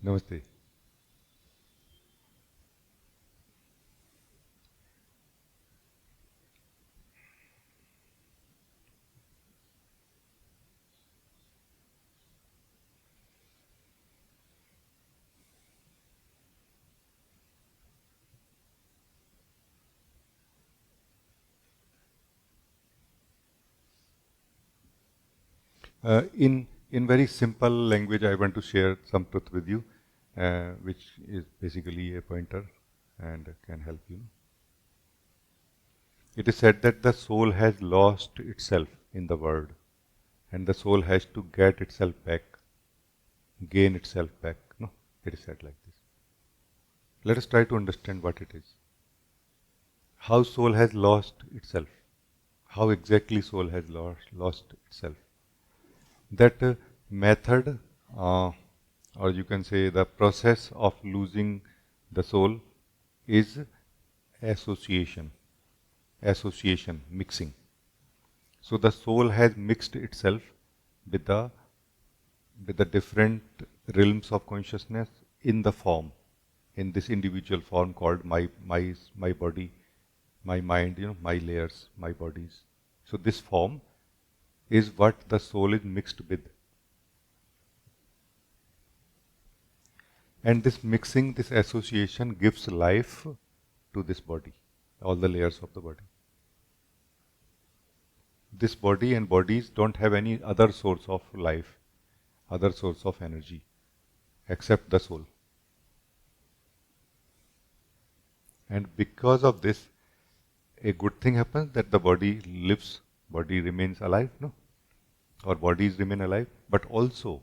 Namaste. In very simple language, I want to share some truth with you, which is basically a pointer and can help you. It is said that the soul has lost itself in the world, and the soul has to get itself back, gain itself back. No, it is said like this. Let us try to understand what it is. How soul has lost itself. How exactly soul has lost itself. That method, or you can say the process of losing the soul, is association. Association, mixing. So the soul has mixed itself with the different realms of consciousness in the form, in this individual form called my body, my mind, my layers, my bodies. So this form is what the soul is mixed with. And this mixing, this association gives life to this body, all the layers of the body. This body and bodies don't have any other source of life, other source of energy, except the soul. And because of this, a good thing happens, that the body lives, body remains alive, no? Or bodies remain alive, but also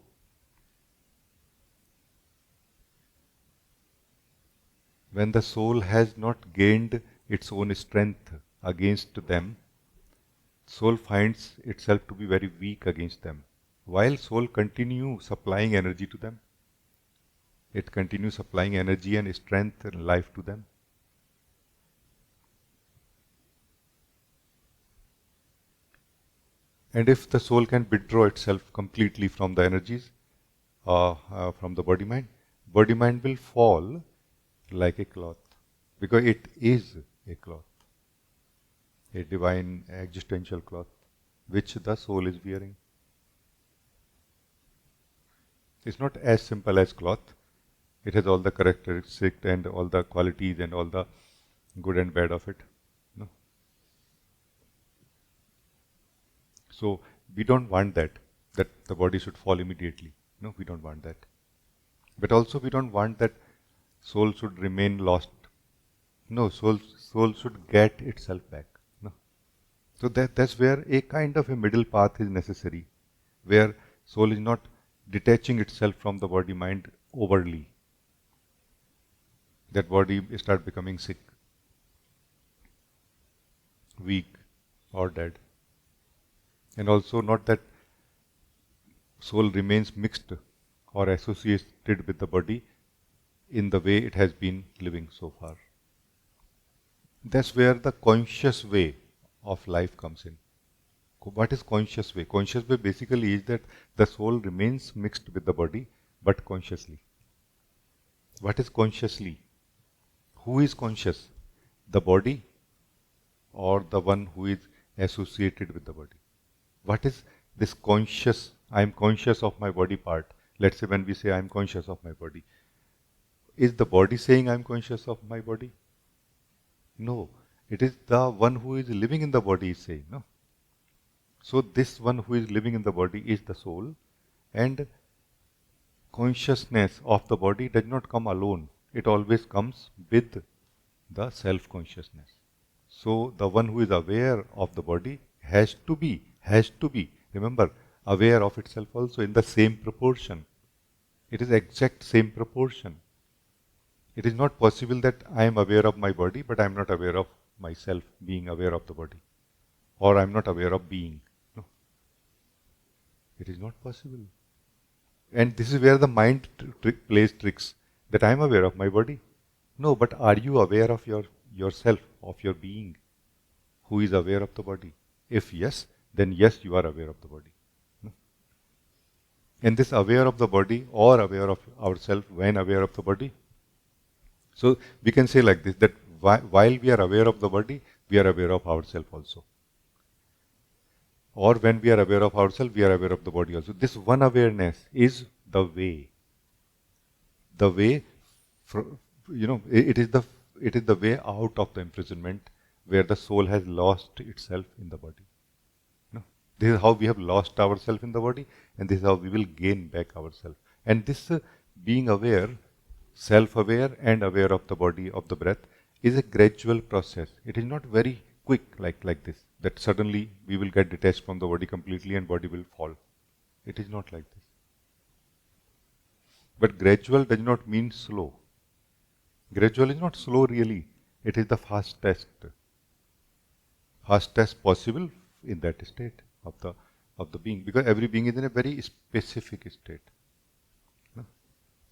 when the soul has not gained its own strength against them, soul finds itself to be very weak against them. While soul continues supplying energy to them, it continues supplying energy and strength and life to them. And if the soul can withdraw itself completely from the energies, from the body mind will fall like a cloth, because it is a cloth, a divine existential cloth, which the soul is wearing. It's not as simple as cloth. It has all the characteristics and all the qualities and all the good and bad of it. No? So we don't want that the body should fall immediately. No, we don't want that. But also we don't want that soul should remain lost. No, soul should get itself back. No. So that's where a kind of a middle path is necessary, where soul is not detaching itself from the body mind overly. That body start becoming sick, weak, or dead. And also not that soul remains mixed or associated with the body in the way it has been living so far. That's where the conscious way of life comes in. What is conscious way? Conscious way basically is that the soul remains mixed with the body, but consciously. What is consciously? Who is conscious? The body or the one who is associated with the body? What is this conscious? I am conscious of my body part. Let's say when we say I am conscious of my body. Is the body saying I am conscious of my body? No. It is the one who is living in the body is saying, no. So this one who is living in the body is the soul, and consciousness of the body does not come alone. It always comes with the self-consciousness. So the one who is aware of the body has to be, remember, aware of itself also in the same proportion. It is exact same proportion. It is not possible that I am aware of my body, but I am not aware of myself being aware of the body. Or I am not aware of being. No. It is not possible. And this is where the mind plays tricks, that I am aware of my body. No, but are you aware of yourself, of your being, who is aware of the body? If yes, then yes, you are aware of the body. No? And this aware of the body or aware of ourselves when aware of the body. So we can say like this, that while we are aware of the body, we are aware of ourselves also. Or when we are aware of ourselves, we are aware of the body also. This one awareness is the way. The way, it is the way out of the imprisonment where the soul has lost itself in the body. No? This is how we have lost ourselves in the body, and this is how we will gain back ourselves. And this being aware, self-aware and aware of the body, of the breath, is a gradual process. It is not very quick like this, that suddenly we will get detached from the body completely and body will fall. It is not like this. But gradual does not mean slow. Gradual is not slow really. It is the fastest possible in that state of the being, because every being is in a very specific state. No?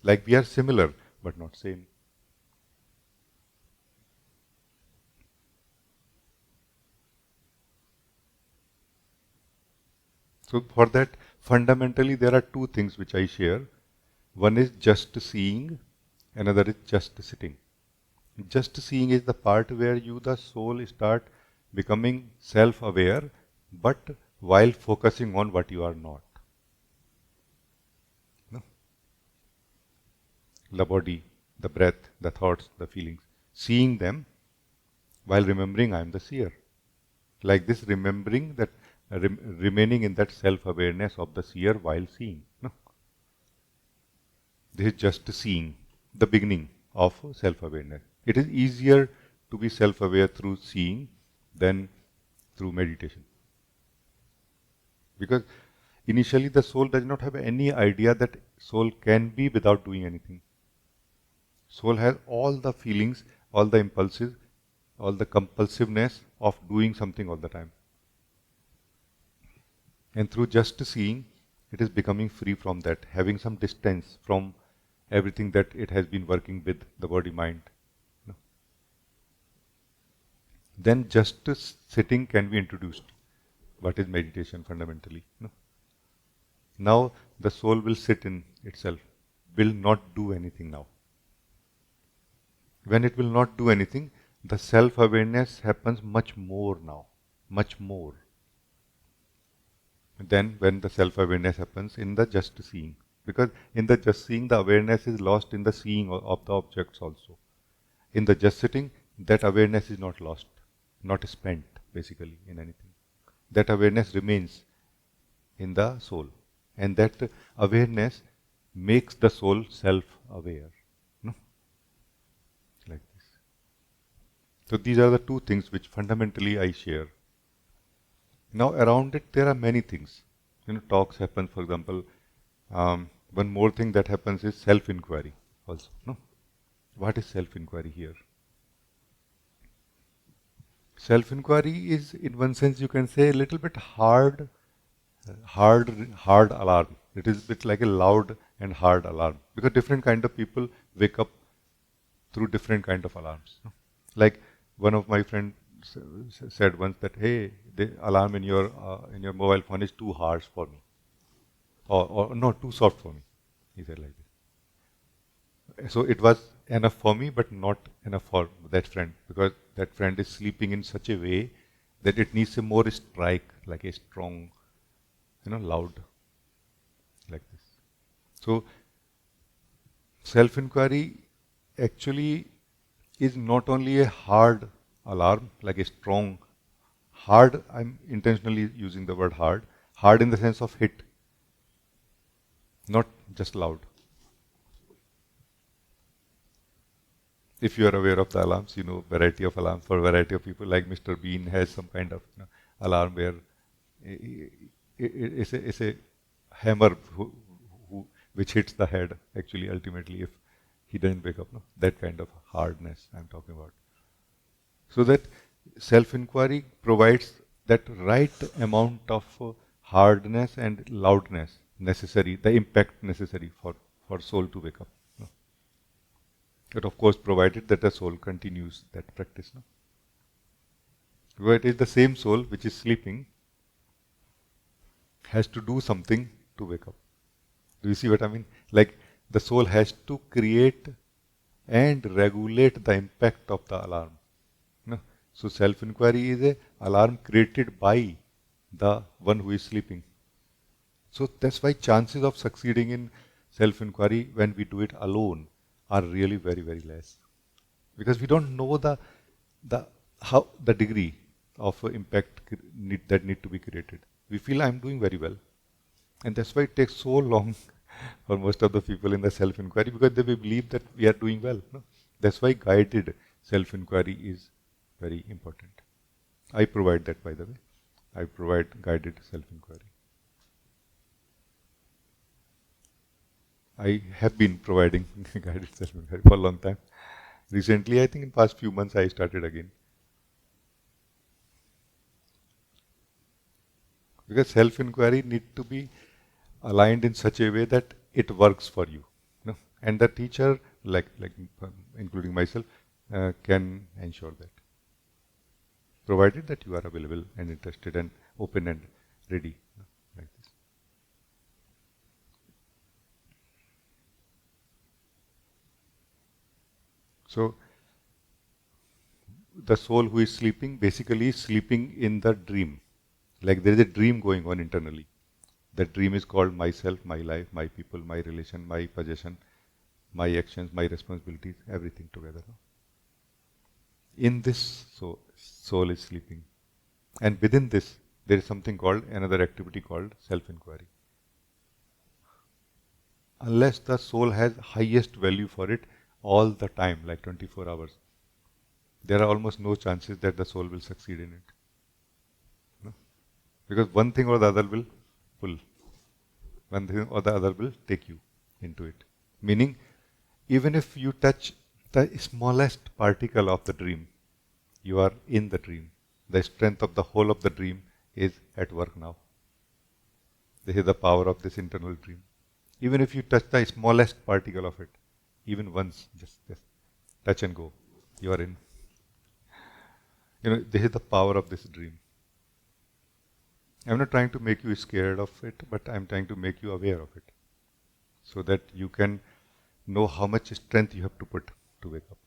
Like we are similar but not same. So for that, fundamentally there are two things which I share. One is just seeing, another is just sitting. Just seeing is the part where you, the soul, start becoming self-aware, but while focusing on what you are not. No? The body, the breath, the thoughts, the feelings. Seeing them while remembering I am the seer. Like this, remembering that, remaining in that self-awareness of the seer while seeing. No? This is just seeing, the beginning of self-awareness. It is easier to be self-aware through seeing than through meditation. Because initially the soul does not have any idea that soul can be without doing anything. Soul has all the feelings, all the impulses, all the compulsiveness of doing something all the time. And through just seeing, it is becoming free from that, having some distance from everything that it has been working with, the body-mind. No? Then just sitting can be introduced. What is meditation fundamentally? No? Now the soul will sit in itself, will not do anything now. When it will not do anything, the self-awareness happens much more now, much more than when the self-awareness happens in the just seeing. Because in the just seeing, the awareness is lost in the seeing of the objects also. In the just sitting, that awareness is not lost, not spent basically in anything. That awareness remains in the soul. And that awareness makes the soul self-aware. No? Like this. So these are the two things which fundamentally I share. Now around it there are many things. Talks happen, for example. One more thing that happens is self-inquiry also. No? What is self-inquiry here? Self-inquiry is, in one sense, you can say, a little bit hard alarm. It is a bit like a loud and hard alarm, because different kind of people wake up through different kind of alarms. No? Like one of my friends said once that, hey, the alarm in your mobile phone is too harsh for me, or no, too soft for me. He said like this. So it was enough for me, but not enough for that friend, because that friend is sleeping in such a way that it needs a more strike, like a strong, loud, like this. So self-inquiry actually is not only a hard alarm, like a strong, hard, I'm intentionally using the word hard in the sense of hit, not just loud. If you are aware of the alarms, variety of alarms for variety of people, like Mr. Bean has some kind of alarm where it's a hammer which hits the head actually ultimately if he doesn't wake up. No? That kind of hardness I'm talking about. So that self-inquiry provides that right amount of hardness and loudness necessary, the impact necessary for soul to wake up. No? But of course, provided that the soul continues that practice. No? Because it is the same soul which is sleeping has to do something to wake up. Do you see what I mean? Like the soul has to create and regulate the impact of the alarm. No? So self-inquiry is a alarm created by the one who is sleeping. So that's why chances of succeeding in self-inquiry when we do it alone are really very, very less. Because we don't know the how the degree of impact that need to be created. We feel I'm doing very well. And that's why it takes so long for most of the people in the self-inquiry because they believe that we are doing well. No? That's why guided self-inquiry is very important. I provide that, by the way. I provide guided self-inquiry. I have been providing guided self-inquiry for a long time. Recently, I think in past few months, I started again. Because self-inquiry need to be aligned in such a way that it works for you. No? And the teacher, like including myself, can ensure that. Provided that you are available and interested and open and ready. Like this. So, the soul who is sleeping basically is sleeping in the dream. Like there is a dream going on internally. That dream is called myself, my life, my people, my relation, my possession, my actions, my responsibilities, everything together. In this, soul is sleeping. And within this, there is something called, another activity called self-inquiry. Unless the soul has highest value for it all the time, like 24 hours, there are almost no chances that the soul will succeed in it. No? Because one thing or the other will pull. One thing or the other will take you into it. Meaning, even if you touch the smallest particle of the dream, you are in the dream. The strength of the whole of the dream is at work now. This is the power of this internal dream. Even if you touch the smallest particle of it, even once, just touch and go, you are in. This is the power of this dream. I'm not trying to make you scared of it, but I'm trying to make you aware of it. So that you can know how much strength you have to put to wake up.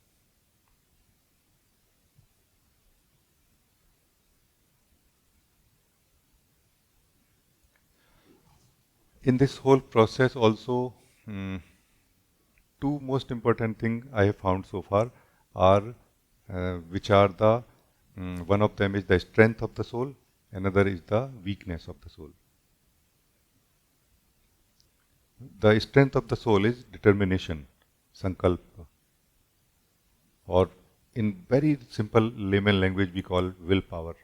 In this whole process also, two most important things I have found so far are, which are the, one of them is the strength of the soul, another is the weakness of the soul. The strength of the soul is determination, sankalpa, or in very simple layman language we call willpower.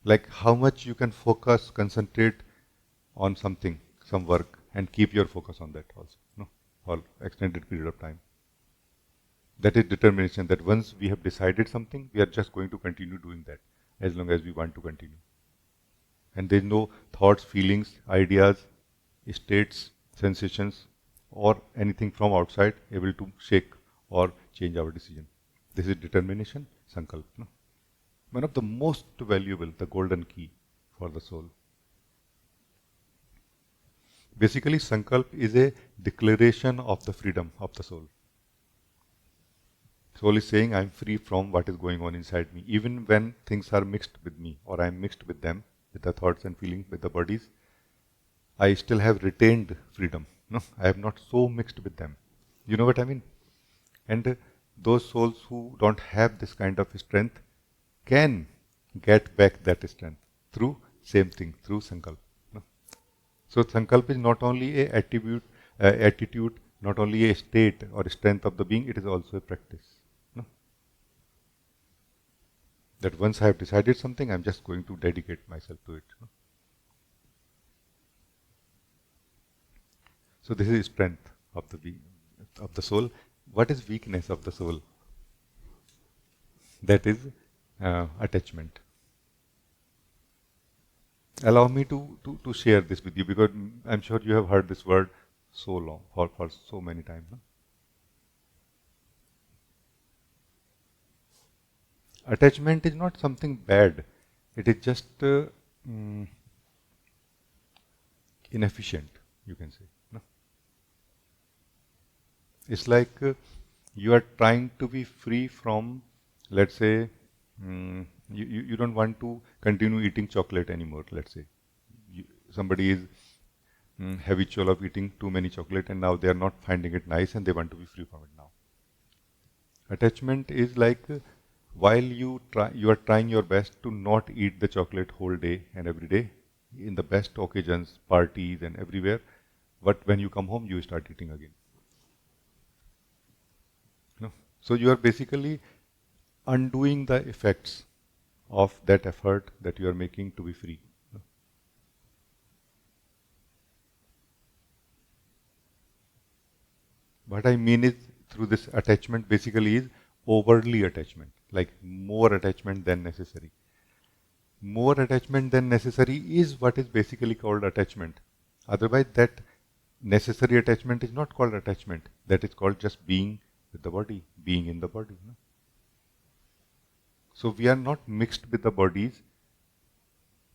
Like how much you can focus, concentrate on something, some work, and keep your focus on that also, no, for extended period of time. That is determination, that once we have decided something, we are just going to continue doing that as long as we want to continue. And there is no thoughts, feelings, ideas, states, sensations, or anything from outside able to shake or change our decision. This is determination, sankalpa. No? One of the most valuable, the golden key for the soul. Basically, sankalp is a declaration of the freedom of the soul. Soul is saying, I'm free from what is going on inside me. Even when things are mixed with me, or I'm mixed with them, with the thoughts and feelings, with the bodies, I still have retained freedom. No, I have not so mixed with them. You know what I mean? And those souls who don't have this kind of strength can get back that strength through same thing, through sankalp. No? So sankalp is not only a attitude, not only a state or a strength of the being, it is also a practice. No? That once I have decided something, I'm just going to dedicate myself to it. No? So this is strength of the being, of the soul. What is weakness of the soul? That is attachment. Allow me to share this with you because I'm sure you have heard this word so long, for so many times. No? Attachment is not something bad. It is just inefficient, you can say. No? It's like you are trying to be free from, let's say, you don't want to continue eating chocolate anymore, let's say. Somebody is habitual of eating too many chocolate and now they are not finding it nice and they want to be free from it now. Attachment is like while you are trying your best to not eat the chocolate whole day and every day in the best occasions, parties and everywhere, but when you come home you start eating again. No? So you are basically undoing the effects of that effort that you are making to be free. No? What I mean is through this attachment basically is overly attachment, like more attachment than necessary. More attachment than necessary is what is basically called attachment. Otherwise, that necessary attachment is not called attachment. That is called just being with the body, being in the body. No? So we are not mixed with the bodies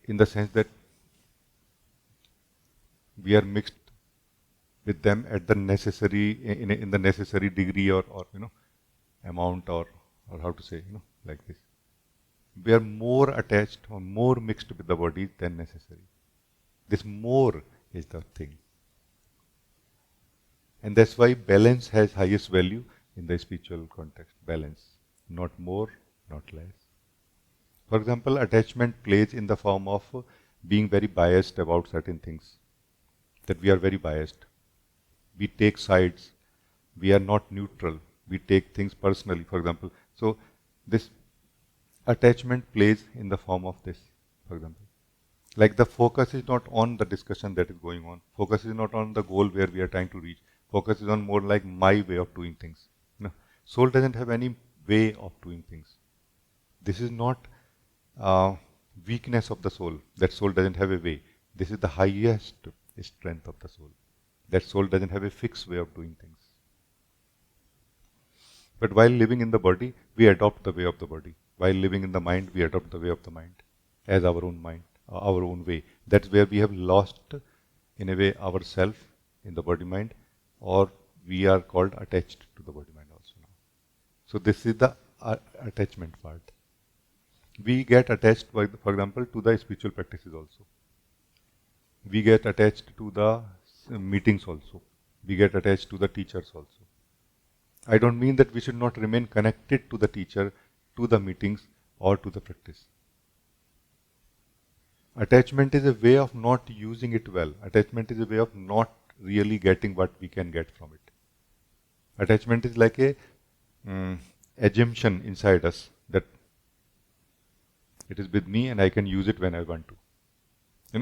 in the sense that we are mixed with them at the necessary in the necessary degree or amount or how to say like this. We are more attached or more mixed with the body than necessary. This more is the thing. And that's why balance has highest value in the spiritual context. Balance. Not more, not less. For example, attachment plays in the form of being very biased about certain things. That we are very biased. We take sides. We are not neutral. We take things personally, for example. So this attachment plays in the form of this, for example. Like the focus is not on the discussion that is going on. Focus is not on the goal where we are trying to reach. Focus is on more like my way of doing things. No. Soul doesn't have any way of doing things. This is not weakness of the soul. That soul doesn't have a way. This is the highest strength of the soul. That soul doesn't have a fixed way of doing things. But while living in the body, we adopt the way of the body. While living in the mind, we adopt the way of the mind as our own mind, our own way. That's where we have lost, in a way, ourself in the body-mind, or we are called attached to the body-mind also now. So this is the attachment part. We get attached, for example, to the spiritual practices also. We get attached to the meetings also. We get attached to the teachers also. I don't mean that we should not remain connected to the teacher, to the meetings, or to the practice. Attachment is a way of not using it well. Attachment is a way of not really getting what we can get from it. Attachment is like a assumption inside us that it is with me and I can use it when I want to.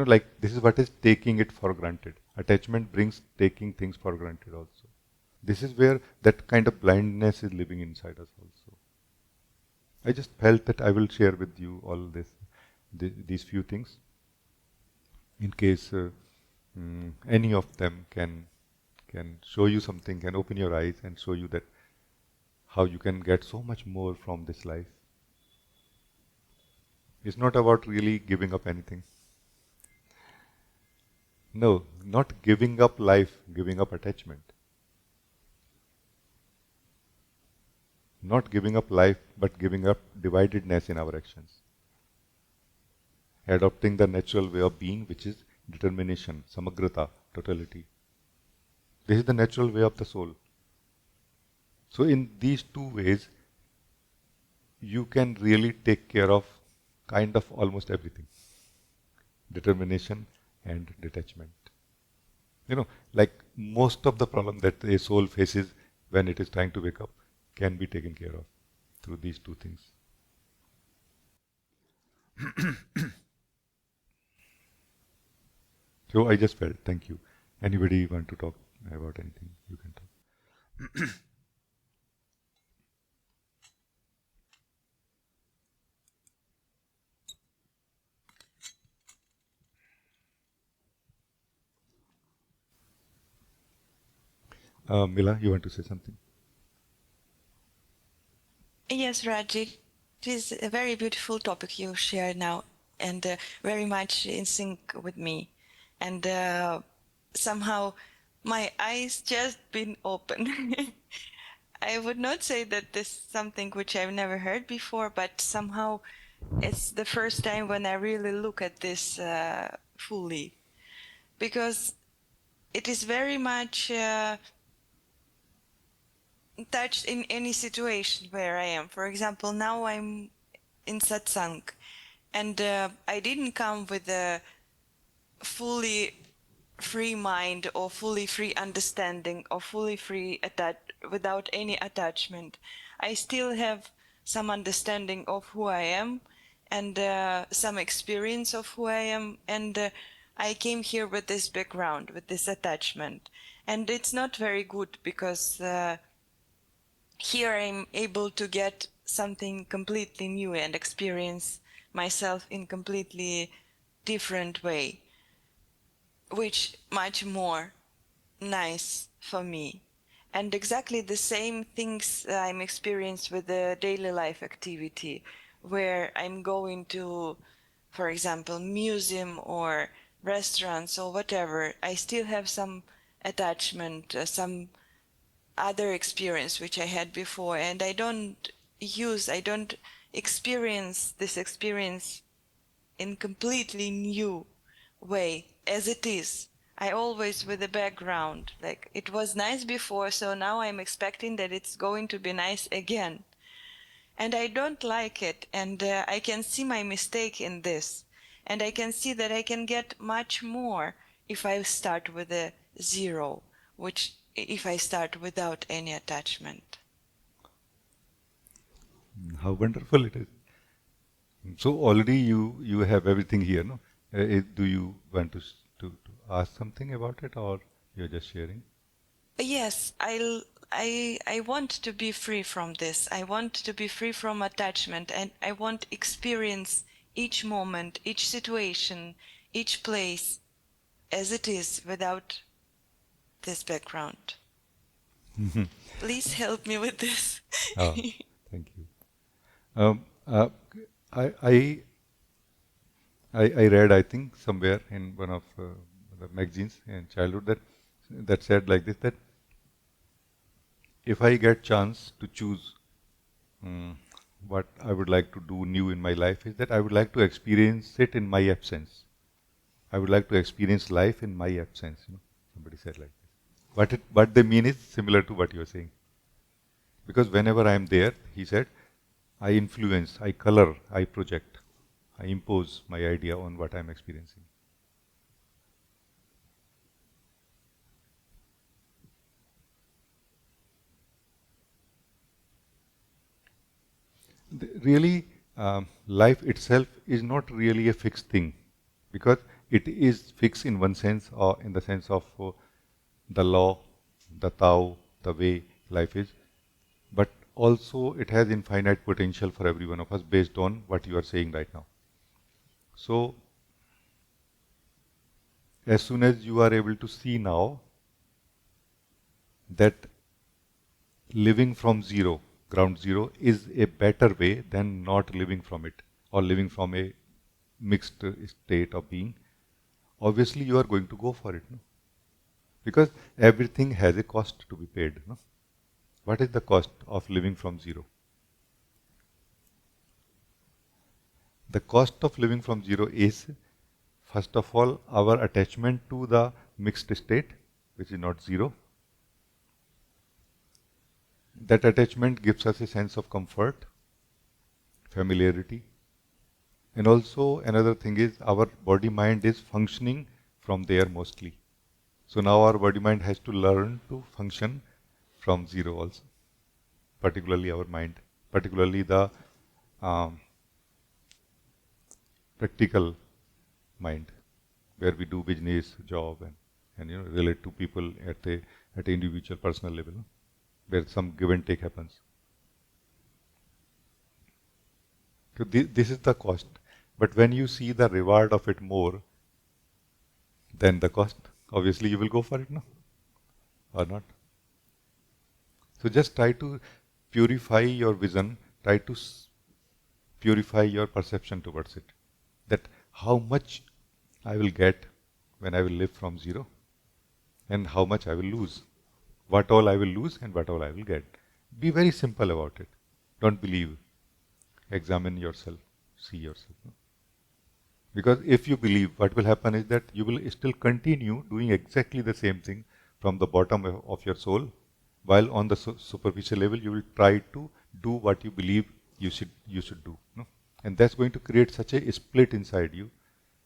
Like this is what is taking it for granted. Attachment brings taking things for granted also. This is where that kind of blindness is living inside us also. I just felt that I will share with you all these few things, in case any of them can show you something, can open your eyes and show you that how you can get so much more from this life. It's not about really giving up anything. No, not giving up life, giving up attachment. Not giving up life, but giving up dividedness in our actions. Adopting the natural way of being, which is determination, samagrata, totality. This is the natural way of the soul. So in these two ways, you can really take care of kind of almost everything. Determination and detachment. Like most of the problem that a soul faces when it is trying to wake up can be taken care of through these two things. So I just felt, thank you. Anybody want to talk about anything? You can talk. Mila, you want to say something? Yes, Rajee, it is a very beautiful topic you share now and very much in sync with me. And somehow my eyes just been open. I would not say that this is something which I've never heard before, but somehow it's the first time when I really look at this fully, because it is very much touched in any situation where I am. For example, now I'm in Satsang, and I didn't come with a fully free mind or fully free understanding or fully free without any attachment. I still have some understanding of who I am and some experience of who I am, and I came here with this background, with this attachment, and it's not very good because here I'm able to get something completely new and experience myself in completely different way, which much more nice for me. And exactly the same things I'm experienced with the daily life activity, where I'm going to, for example, museum or restaurants or whatever. I still have some attachment, some other experience which I had before, and I don't experience this experience in completely new way as it is. I always with a background, like it was nice before, so now I'm expecting that it's going to be nice again. And I don't like it, and I can see my mistake in this. And I can see that I can get much more if I start with a zero, which if I start without any attachment. How wonderful it is. So already you have everything here, no? Do you want to ask something about it, or you're just sharing? Yes, I want to be free from this. I want to be free from attachment, and I want experience each moment, each situation, each place as it is without this background. Please help me with this. Ah, thank you. Um, uh, I I read, I think, somewhere in one of the magazines in childhood that said like this, that if I get chance to choose um, what I would like to do new in my life, is that I would like to experience it in my absence. I would like to experience life in my absence. Somebody said like this. What they mean is similar to what you're saying. Because whenever I am there, he said, I influence, I color, I project, I impose my idea on what I'm experiencing. Really, life itself is not really a fixed thing, because it is fixed in one sense, or in the sense of the law, the Tao, the way life is, but also it has infinite potential for every one of us based on what you are saying right now. So, as soon as you are able to see now that living from zero, ground zero, is a better way than not living from it, or living from a mixed state of being, obviously you are going to go for it, no? Because everything has a cost to be paid, no? What is the cost of living from zero? The cost of living from zero is, first of all, our attachment to the mixed state, which is not zero. That attachment gives us a sense of comfort, familiarity, and also another thing is our body mind is functioning from there mostly. So now our body mind has to learn to function from zero also, particularly our mind, particularly the um, practical mind, where we do business, job, and relate to people at a individual personal level, no? Where some give and take happens. So this is the cost. But when you see the reward of it more than the cost, obviously you will go for it, no? Or not? So just try to purify your vision, try to purify your perception towards it. That how much I will get when I will live from zero, and how much I will lose, what all I will lose and what all I will get. Be very simple about it. Don't believe. Examine yourself, see yourself. Because if you believe, what will happen is that you will still continue doing exactly the same thing from the bottom of your soul, while on the superficial level you will try to do what you believe you should do. No? And that's going to create such a split inside you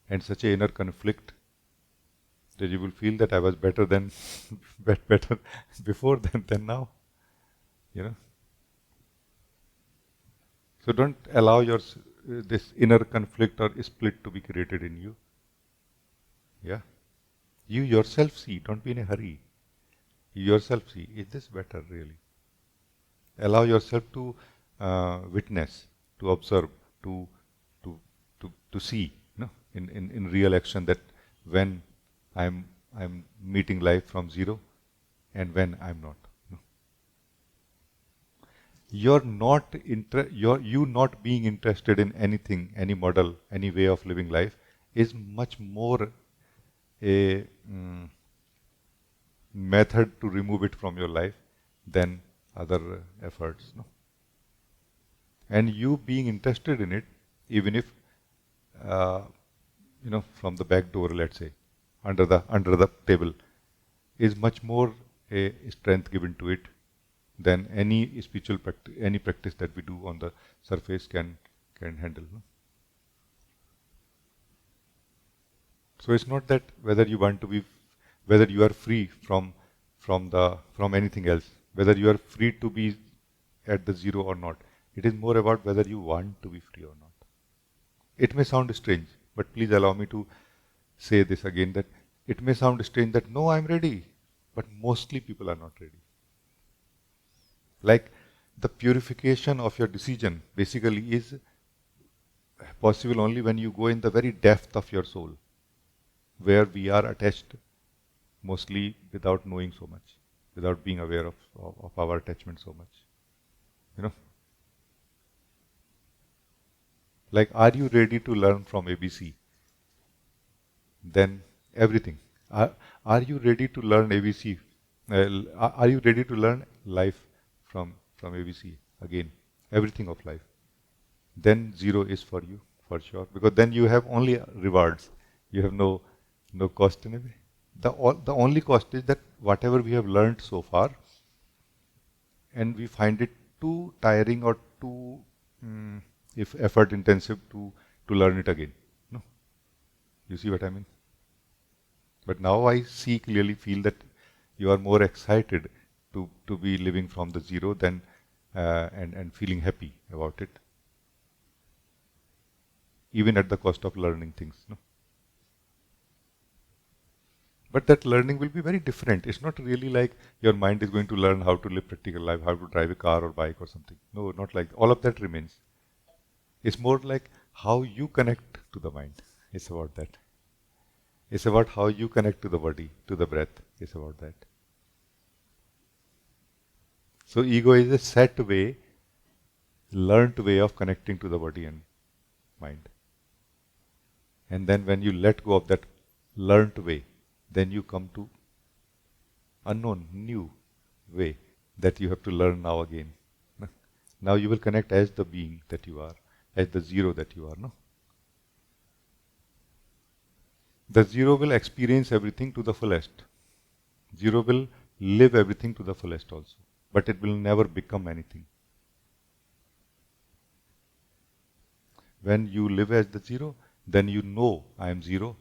and such a inner conflict that you will feel that I was better than better before than now. You know. So don't allow this inner conflict or split to be created in you. Yeah. You yourself see, don't be in a hurry. You yourself see, is this better really? Allow yourself to witness, to observe, to to to see, no, in real action that when I'm I'm meeting life from zero and when I'm not. No. You not being interested in anything, any model, any way of living life is much more a method to remove it from your life than other efforts. No? And you being interested in it, even if uh, from the back door, let's say, under the table, is much more a strength given to it than any spiritual practice, any practice that we do on the surface can handle. No? So it's not that whether you want to be, whether you are free from anything else, whether you are free to be at the zero or not. It is more about whether you want to be free or not. It may sound strange, but please allow me to say this again that it may sound strange that no, I'm ready, but mostly people are not ready. Like the purification of your decision basically is possible only when you go in the very depth of your soul, where we are attached mostly without knowing so much, without being aware of our attachment so much. You know, like, are you ready to learn from ABC? Then everything. Are you ready to learn ABC? Are you ready to learn life from ABC again? Everything of life. Then zero is for you for sure, because then you have only rewards. You have no cost in a way. The only cost is that whatever we have learned so far, and we find it too tiring or too if effort intensive to learn it again. No, you see what I mean? But now I see clearly, feel that you are more excited to be living from the zero than and feeling happy about it, even at the cost of learning things. No? But that learning will be very different. It's not really like your mind is going to learn how to live practical life, how to drive a car or bike or something. No, not like all of that remains. It's more like how you connect to the mind. It's about that. It's about how you connect to the body, to the breath. It's about that. So ego is a set way, learned way of connecting to the body and mind. And then when you let go of that learned way, then you come to unknown, new way that you have to learn now again. Now you will connect as the being that you are, as the zero that you are. No? The zero will experience everything to the fullest. Zero will live everything to the fullest also. But it will never become anything. When you live as the zero, then you know I am zero.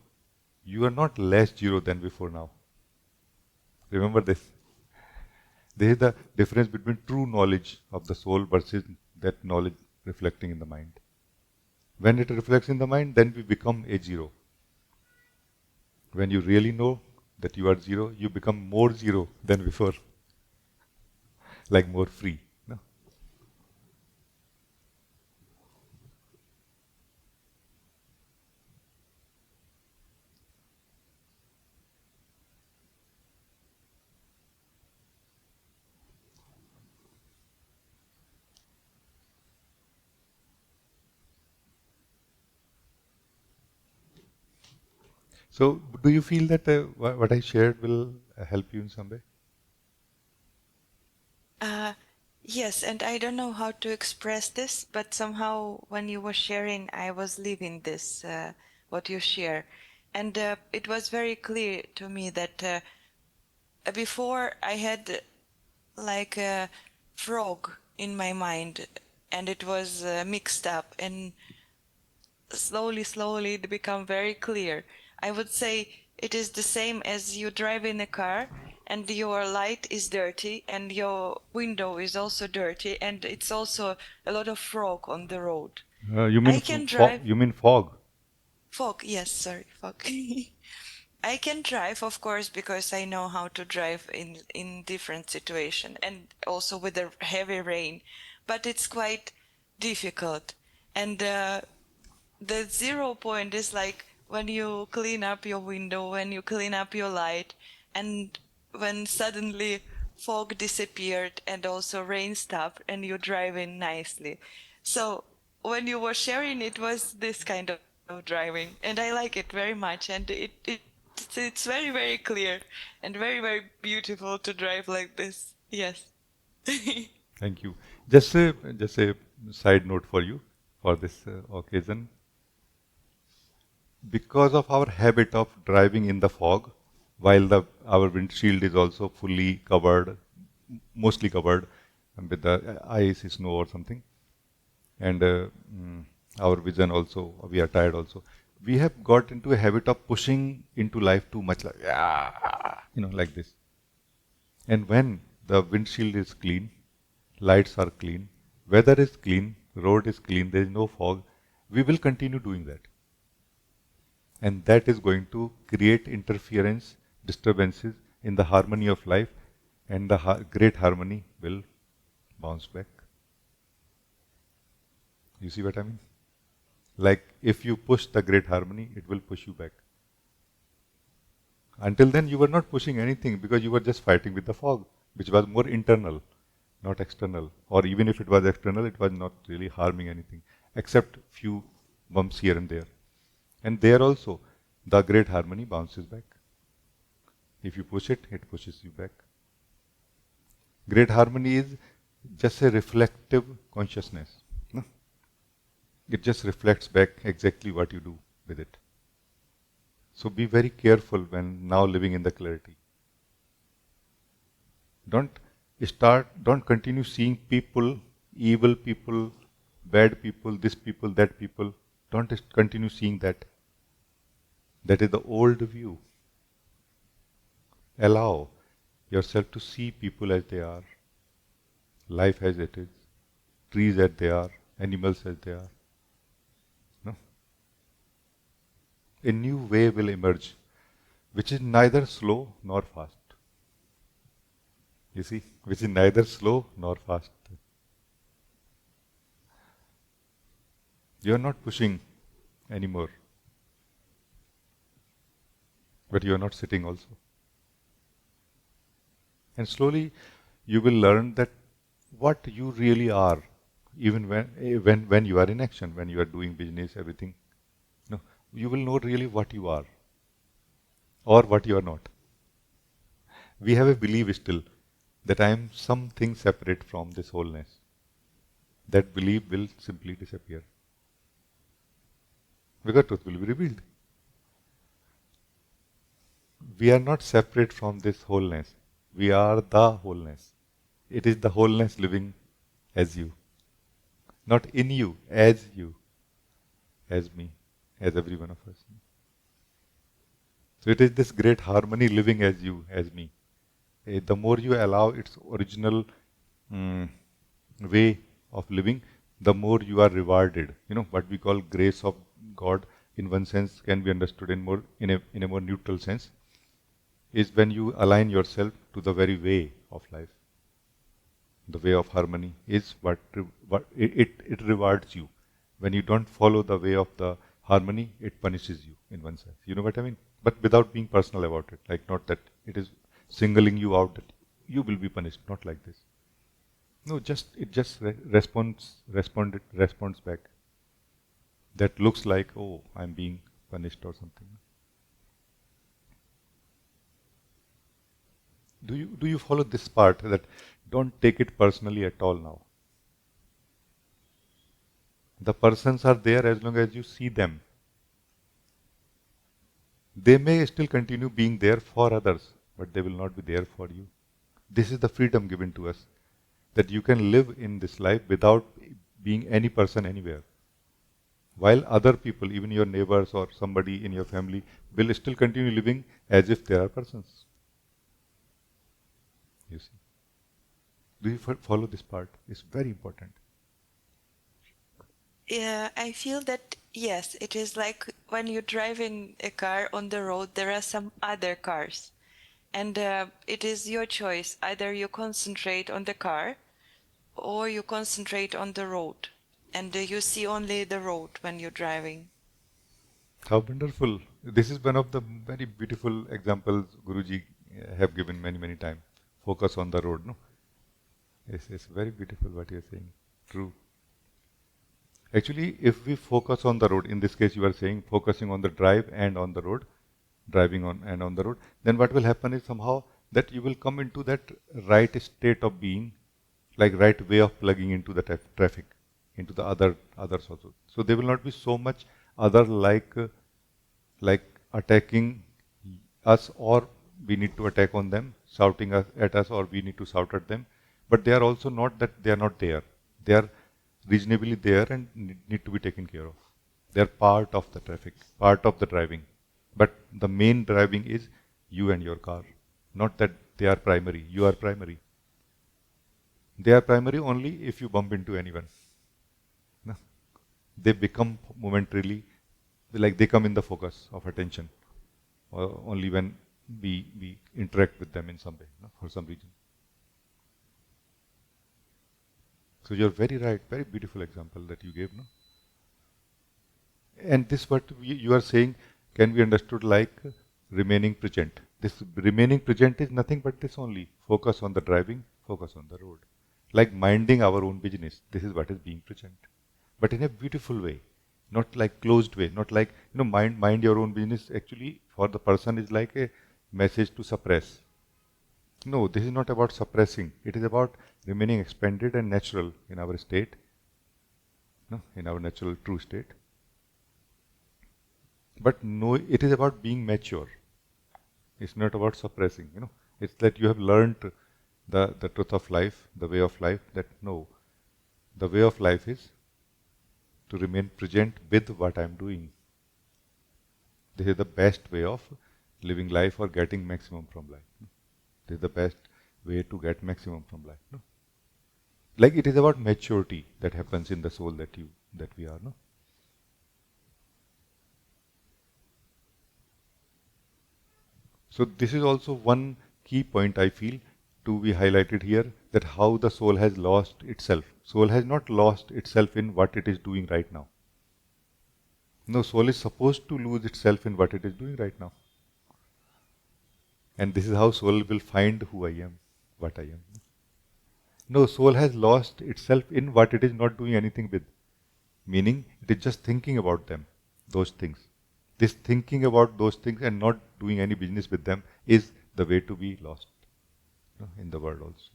You are not less zero than before now. Remember this. This is the difference between true knowledge of the soul versus that knowledge reflecting in the mind. When it reflects in the mind, then we become a zero. When you really know that you are zero, you become more zero than before. Like more free. No? So, do you feel that what I shared will help you in some way? Uh, yes, and I don't know how to express this, but somehow when you were sharing, I was living this, what you share. And it was very clear to me that before I had like a frog in my mind, and it was mixed up, and slowly it become very clear. I would say it is the same as you drive in a car and your light is dirty and your window is also dirty and it's also a lot of fog on the road. You mean I can drive you mean fog? fog, yes, sorry, fog. I can drive, of course, because I know how to drive in different situation and also with the heavy rain, but it's quite difficult. And the 0 point is like when you clean up your window, when you clean up your light, and when suddenly fog disappeared and also rain stopped and you're driving nicely. So when you were sharing, it was this kind of driving, and I like it very much, and it's very very clear and very beautiful to drive like this. Yes. Thank you. Just a side note for you for this occasion. Because of our habit of driving in the fog, while our windshield is also fully covered, mostly covered with the ice, snow, or something, and our vision also, we are tired also. We have got into a habit of pushing into life too much, like yeah, like this. And when the windshield is clean, lights are clean, weather is clean, road is clean, there is no fog, we will continue doing that. And that is going to create interference, disturbances in the harmony of life, and the great harmony will bounce back. You see what I mean? Like if you push the great harmony, it will push you back. Until then, you were not pushing anything because you were just fighting with the fog, which was more internal, not external. Or even if it was external, it was not really harming anything, except few bumps here and there. And there also, the great harmony bounces back. If you push it, it pushes you back. Great harmony is just a reflective consciousness. No? It just reflects back exactly what you do with it. So be very careful when now living in the clarity. Don't continue seeing people, evil people, bad people, this people, that people. Don't continue seeing that. That is the old view. Allow yourself to see people as they are, life as it is, trees as they are, animals as they are. No? A new way will emerge, which is neither slow nor fast. You see, which is neither slow nor fast. You are not pushing anymore, but you are not sitting also. And slowly you will learn that what you really are, even when you are in action, when you are doing business, everything. No, you will know really what you are or what you are not. We have a belief still that I am something separate from this wholeness. That belief will simply disappear because truth will be revealed. We are not separate from this wholeness. We are the wholeness. It is the wholeness living as you. Not in you, as me, as every one of us. So it is this great harmony living as you, as me. The more you allow its original mm, way of living, the more you are rewarded. What we call grace of God, in one sense, can be understood in a more neutral sense, is when you align yourself to the very way of life. The way of harmony is what it rewards you. When you don't follow the way of the harmony, it punishes you in one sense. You know what I mean? But without being personal about it, like not that it is singling you out that you will be punished, not like this. No, responds back. That looks like, oh, I'm being punished or something. Do you follow this part that don't take it personally at all now? The persons are there as long as you see them. They may still continue being there for others, but they will not be there for you. This is the freedom given to us, that you can live in this life without being any person anywhere. While other people, even your neighbors or somebody in your family, will still continue living as if they are persons. You see. Do you follow this part? It's very important. Yeah, I feel that, yes, it is like when you're driving a car on the road, there are some other cars. And it is your choice. Either you concentrate on the car or you concentrate on the road. And you see only the road when you're driving. How wonderful. This is one of the very beautiful examples Guruji have given many, many times. Focus on the road, no? It's very beautiful what you're saying. True. Actually, if we focus on the road, in this case you are saying focusing on the drive and on the road, driving on and on the road, then what will happen is somehow that you will come into that right state of being, like right way of plugging into the traffic, into the others also. So there will not be so much other like attacking us, or we need to attack on them, shouting at us, or we need to shout at them. But they are also not that they are not there. They are reasonably there and need to be taken care of. They are part of the traffic, part of the driving. But the main driving is you and your car. Not that they are primary. You are primary. They are primary only if you bump into anyone. No? They become momentarily, like they come in the focus of attention only when we interact with them in some way, no? For some reason. So you're very right, very beautiful example that you gave, no? And this what you are saying can be understood like remaining present. This remaining present is nothing but this only. Focus on the driving, focus on the road. Like minding our own business. This is what is being present. But in a beautiful way. Not like closed way. Not like, mind your own business actually for the person is like a message to suppress. No, this is not about suppressing. It is about remaining expanded and natural in our state, no, in our natural true state. But no, it is about being mature. It's not about suppressing. It's that you have learned the truth of life, the way of life, that no, the way of life is to remain present with what I'm doing. This is the best way of living life or getting maximum from life. This is the best way to get maximum from life. No? Like it is about maturity that happens in the soul that we are. No? So this is also one key point I feel to be highlighted here, that how the soul has lost itself. Soul has not lost itself in what it is doing right now. No, soul is supposed to lose itself in what it is doing right now. And this is how soul will find who I am, what I am. No, soul has lost itself in what it is not doing anything with. Meaning, it is just thinking about them, those things. This thinking about those things and not doing any business with them is the way to be lost, in the world also.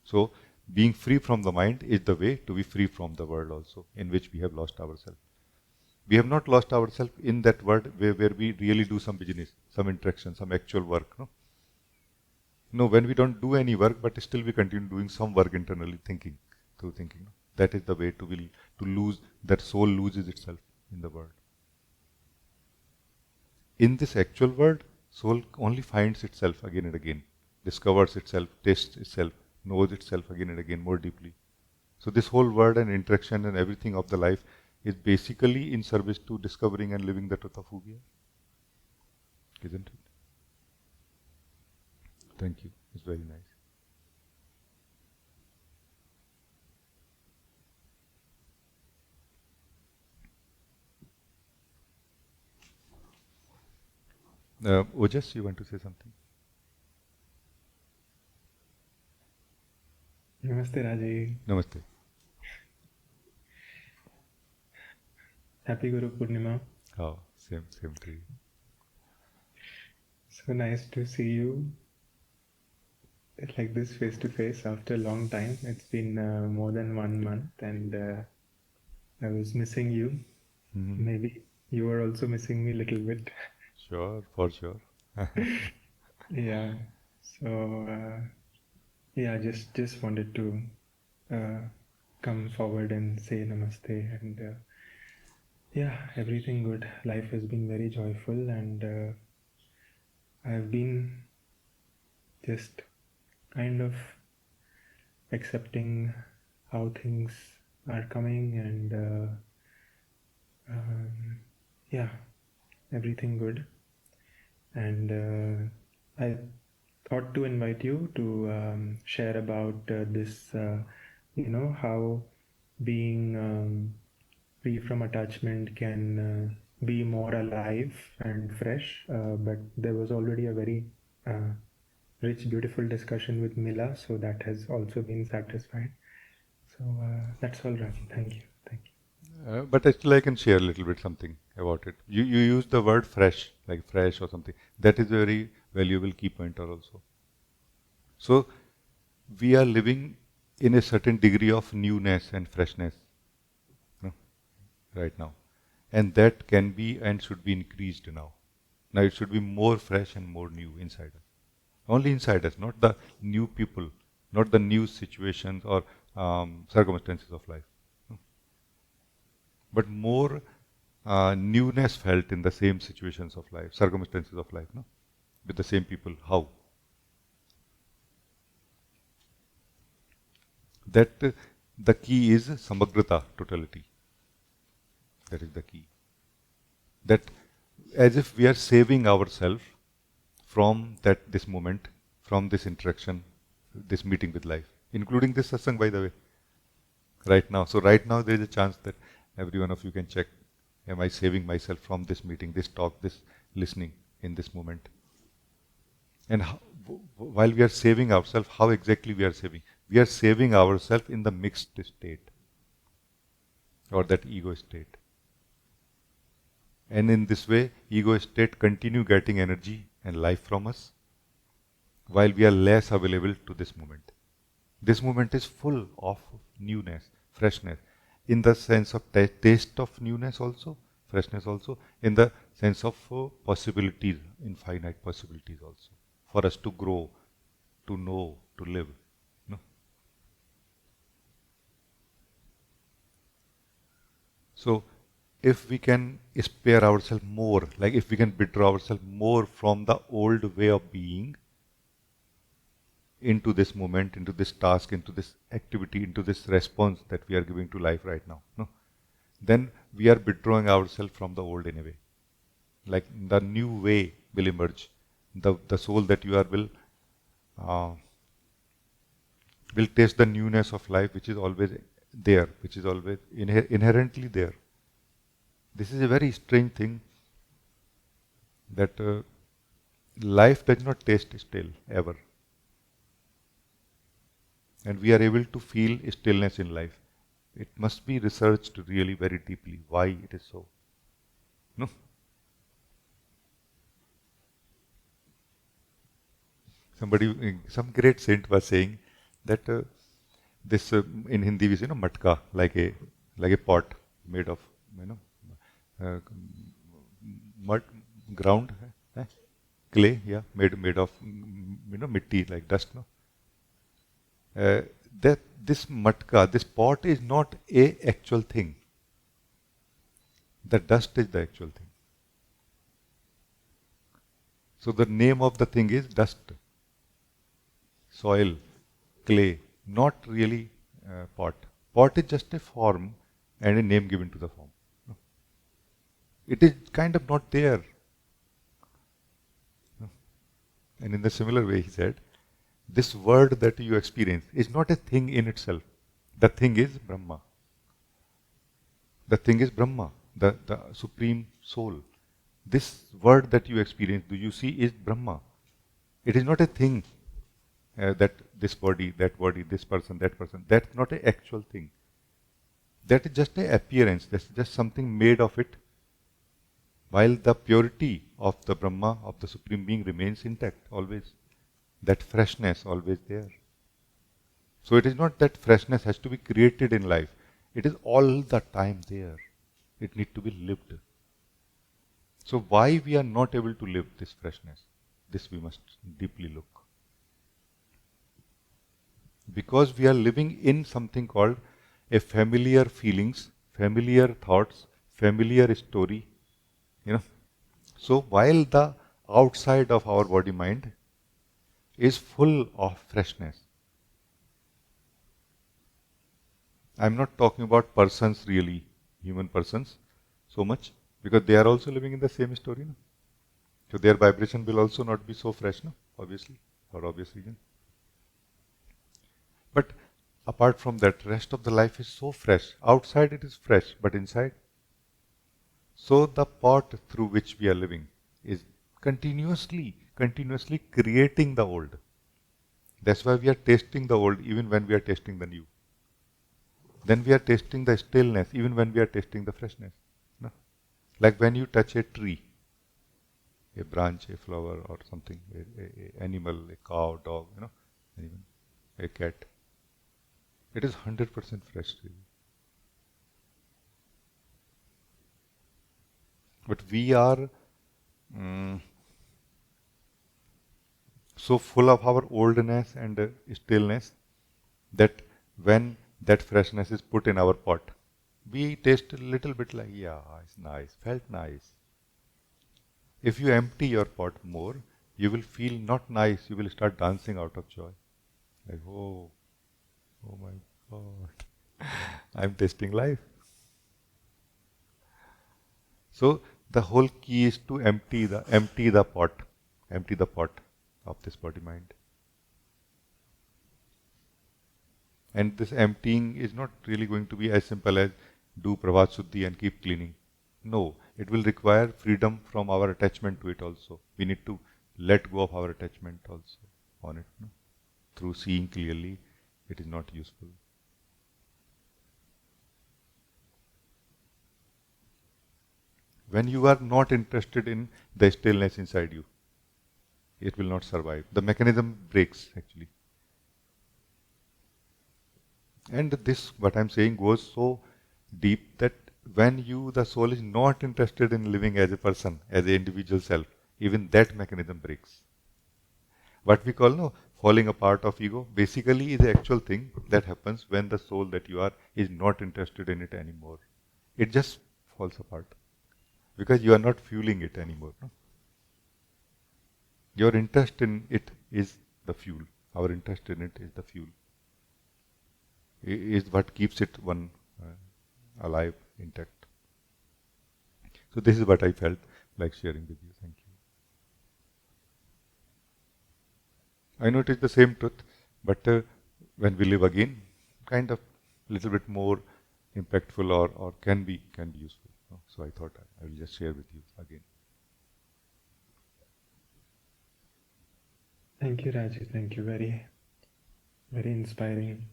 So, being free from the mind is the way to be free from the world also, in which we have lost ourselves. We have not lost ourselves in that world where we really do some business, some interaction, some actual work. No, when we don't do any work, but still we continue doing some work internally, through thinking. No? That is the way to lose, that soul loses itself in the world. In this actual world, soul only finds itself again and again, discovers itself, tastes itself, knows itself again and again more deeply. So this whole world and interaction and everything of the life is basically in service to discovering and living the truth of who we are. Isn't it? Thank you. It's very nice. Ojas, you want to say something? Namaste, Rajee. Namaste. Happy Guru Purnima. Oh, same to you. So nice to see you. like this face to face after a long time. It's been more than 1 month, and I was missing you. Maybe you were also missing me a little bit. Sure, for sure. Yeah. So yeah, just wanted to uh, come forward and say namaste, and yeah, everything good. Life has been very joyful, and I've been just kind of accepting how things are coming, and yeah, everything good. And I thought to invite you to share about this, how being free from attachment can be more alive and fresh. But there was already a very uh, rich, beautiful discussion with Mila, so that has also been satisfied. So that's all, Raji. Thank you. Thank you. But still, I can share a little bit something about it. You use the word fresh, like fresh or something. That is a very valuable key pointer also. So we are living in a certain degree of newness and freshness, you know, right now, and that can be and should be increased now. Now it should be more fresh and more new inside us. Only inside us, not the new people, not the new situations or circumstances of life, but more newness felt in the same situations of life, circumstances of life, no? With the same people. How? That the key is samagrata, totality. That is the key. That as if we are saving ourselves from this moment, from this interaction, this meeting with life, including this satsang, by the way, right now. So right now there is a chance that every one of you can check, am I saving myself from this meeting, this talk, this listening in this moment? And how, while we are saving ourselves, how exactly we are saving? We are saving ourselves in the mixed state or that ego state. And in this way, ego state continue getting energy and life from us while we are less available to this moment. This moment is full of newness, freshness, in the sense of taste of newness also, freshness also, in the sense of possibilities, infinite possibilities also, for us to grow, to know, to live. No? So, if we can spare ourselves more, like if we can withdraw ourselves more from the old way of being into this moment, into this task, into this activity, into this response that we are giving to life right now, no? Then we are withdrawing ourselves from the old in a way. Like the new way will emerge. The soul that you are will taste the newness of life, which is always there, which is always inherently there. This is a very strange thing that life does not taste stale ever. And we are able to feel stillness in life. It must be researched really very deeply why it is so. No? Some great saint was saying that this in Hindi we say, matka, like a pot made of, you know, uh, mud, ground, clay, yeah, made of, mitti, like dust, no. That this matka, this pot is not a actual thing. The dust is the actual thing. So the name of the thing is dust, soil, clay, not really pot. Pot is just a form and a name given to the form. No. It is kind of not there. No. And in the similar way, he said, this word that you experience is not a thing in itself. The thing is Brahma. The thing is Brahma, the supreme soul. This word that you experience, do you see, is Brahma. It is not a thing that this body, that body, this person, that person. That's not an actual thing. That is just an appearance. That's just something made of it. While the purity of the Brahma, of the Supreme Being, remains intact always. that freshness always there. So it is not that freshness has to be created in life. It is all the time there. It needs to be lived. So why we are not able to live this freshness? This we must deeply look. Because we are living in something called a familiar feelings, familiar thoughts, familiar story, you know. So while the outside of our body mind is full of freshness, I'm not talking about persons really, human persons, so much, because they are also living in the same story. No? So their vibration will also not be so fresh, no? Obviously, for obvious reason. But apart from that, rest of the life is so fresh. Outside it is fresh, but inside. So the pot through which we are living is continuously creating the old. That's why we are tasting the old even when we are tasting the new. Then we are tasting the stillness even when we are tasting the freshness. No? Like when you touch a tree, a branch, a flower or something, a animal, a cow, dog, even a cat. It is 100% fresh really. But we are so full of our oldness and stillness that when that freshness is put in our pot, we taste a little bit like, yeah, it's nice, felt nice. If you empty your pot more, you will feel not nice, you will start dancing out of joy. Like, oh my God, I'm tasting life. So the whole key is to empty the pot of this body mind. And this emptying is not really going to be as simple as do Prabhat Suddhi and keep cleaning. No, it will require freedom from our attachment to it also. We need to let go of our attachment also on it. No? Through seeing clearly, it is not useful. When you are not interested in the stillness inside you, it will not survive. The mechanism breaks actually. And this, what I'm saying, goes so deep that when you, the soul, is not interested in living as a person, as an individual self, even that mechanism breaks. What we call falling apart of ego basically is the actual thing that happens when the soul that you are is not interested in it anymore. It just falls apart because you are not fueling it anymore. No? Your interest in it is the fuel. Our interest in it is the fuel. Is what keeps it one alive, intact. So this is what I felt like sharing with you. Thank you. I know it is the same truth, but when we live again, kind of little bit more impactful or can be useful. So I thought I will just share with you again. Thank you, Rajee. Thank you. Very, very inspiring.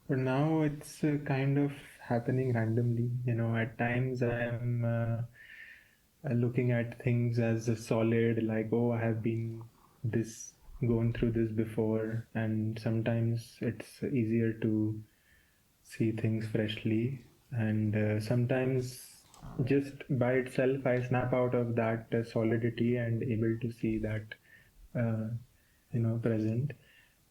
For now, it's kind of happening randomly. At times I am looking at things as a solid, like, oh, I have been this gone through this before, and sometimes it's easier to see things freshly, and sometimes just by itself I snap out of that solidity and able to see that uh, present.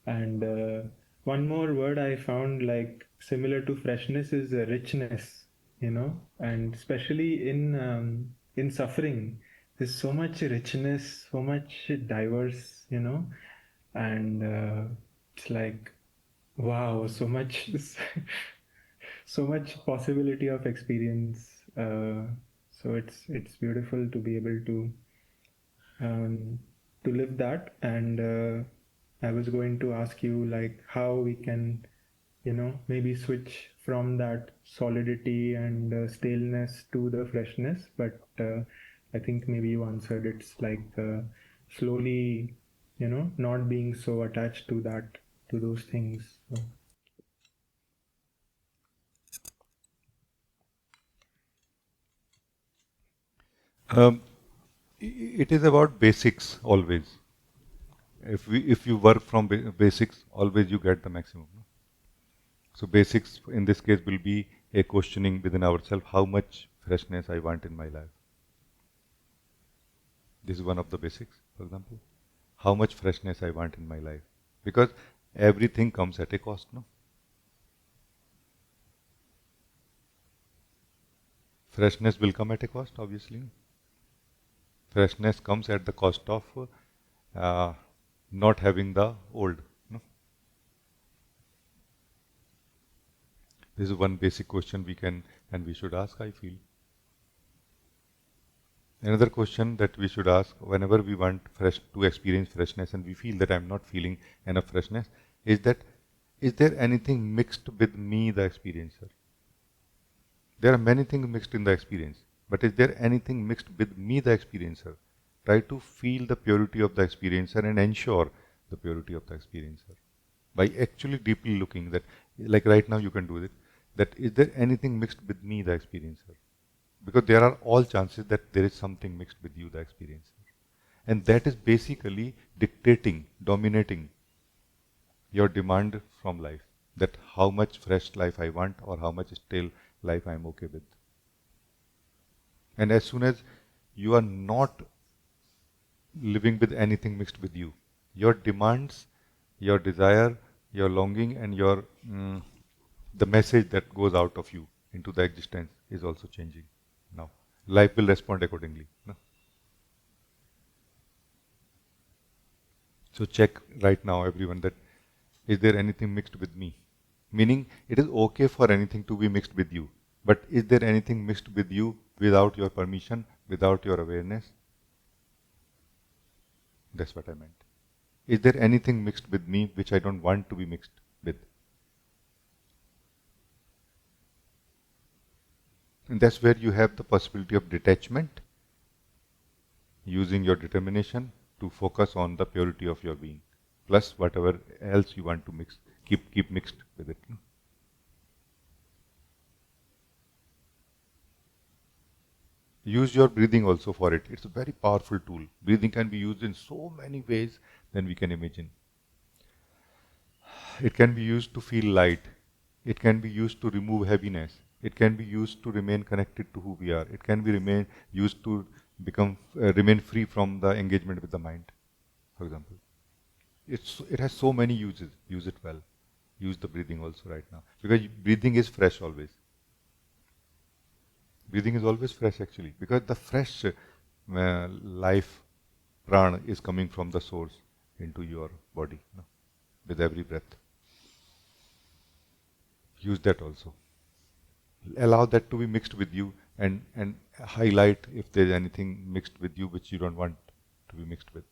And one more word I found like similar to freshness is richness, and especially in suffering, there's so much richness, so much diverse, and it's like wow, so much, so much possibility of experience. So it's beautiful to be able um, to live that. And I was going to ask you like how we can, maybe switch from that solidity and staleness to the freshness. But I think maybe you answered. It's like slowly, not being so attached to that, to those things. So. it is about basics always. If you work from basics, always you get the maximum. No? So basics in this case will be a questioning within ourselves, how much freshness I want in my life. This is one of the basics, for example. How much freshness I want in my life. Because everything comes at a cost, no? Freshness will come at a cost, obviously. Freshness comes at the cost of uh, not having the old. No? This is one basic question we can and we should ask, I feel. Another question that we should ask whenever we want to experience freshness and we feel that I'm not feeling enough freshness is that, is there anything mixed with me, the experiencer? There are many things mixed in the experience, but is there anything mixed with me, the experiencer? Try to feel the purity of the experiencer and ensure the purity of the experiencer by actually deeply looking that, like right now you can do it, that is there anything mixed with me, the experiencer? Because there are all chances that there is something mixed with you, the experiencer. And that is basically dictating, dominating your demand from life. That how much fresh life I want or how much stale life I am okay with. And as soon as you are not living with anything mixed with you, your demands, your desire, your longing and your the message that goes out of you into the existence is also changing now. Life will respond accordingly. No? So check right now, everyone, that is there anything mixed with me? Meaning, it is okay for anything to be mixed with you. But is there anything mixed with you without your permission, without your awareness? That's what I meant. Is there anything mixed with me which I don't want to be mixed with? And that's where you have the possibility of detachment, using your determination to focus on the purity of your being, plus whatever else you want to mix, keep mixed with it. Use your breathing also for it. It's a very powerful tool. Breathing can be used in so many ways than we can imagine. It can be used to feel light. It can be used to remove heaviness. It can be used to remain connected to who we are. It can be used to remain free from the engagement with the mind, for example. It has so many uses. Use it well. Use the breathing also right now. Because breathing is fresh always. Breathing is always fresh actually. Because the fresh life, prana, is coming from the source into your body, no? With every breath. Use that also. Allow that to be mixed with you and highlight if there is anything mixed with you which you don't want to be mixed with.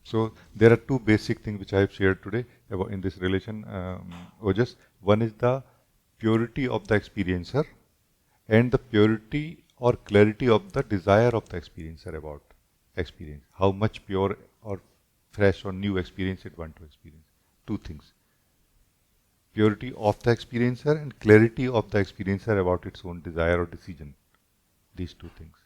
So there are two basic things which I have shared today about in this relation, Ojas. One is the purity of the experiencer and the purity or clarity of the desire of the experiencer about experience. How much pure or fresh or new experience it wants to experience. Two things. Purity of the experiencer and clarity of the experiencer about its own desire or decision. These two things.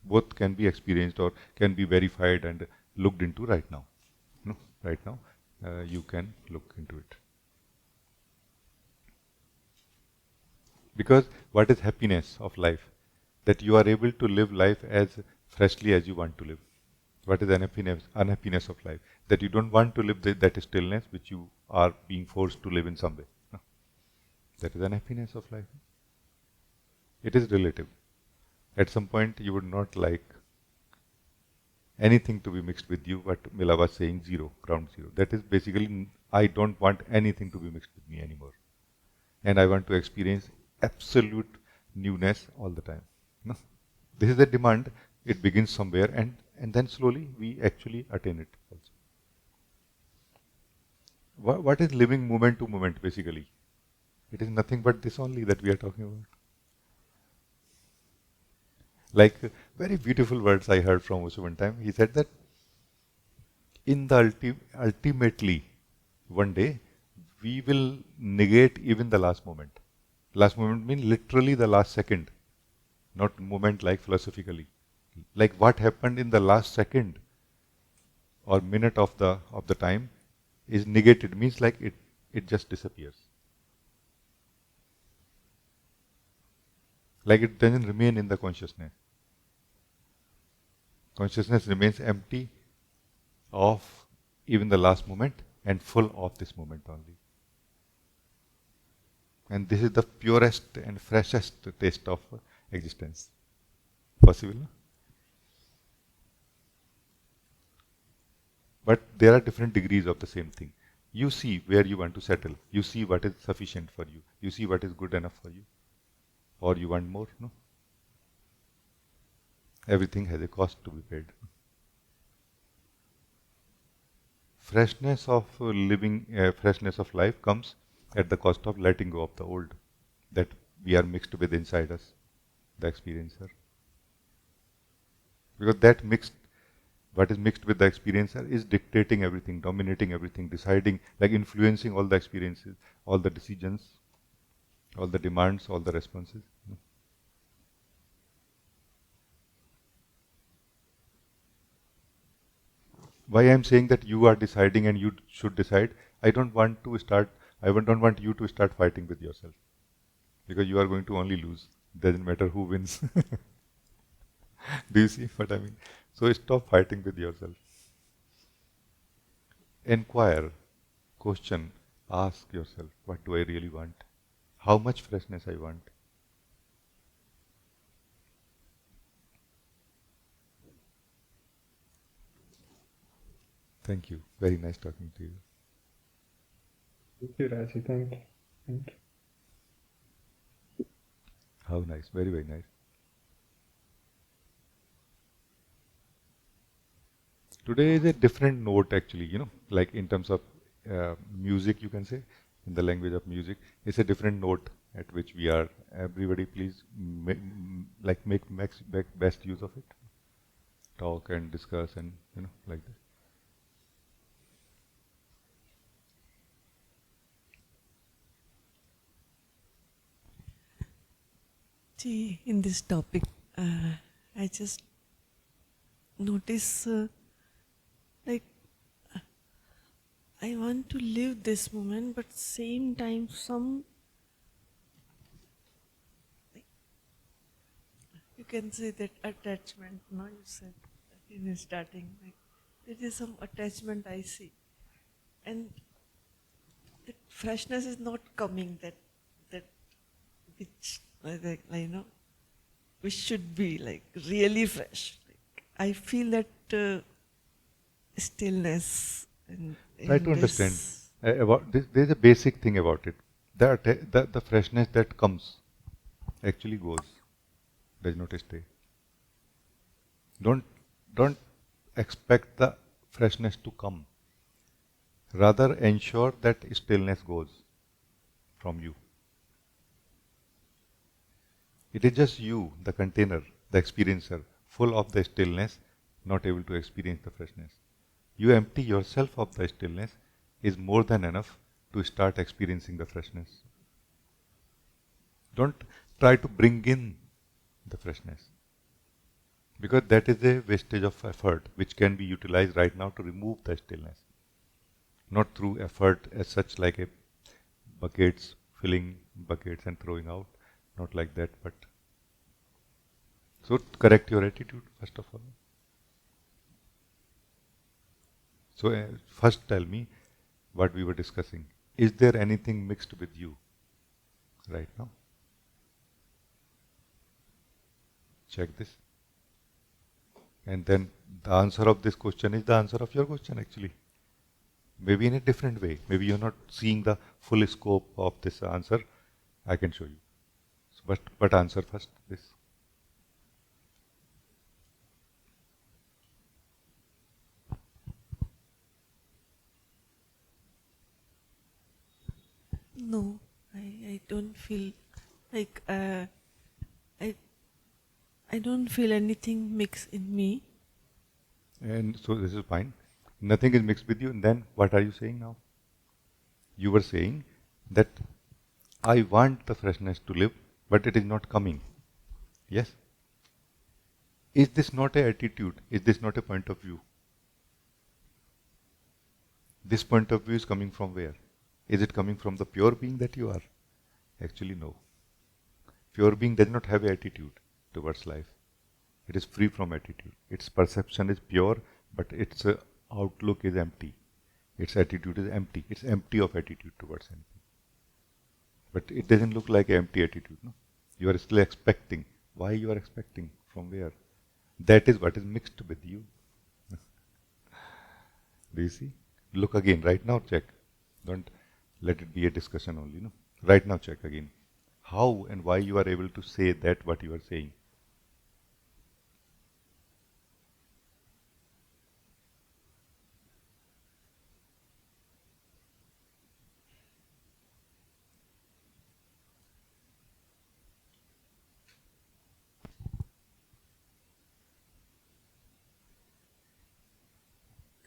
Both can be experienced or can be verified and looked into right now. No, right now you can look into it. Because what is happiness of life? That you are able to live life as freshly as you want to live. What is unhappiness of life? That you don't want to live that stillness which you are being forced to live in some way. No. That is unhappiness of life. It is relative. At some point you would not like anything to be mixed with you, what Mila was saying, zero, ground zero. That is basically, I don't want anything to be mixed with me anymore. And I want to experience absolute newness all the time. No? This is the demand. It begins somewhere and then slowly we actually attain it also. What is living moment to moment basically? It is nothing but this only that we are talking about. Like very beautiful words I heard from Osho one time. He said that in the ultimately one day we will negate even the last moment. Last moment means literally the last second, not moment like philosophically. Like what happened in the last second or minute of the time is negated, means like it just disappears. Like it doesn't remain in the consciousness. Consciousness remains empty of even the last moment and full of this moment only. And this is the purest and freshest taste of existence. Possible? No? But there are different degrees of the same thing. You see where you want to settle. You see what is sufficient for you. You see what is good enough for you. Or you want more, no? Everything has a cost to be paid. Freshness of living, freshness of life comes at the cost of letting go of the old that we are mixed with inside us, the experiencer. Because that mixed, what is mixed with the experiencer is dictating everything, dominating everything, deciding, like influencing all the experiences, all the decisions, all the demands, all the responses. Why I am saying that you are deciding and you should decide, I don't want you to start fighting with yourself. Because you are going to only lose. Doesn't matter who wins. Do you see what I mean? So stop fighting with yourself. Inquire, question, ask yourself, what do I really want? How much freshness I want? Thank you. Very nice talking to you. Thank you, Rajee. Thank you. Thank you. How nice. Very, very nice. Today is a different note actually, like in terms of music, you can say, in the language of music, it's a different note at which we are. Everybody please make best use of it. Talk and discuss and, like that. See, in this topic, I just notice like I want to live this moment, but same time you can say that attachment. Now you said in the starting, like there is some attachment I see, and that freshness is not coming. That which which should be like really fresh. Like, I feel that stillness and Try to understand about this. There is a basic thing about it. The freshness that comes actually goes, does not stay. Don't expect the freshness to come. Rather ensure that stillness goes from you. It is just you, the container, the experiencer, full of the stillness, not able to experience the freshness. You empty yourself of the stillness is more than enough to start experiencing the freshness. Don't try to bring in the freshness, because that is a wastage of effort which can be utilized right now to remove the stillness. Not through effort as such, like a buckets, filling buckets and throwing out, not like that, but so correct your attitude first of all. So first tell me what we were discussing. Is there anything mixed with you right now? Check this. And then the answer of this question is the answer of your question actually. Maybe in a different way. Maybe you're not seeing the full scope of this answer. I can show you. So, but answer first this. No, I don't feel like I don't feel anything mixed in me. And so this is fine. Nothing is mixed with you. And then what are you saying now? You were saying that I want the freshness to live, but it is not coming. Yes? Is this not an attitude? Is this not a point of view? This point of view is coming from where? Is it coming from the pure being that you are? Actually, no. Pure being does not have an attitude towards life. It is free from attitude. Its perception is pure, but its outlook is empty. Its attitude is empty. It's empty of attitude towards anything. But it doesn't look like an empty attitude. No? You are still expecting. Why you are expecting? From where? That is what is mixed with you. Do you see? Look again. Right now, check. Don't let it be a discussion only. No? Right now, check again. How and why you are able to say that what you are saying.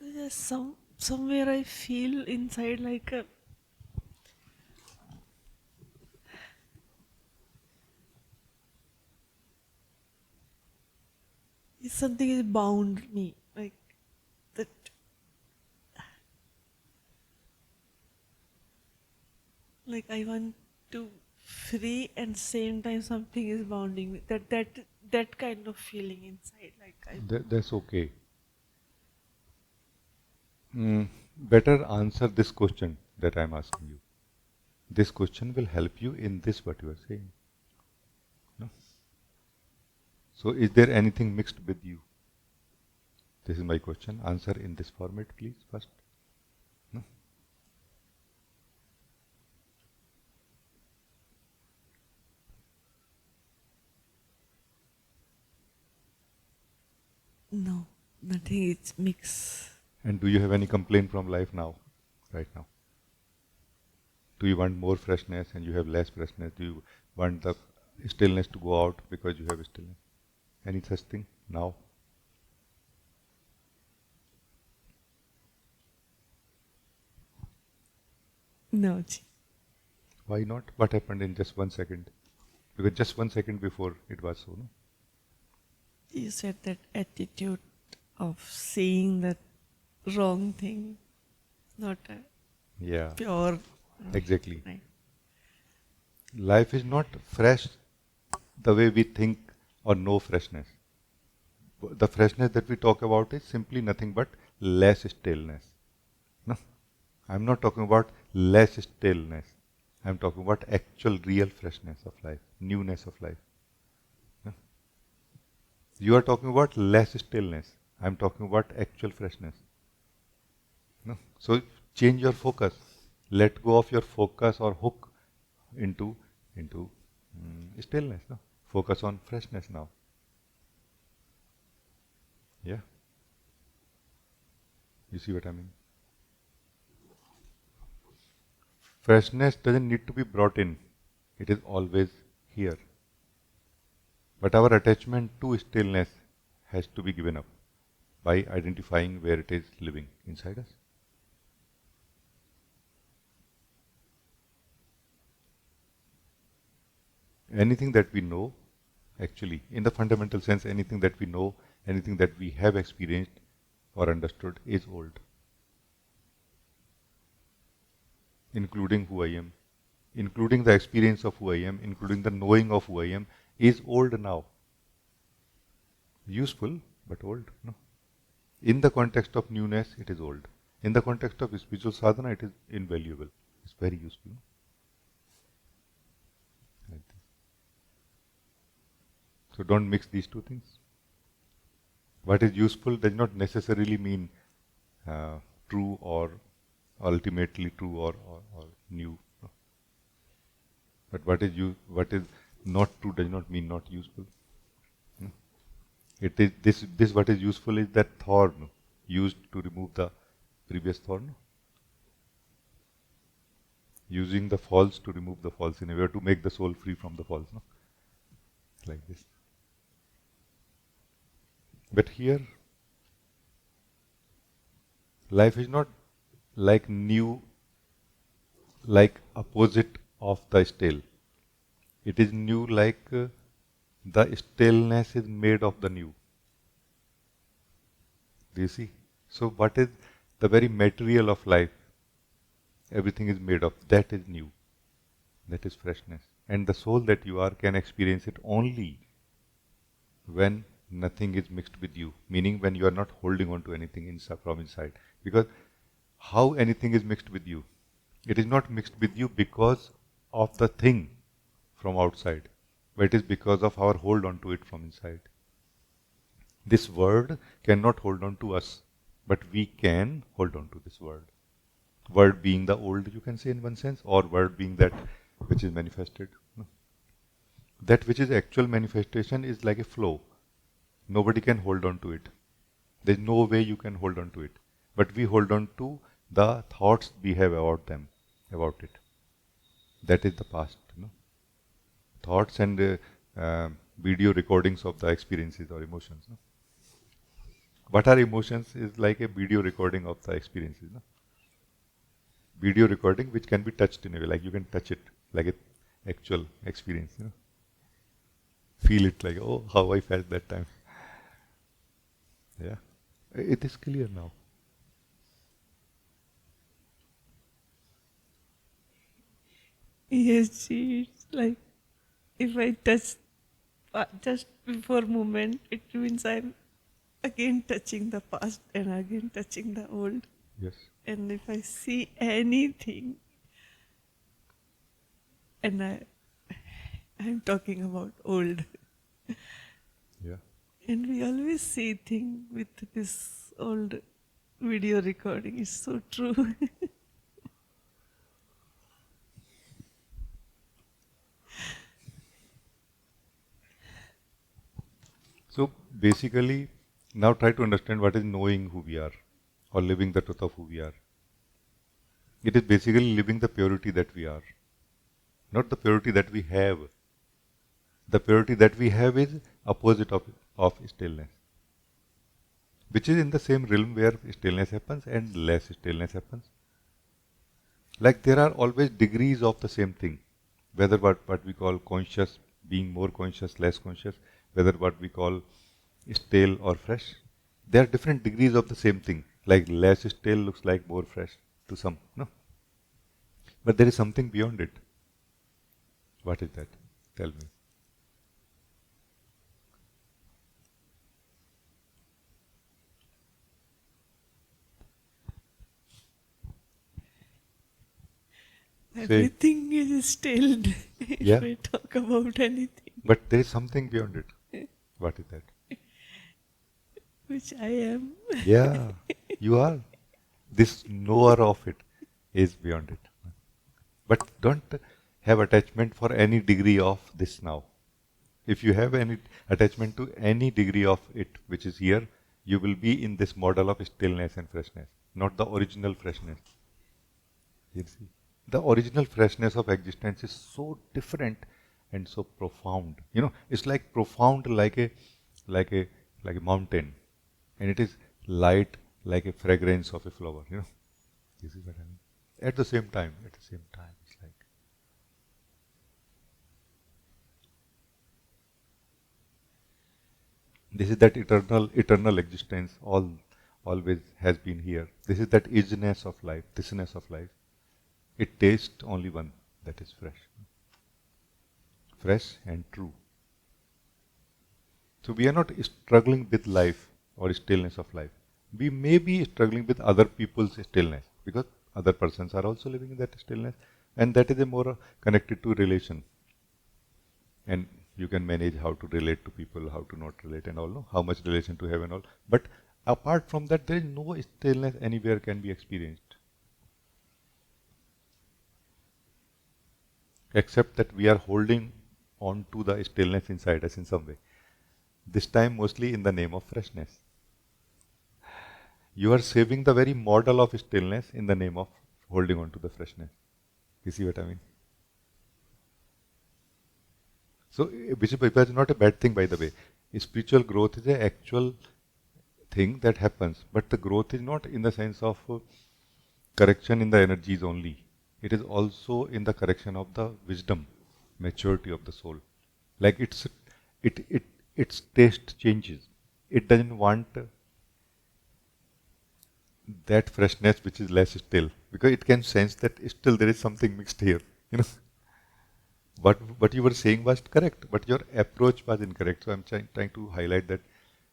There's somewhere I feel inside like a something is bound me, like that. Like I want to free, and same time something is bounding me. That kind of feeling inside, like That's okay. Better answer this question that I am asking you. This question will help you in this what you are saying. No? So is there anything mixed with you? This is my question. Answer in this format, please, first. No? no, nothing is mixed. And do you have any complaint from life now, right now? Do you want more freshness and you have less freshness? Do you want the stillness to go out because you have stillness? Any such thing now? No, Ji. Why not? What happened in just 1 second? Because just 1 second before it was so, no? You said that attitude of seeing that wrong thing, not a Yeah, pure. exactly. Right. Life is not fresh the way we think or know freshness. The freshness that we talk about is simply nothing but less stillness. No, I'm not talking about less stillness. I'm talking about actual real freshness of life, newness of life. No? You are talking about less stillness. I'm talking about actual freshness. No? So change your focus. Let go of your focus or hook into stillness. No? Focus on freshness now. Yeah. You see what I mean? Freshness doesn't need to be brought in. It is always here. But our attachment to stillness has to be given up by identifying where it is living inside us. Anything that we know, actually, in the fundamental sense, anything that we know, anything that we have experienced or understood is old. Including who I am, including the experience of who I am, including the knowing of who I am, is old now. Useful, but old. No. In the context of newness, it is old. In the context of spiritual sadhana, it is invaluable. It's very useful. Like this. So don't mix these two things. What is useful does not necessarily mean true or ultimately true or new. No. But what is not true does not mean not useful. No. It is this what is useful is that thorn used to remove the previous thorn. Using the false to remove the false in a way to make the soul free from the false. No? Like this. But here, life is not like new, like opposite of the stale. It is new like the staleness is made of the new. Do you see? So what is the very material of life? Everything is made of. That is new. That is freshness. And the soul that you are can experience it only when nothing is mixed with you. Meaning when you are not holding on to anything inside, from inside. Because how anything is mixed with you? It is not mixed with you because of the thing from outside, but it is because of our hold on to it from inside. This word cannot hold on to us, but we can hold on to this word. Word being the old, you can say in one sense, or word being that which is manifested. No. That which is actual manifestation is like a flow. Nobody can hold on to it. There is no way you can hold on to it. But we hold on to the thoughts we have about them, about it. That is the past. No? Thoughts and video recordings of the experiences or emotions. No? What are emotions is like a video recording of the experiences. No? Video recording which can be touched in a way, like you can touch it, like an actual experience. You know? Feel it like, oh, how I felt that time. Yeah, it is clear now. Yes, it's like if I touch just before movement, it means I'm again touching the past and again touching the old. Yes. And if I see anything, and I'm talking about old, Yeah. and we always see things with this old video recording. It's so true. So basically, now try to understand what is knowing who we are, or living the truth of who we are. It is basically living the purity that we are, not the purity that we have. The purity that we have is opposite of stillness, which is in the same realm where stillness happens and less stillness happens. Like there are always degrees of the same thing, whether what we call conscious, being more conscious, less conscious, whether what we call stale or fresh. There are different degrees of the same thing. Like less stale looks like more fresh to some, no? But there is something beyond it. What is that? Tell me. Say. Everything is stilled if Yeah. I talk about anything, But there is something beyond it. What is that? which I am. Yeah, you are. This knower of it is beyond it. But don't have attachment for any degree of this now. If you have any attachment to any degree of it which is here, you will be in this model of stillness and freshness, not the original freshness. You see? The original freshness of existence is so different and so profound. You know, it's like profound like a like a mountain. And it is light like a fragrance of a flower, you know. You see what I mean? At the same time, it's like this is that eternal existence, always has been here. This is that isness of life, thisness of life. It tastes only one, that is fresh. Fresh and true. So we are not struggling with life or stillness of life. We may be struggling with other people's stillness because other persons are also living in that stillness, and that is a more connected to relation. And you can manage how to relate to people, how to not relate and all, no? How much relation to have and all. But apart from that, there is no stillness anywhere can be experienced. Except that we are holding on to the stillness inside us in some way. This time mostly in the name of freshness. You are saving the very model of stillness in the name of holding on to the freshness. You see what I mean? So, which is not a bad thing, by the way. Spiritual growth is an actual thing that happens, but the growth is not in the sense of correction in the energies only. it is also in the correction of the wisdom, maturity of the soul. Like its taste changes. It doesn't want that freshness which is less still, because it can sense that still there is something mixed here. You know, what you were saying was correct, but your approach was incorrect. So I'm trying to highlight that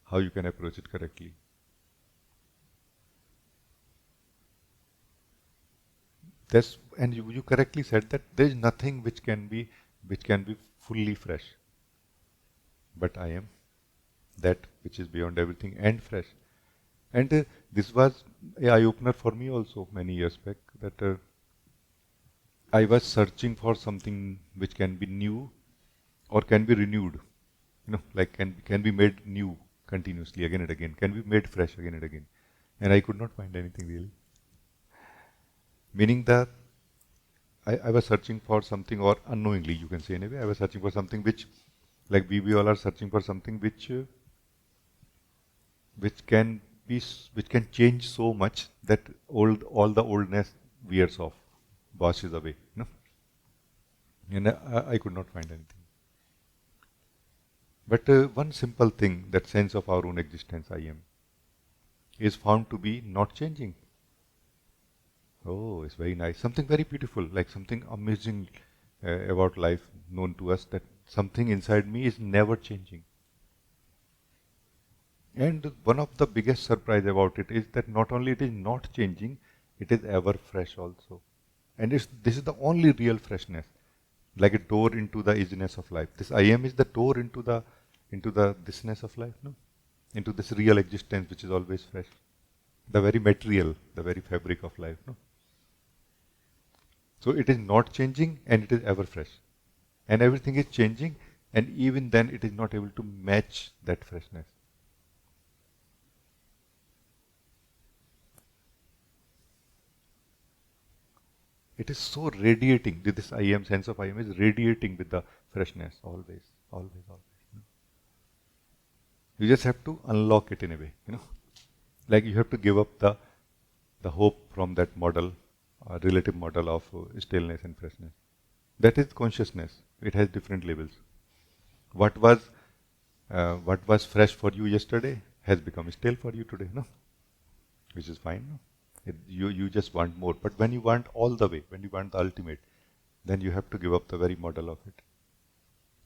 how you can approach it correctly. That's, and you correctly said that there is nothing which can be fully fresh, but I am that which is beyond everything and fresh. And this was a eye opener for me also many years back, that I was searching for something which can be new or can be renewed. You know, like can be made new continuously again and again, can be made fresh again and again. And I could not find anything really. Meaning that I was searching for something, or unknowingly you can say in a way, I was searching for something which, like we all are searching for something which can change so much that all the oldness wears off, washes away. No? And I could not find anything. But one simple thing, that sense of our own existence, I am, is found to be not changing. Oh, it's very nice. Something very beautiful, like something amazing about life known to us, that something inside me is never changing. And one of the biggest surprise about it is that not only it is not changing, it is ever fresh also. And this is the only real freshness, like a door into the isness of life. This I am is the door into the thisness of life, no? Into this real existence which is always fresh. The very material, the very fabric of life, no? So it is not changing and it is ever fresh. And everything is changing, and even then it is not able to match that freshness. It is so radiating. This I am, sense of I am, is radiating with the freshness always, always, always. You just have to unlock it in a way, Like you have to give up the hope from that model, relative model of stillness and freshness. That is consciousness. It has different levels. What was fresh for you yesterday has become still for you today, no? Which is fine, no? You just want more. But when you want all the way, when you want the ultimate, then you have to give up the very model of it.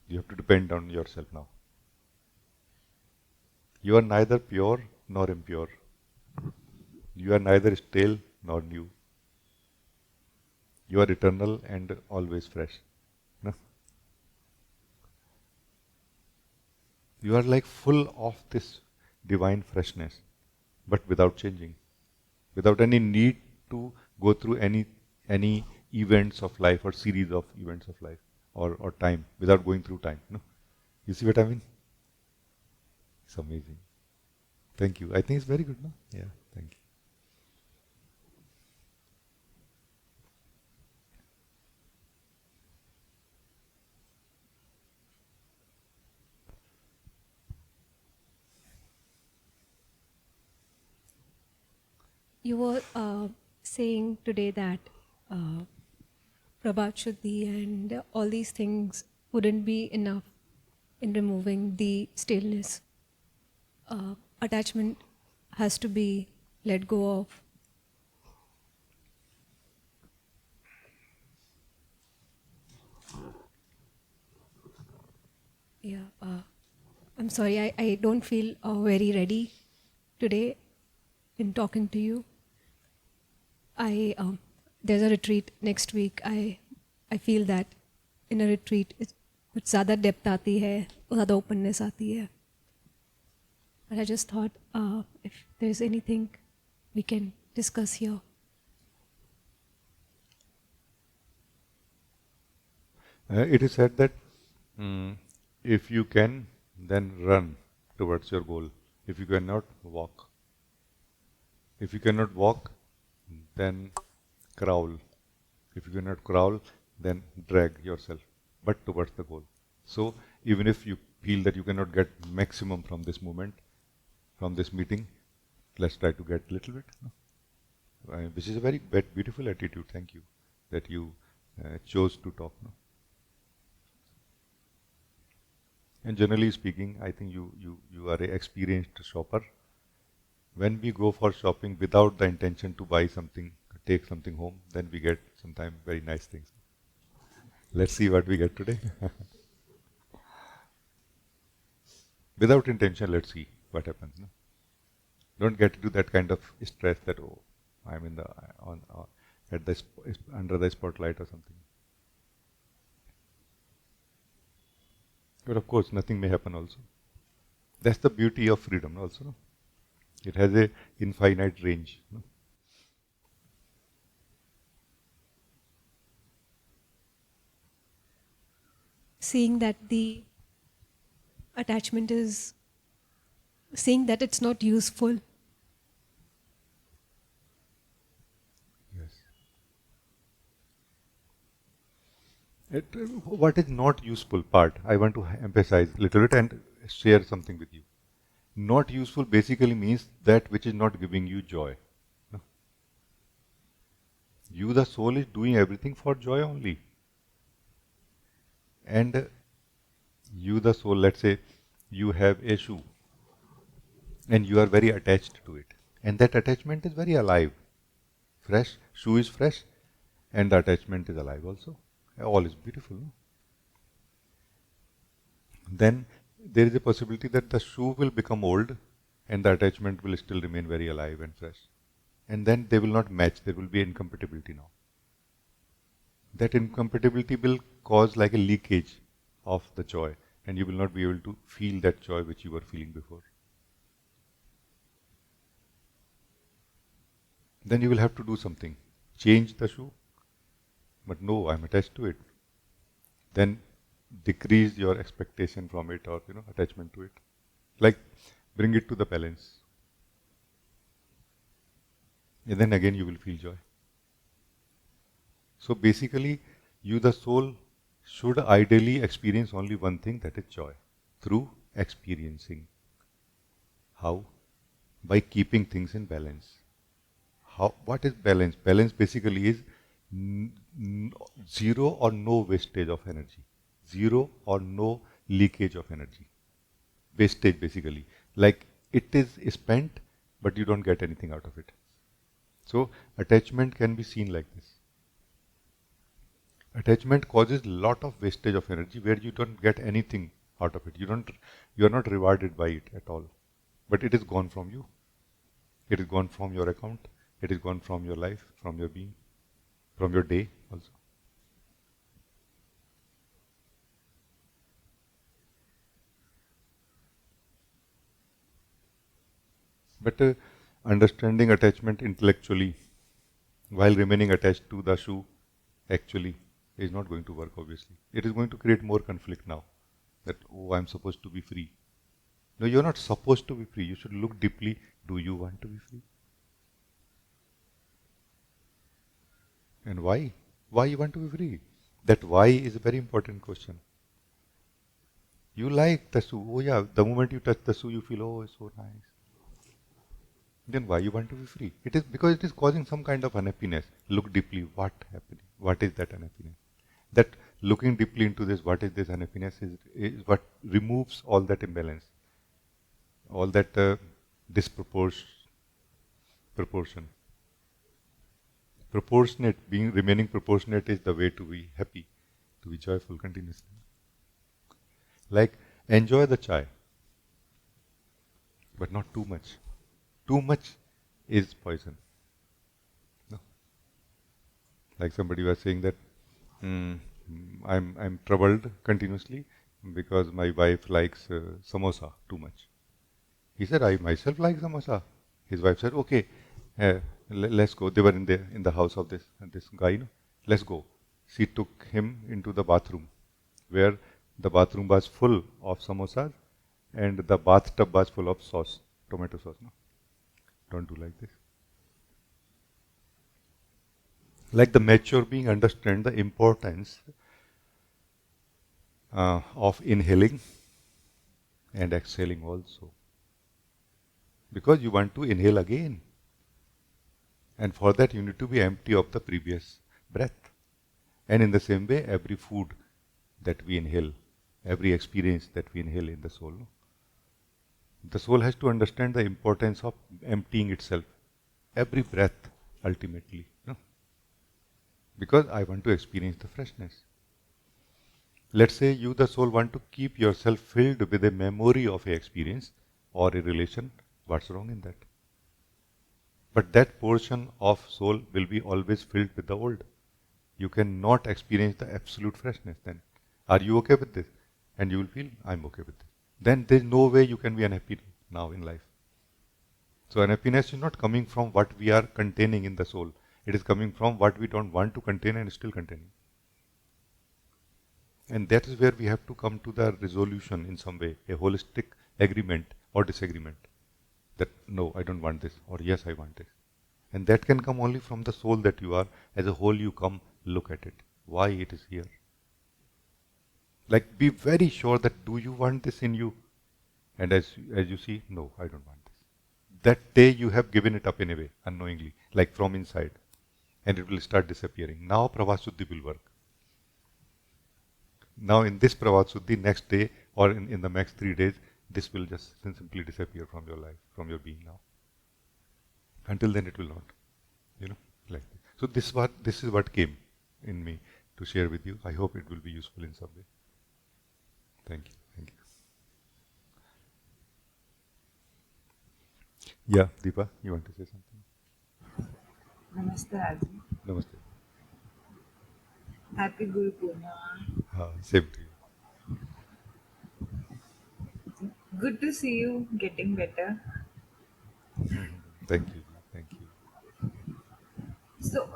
You have to depend on yourself now. You are neither pure nor impure. You are neither stale nor new. You are eternal and always fresh. No? You are like full of this divine freshness, but without changing, without any need to go through any events of life or series of events of life or time, without going through time. No? You see what I mean? It's amazing. Thank you. I think it's very good, no? Yeah, thank you. You were saying today that Prabhat Shuddhi and all these things wouldn't be enough in removing the stillness. Attachment has to be let go of. Yeah, I'm sorry, I don't feel very ready today in talking to you. There's a retreat next week. I feel that in a retreat कुछ ज़्यादा depth आती है, ज़्यादा openness आती है. But I just thought if there's anything we can discuss here. It is said that if you can, then run towards your goal. If you cannot, walk. If you cannot walk, then crawl. If you cannot crawl, then drag yourself, but towards the goal. So even if you feel that you cannot get maximum from this moment, from this meeting, let's try to get a little bit. No? Which is a very beautiful attitude. Thank you. that you chose to talk. No? And generally speaking, I think you are an experienced shopper. When we go for shopping without the intention to buy something, take something home, then we get sometimes very nice things. Let's see what we get today. Without intention, let's see what happens. No? Don't get into that kind of stress that I'm in the at the under the spotlight or something. But of course, nothing may happen also. That's the beauty of freedom also. No? It has a infinite range. No? Seeing that the attachment is, seeing that it's not useful. Yes. What is not useful part, I want to emphasize a little bit and share something with you. Not useful basically means that which is not giving you joy. No? You, the soul, is doing everything for joy only. And you, the soul, let's say you have a shoe and you are very attached to it. And that attachment is very alive. Fresh, shoe is fresh and the attachment is alive also. All is beautiful. No? Then there is a possibility that the shoe will become old and the attachment will still remain very alive and fresh. And then they will not match, there will be incompatibility now. That incompatibility will cause like a leakage of the joy and you will not be able to feel that joy which you were feeling before. Then you will have to do something. Change the shoe. But no, I'm attached to it. Then decrease your expectation from it or attachment to it. Like bring it to the balance. And then again you will feel joy. So basically, you, the soul, should ideally experience only one thing, that is joy, through experiencing. How? By keeping things in balance. What is balance? Balance basically is zero or no wastage of energy. Zero or no leakage of energy. Wastage basically. Like it is spent, but you don't get anything out of it. So attachment can be seen like this. Attachment causes lot of wastage of energy where you don't get anything out of it. You are not rewarded by it at all. But it is gone from you. It is gone from your account. It is gone from your life, from your being, from your day also. But understanding attachment intellectually while remaining attached to the shoe actually is not going to work, obviously. It is going to create more conflict now. That, I'm supposed to be free. No, you're not supposed to be free. You should look deeply. Do you want to be free? And why? Why you want to be free? That why is a very important question. You like the shoe. Oh yeah, the moment you touch the shoe, you feel, oh, it's so nice. Then why you want to be free? It is because it is causing some kind of unhappiness. Look deeply. What happening? What is that unhappiness? That looking deeply into this, what is this unhappiness, is what removes all that imbalance, all that proportion. Proportionate, remaining proportionate is the way to be happy, to be joyful continuously. Like enjoy the chai, but not too much. Too much is poison. No. Like somebody was saying that I'm troubled continuously because my wife likes samosa too much. He said, I myself like samosa. His wife said, okay, let's go. They were in the house of this guy. No? Let's go. She took him into the bathroom, where the bathroom was full of samosas and the bathtub was full of sauce, tomato sauce. No? Don't do like this. Like the mature being understand the importance of inhaling and exhaling also. Because you want to inhale again. And for that you need to be empty of the previous breath. And in the same way, every food that we inhale, every experience that we inhale in the soul has to understand the importance of emptying itself, every breath ultimately. Because I want to experience the freshness. Let's say you, the soul, want to keep yourself filled with a memory of a experience or a relation. What's wrong in that? But that portion of soul will be always filled with the old. You cannot experience the absolute freshness then. Are you okay with this? And you will feel, I'm okay with this. Then there's no way you can be unhappy now in life. So unhappiness is not coming from what we are containing in the soul. It is coming from what we don't want to contain and still containing. And that is where we have to come to the resolution in some way, a holistic agreement or disagreement. That no, I don't want this, or yes, I want this. And that can come only from the soul that you are. As a whole, you come, look at it. Why it is here. Like, be very sure that do you want this in you? And as you see, no, I don't want this. That day you have given it up in a way, unknowingly, like from inside. And it will start disappearing. Now Pravasuddhi will work. Now in this Pravasuddhi, next day or in the next 3 days, this will just simply disappear from your life, from your being now. Until then it will not. Like this. So this is what came in me to share with you. I hope it will be useful in some way. Thank you. Thank you. Yeah, Deepa, you want to say something? Namaste, Rajee. Namaste. Happy Guru Purnima. Same to you. Good to see you getting better. Thank you. Thank you. So,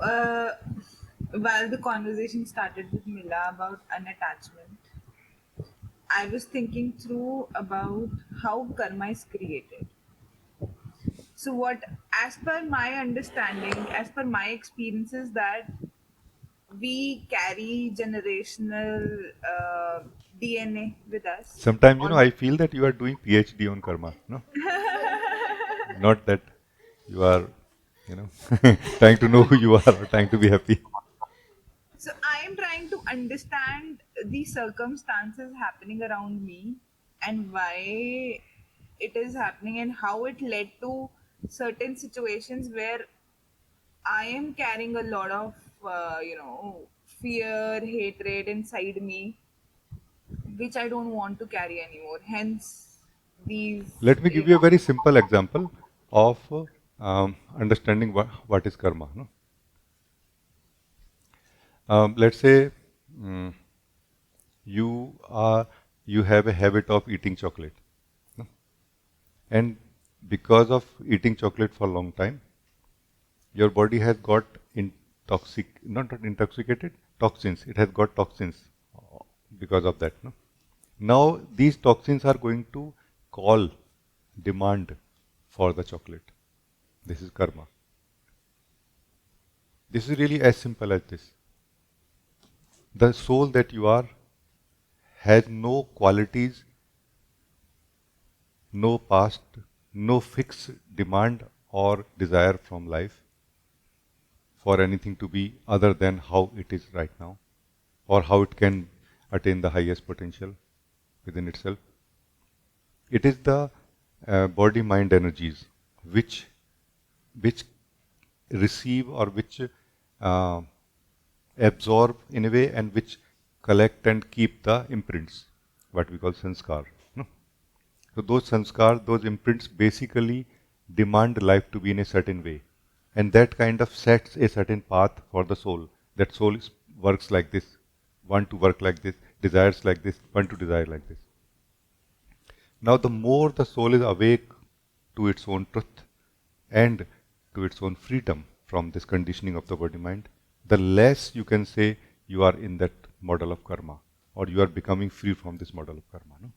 while the conversation started with Mila about unattachment, I was thinking through about how karma is created. So, as per my understanding, as per my experiences, that we carry generational DNA with us. Sometimes, I feel that you are doing PhD on karma, no? Not that you are, trying to know who you are or trying to be happy. So I am trying to understand the circumstances happening around me and why it is happening and how it led to certain situations where I am carrying a lot of, fear, hatred inside me, which I don't want to carry anymore. Hence, these, Let me give you a very simple example of understanding what is karma. No? Let's say you have a habit of eating chocolate, no? And because of eating chocolate for a long time, your body has got not intoxicated, toxins. It has got toxins because of that. No? Now these toxins are going to call, demand for the chocolate. This is karma. This is really as simple as this. The soul that you are has no qualities, no past, no fixed demand or desire from life for anything to be other than how it is right now, or how it can attain the highest potential within itself. It is the body-mind energies which receive or which absorb in a way and which collect and keep the imprints, what we call sanskar. No? So those sanskar, those imprints basically demand life to be in a certain way. And that kind of sets a certain path for the soul. That soul works like this, want to work like this, desires like this, want to desire like this. Now the more the soul is awake to its own truth and to its own freedom from this conditioning of the body-mind, the less you can say you are in that model of karma, or you are becoming free from this model of karma. No?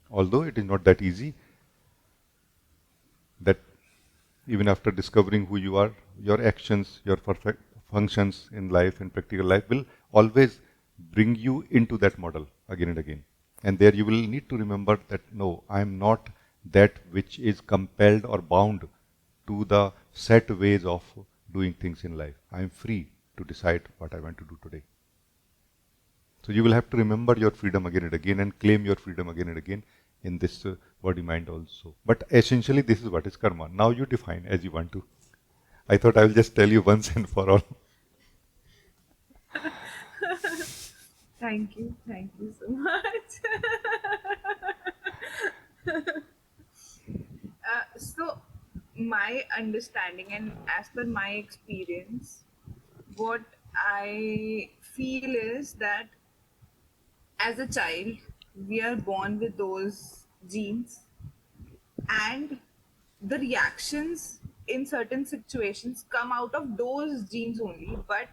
Although it is not that easy, that even after discovering who you are, your actions, your perfect functions in life and practical life will always bring you into that model again and again. And there you will need to remember that no, I am not that which is compelled or bound to the set ways of doing things in life. I am free to decide what I want to do today. So you will have to remember your freedom again and again and claim your freedom again and again in this body mind also. But essentially this is what is karma. Now you define as you want to. I thought I will just tell you once and for all. Thank you so much. So my understanding and as per my experience, what I feel is that as a child, we are born with those genes, and the reactions in certain situations come out of those genes only. But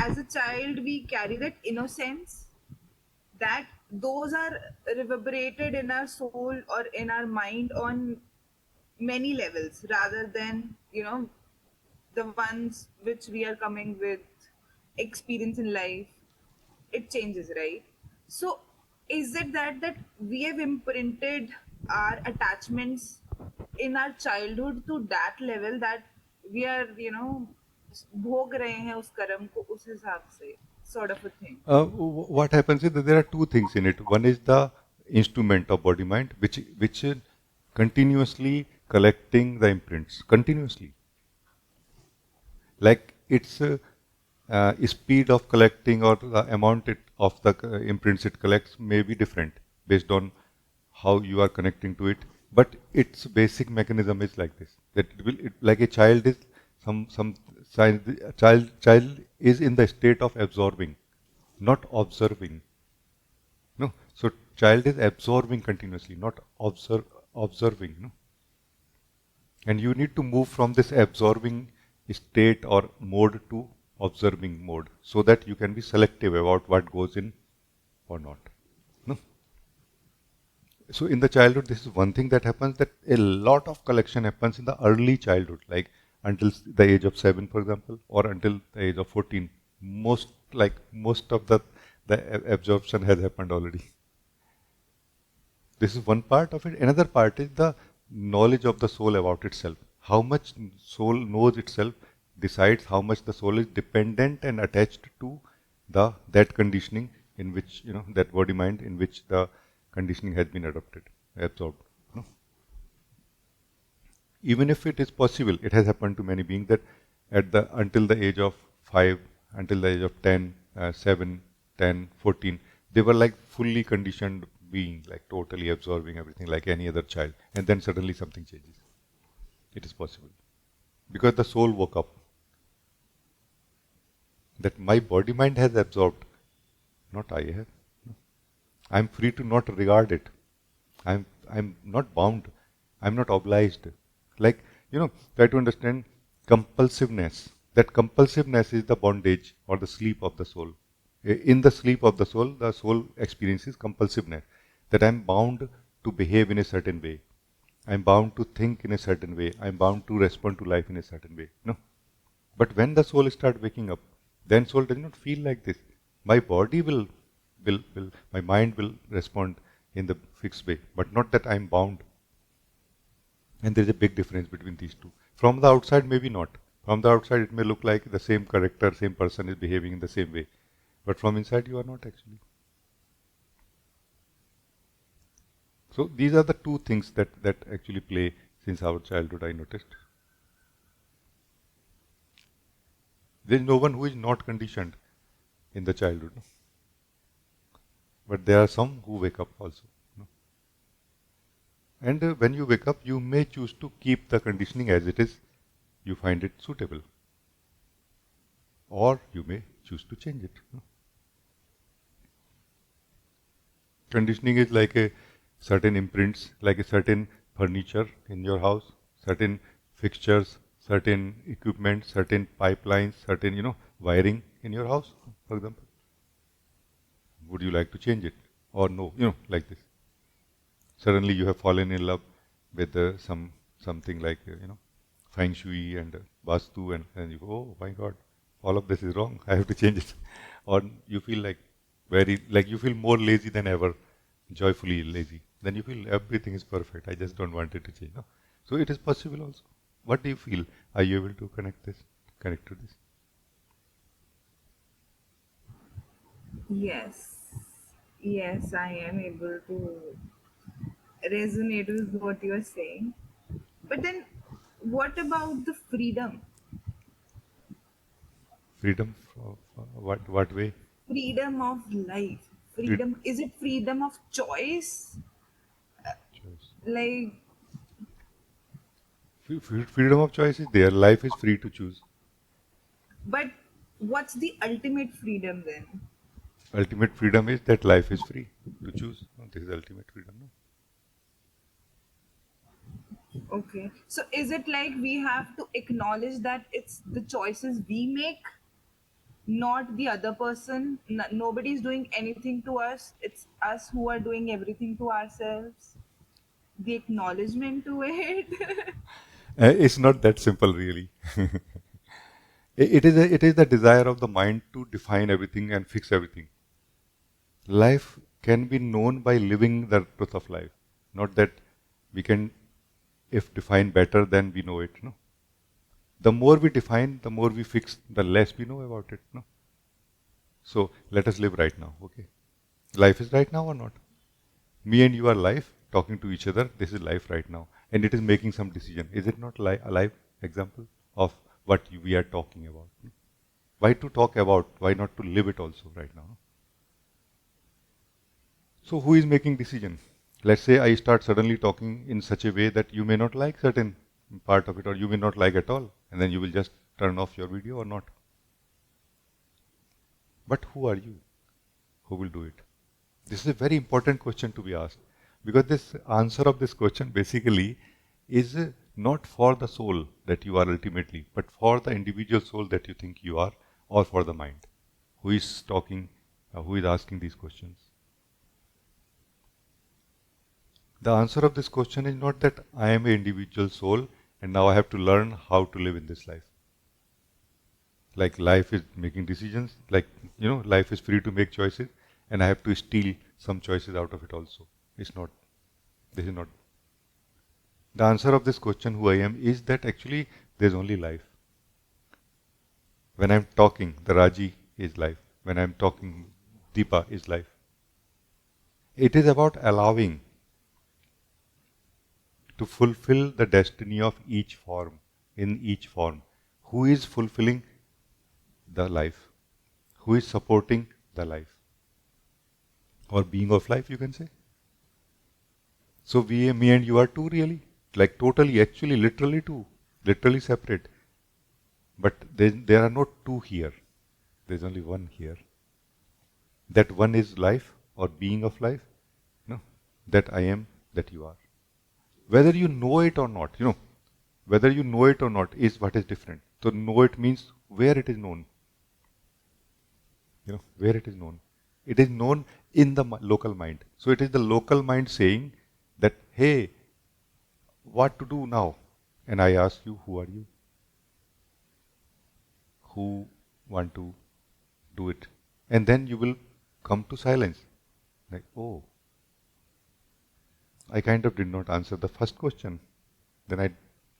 as a child, we carry that innocence, that those are reverberated in our soul or in our mind on many levels, rather than the ones which we are coming with experience in life. It changes, right? So is it that we have imprinted our attachments in our childhood to that level that we are भोग रहे हैं उस कर्म को उस हिसाब से, sort of a thing? What happens is that there are two things in it. One is the instrument of body mind, which is continuously collecting the imprints, continuously. Like its speed of collecting or the amount of the imprints it collects may be different based on how you are connecting to it. But its basic mechanism is like this: that like a child is child is in the state of absorbing, not observing. No, so child is absorbing continuously, not observing. No, and you need to move from this absorbing state or mode to observing mode, so that you can be selective about what goes in or not. No. So in the childhood, this is one thing that happens, that a lot of collection happens in the early childhood, like until the age of 7, for example, or until the age of 14. Most of the absorption has happened already. This is one part of it. Another part is the knowledge of the soul about itself. How much soul knows itself decides how much the soul is dependent and attached to that conditioning in which, that body mind in which the conditioning has been absorbed. No? Even if it is possible, it has happened to many beings that until the age of 5, until the age of 10, 7, 10, 14, they were like fully conditioned being, like totally absorbing everything like any other child, and then suddenly something changes. It is possible because the soul woke up that my body mind has absorbed, not I have. I am free to not regard it. I'm not bound. I'm not obliged. Like, try to understand compulsiveness. That compulsiveness is the bondage or the sleep of the soul. In the sleep of the soul experiences compulsiveness. That I'm bound to behave in a certain way. I'm bound to think in a certain way. I'm bound to respond to life in a certain way. No. But when the soul starts waking up, then soul does not feel like this. My body will my mind will respond in the fixed way, but not that I'm bound. And there is a big difference between these two. From the outside, maybe not. From the outside, it may look like the same character, same person is behaving in the same way. But from inside, you are not actually. So these are the two things that actually play since our childhood, I noticed. There is no one who is not conditioned in the childhood. But there are some who wake up also. And when you wake up, you may choose to keep the conditioning as it is. You find it suitable. Or you may choose to change it. Conditioning is like a certain imprints, like a certain furniture in your house, certain fixtures, certain equipment, certain pipelines, certain, wiring in your house, for example. Would you like to change it? Or no, like this. Suddenly you have fallen in love with something like, Feng Shui and Vastu, and you go, oh my God, all of this is wrong, I have to change it. Or you feel like you feel more lazy than ever, joyfully lazy. Then you feel everything is perfect, I just don't want it to change. No? So it is possible also. What do you feel? Are you able to connect this? connect to this? Yes. Yes, I am able to resonate with what you're saying. But then, what about the freedom? Freedom of what way? Freedom of life. Free- Freedom. Is it freedom of choice? choice. Like, Freedom of choice is there. Life is free to choose. but what's the ultimate freedom then? Ultimate freedom is that life is free to choose. No, this is ultimate freedom. No? Okay. So is it like we have to acknowledge that it's the choices we make, not the other person? Nobody's doing anything to us. It's us who are doing everything to ourselves. The acknowledgement to it. It's not that simple, really. It is the desire of the mind to define everything and fix everything. Life can be known by living the truth of life, not that we can, if define better, then we know it. No, the more we define, the more we fix, the less we know about it. No, so let us live right now. Okay, life is right now or not? Me and you are life, talking to each other. This is life right now, and it is making some decision. Is it not a live example of what we are talking about? Why to talk about? Why not to live it also right now? So who is making decision? Let's say I start suddenly talking in such a way that you may not like certain part of it, or you may not like at all, and then you will just turn off your video or not. But who are you? Who will do it? This is a very important question to be asked, because this answer of this question basically is not for the soul that you are ultimately, but for the individual soul that you think you are, or for the mind. Who is talking, who is asking these questions? The answer of this question is not that I am an individual soul and now I have to learn how to live in this life. Like life is making decisions, like, life is free to make choices, and I have to steal some choices out of it also. It's not. This is not. The answer of this question, who I am, is that actually there's only life. When I'm talking, the Rajee is life. When I'm talking, Deepa is life. It is about allowing to fulfill the destiny of each form, in each form. Who is fulfilling the life? Who is supporting the life? Or being of life, you can say. So me and you are two, really, like totally, actually, literally two, literally separate. But there are not two here. There's only one here. That one is life or being of life. No, that I am, that you are. Whether you know it or not, whether you know it or not is what is different. So know it means where it is known. Where it is known. It is known in the local mind. So it is the local mind saying that, hey, what to do now? And I ask you, who are you? Who want to do it? And then you will come to silence. Like, oh, I kind of did not answer the first question. Then I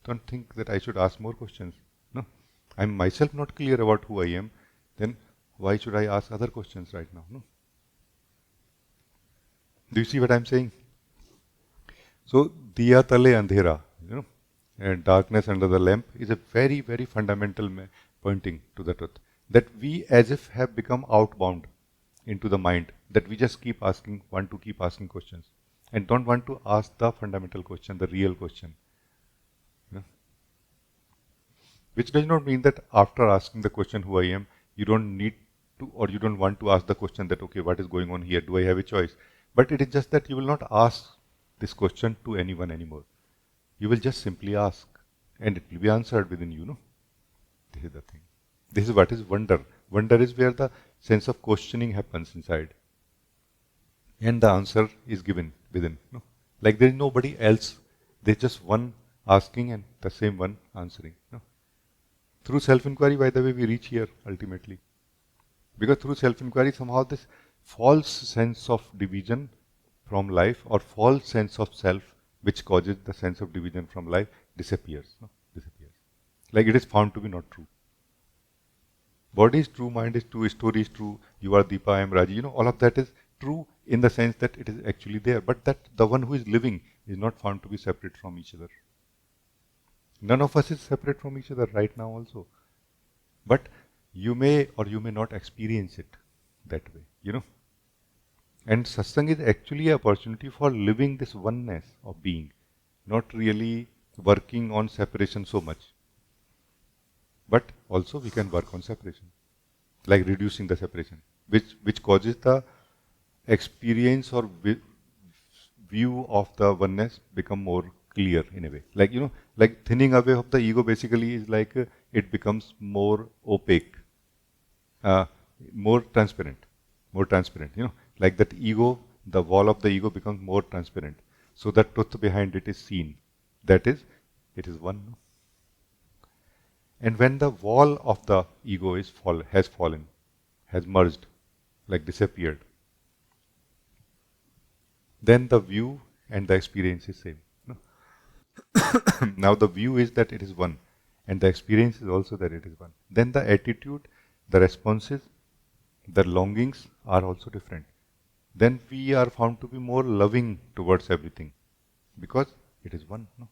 don't think that I should ask more questions. No, I'm myself not clear about who I am. Then why should I ask other questions right now? No. Do you see what I'm saying? So, diya tale andhera, and darkness under the lamp is a very, very fundamental pointing to the truth. That we as if have become outbound into the mind, that we just want to keep asking questions, and don't want to ask the fundamental question, the real question. Which does not mean that after asking the question, who I am, you don't need to, or you don't want to ask the question that, okay, what is going on here? Do I have a choice? But it is just that you will not ask this question to anyone anymore. You will just simply ask, and it will be answered within you. This is the thing. This is what is wonder. Wonder is where the sense of questioning happens inside, and the answer is given within. Like there is nobody else. There's just one asking and the same one answering. Through self-inquiry, by the way, we reach here ultimately. Because through self-inquiry, somehow this false sense of division from life, or false sense of self, which causes the sense of division from life, disappears. Disappears. Like it is found to be not true. Body is true, mind is true, story is true, you are Deepa, I am Rajee. All of that is true in the sense that it is actually there. But that the one who is living is not found to be separate from each other. None of us is separate from each other right now also. But you may or you may not experience it that way. And satsang is actually an opportunity for living this oneness of being, not really working on separation so much. But also we can work on separation, like reducing the separation, which causes the experience or view of the oneness become more clear in a way. Like thinning away of the ego basically is like it becomes more opaque, uh, more transparent, more transparent. Like that ego, the wall of the ego becomes more transparent. So the truth behind it is seen. That is, it is one. No? And when the wall of the ego has fallen, has merged, like disappeared, then the view and the experience is same. No? Now the view is that it is one, and the experience is also that it is one. Then the attitude, the responses, the longings are also different. Then we are found to be more loving towards everything because it is one. No?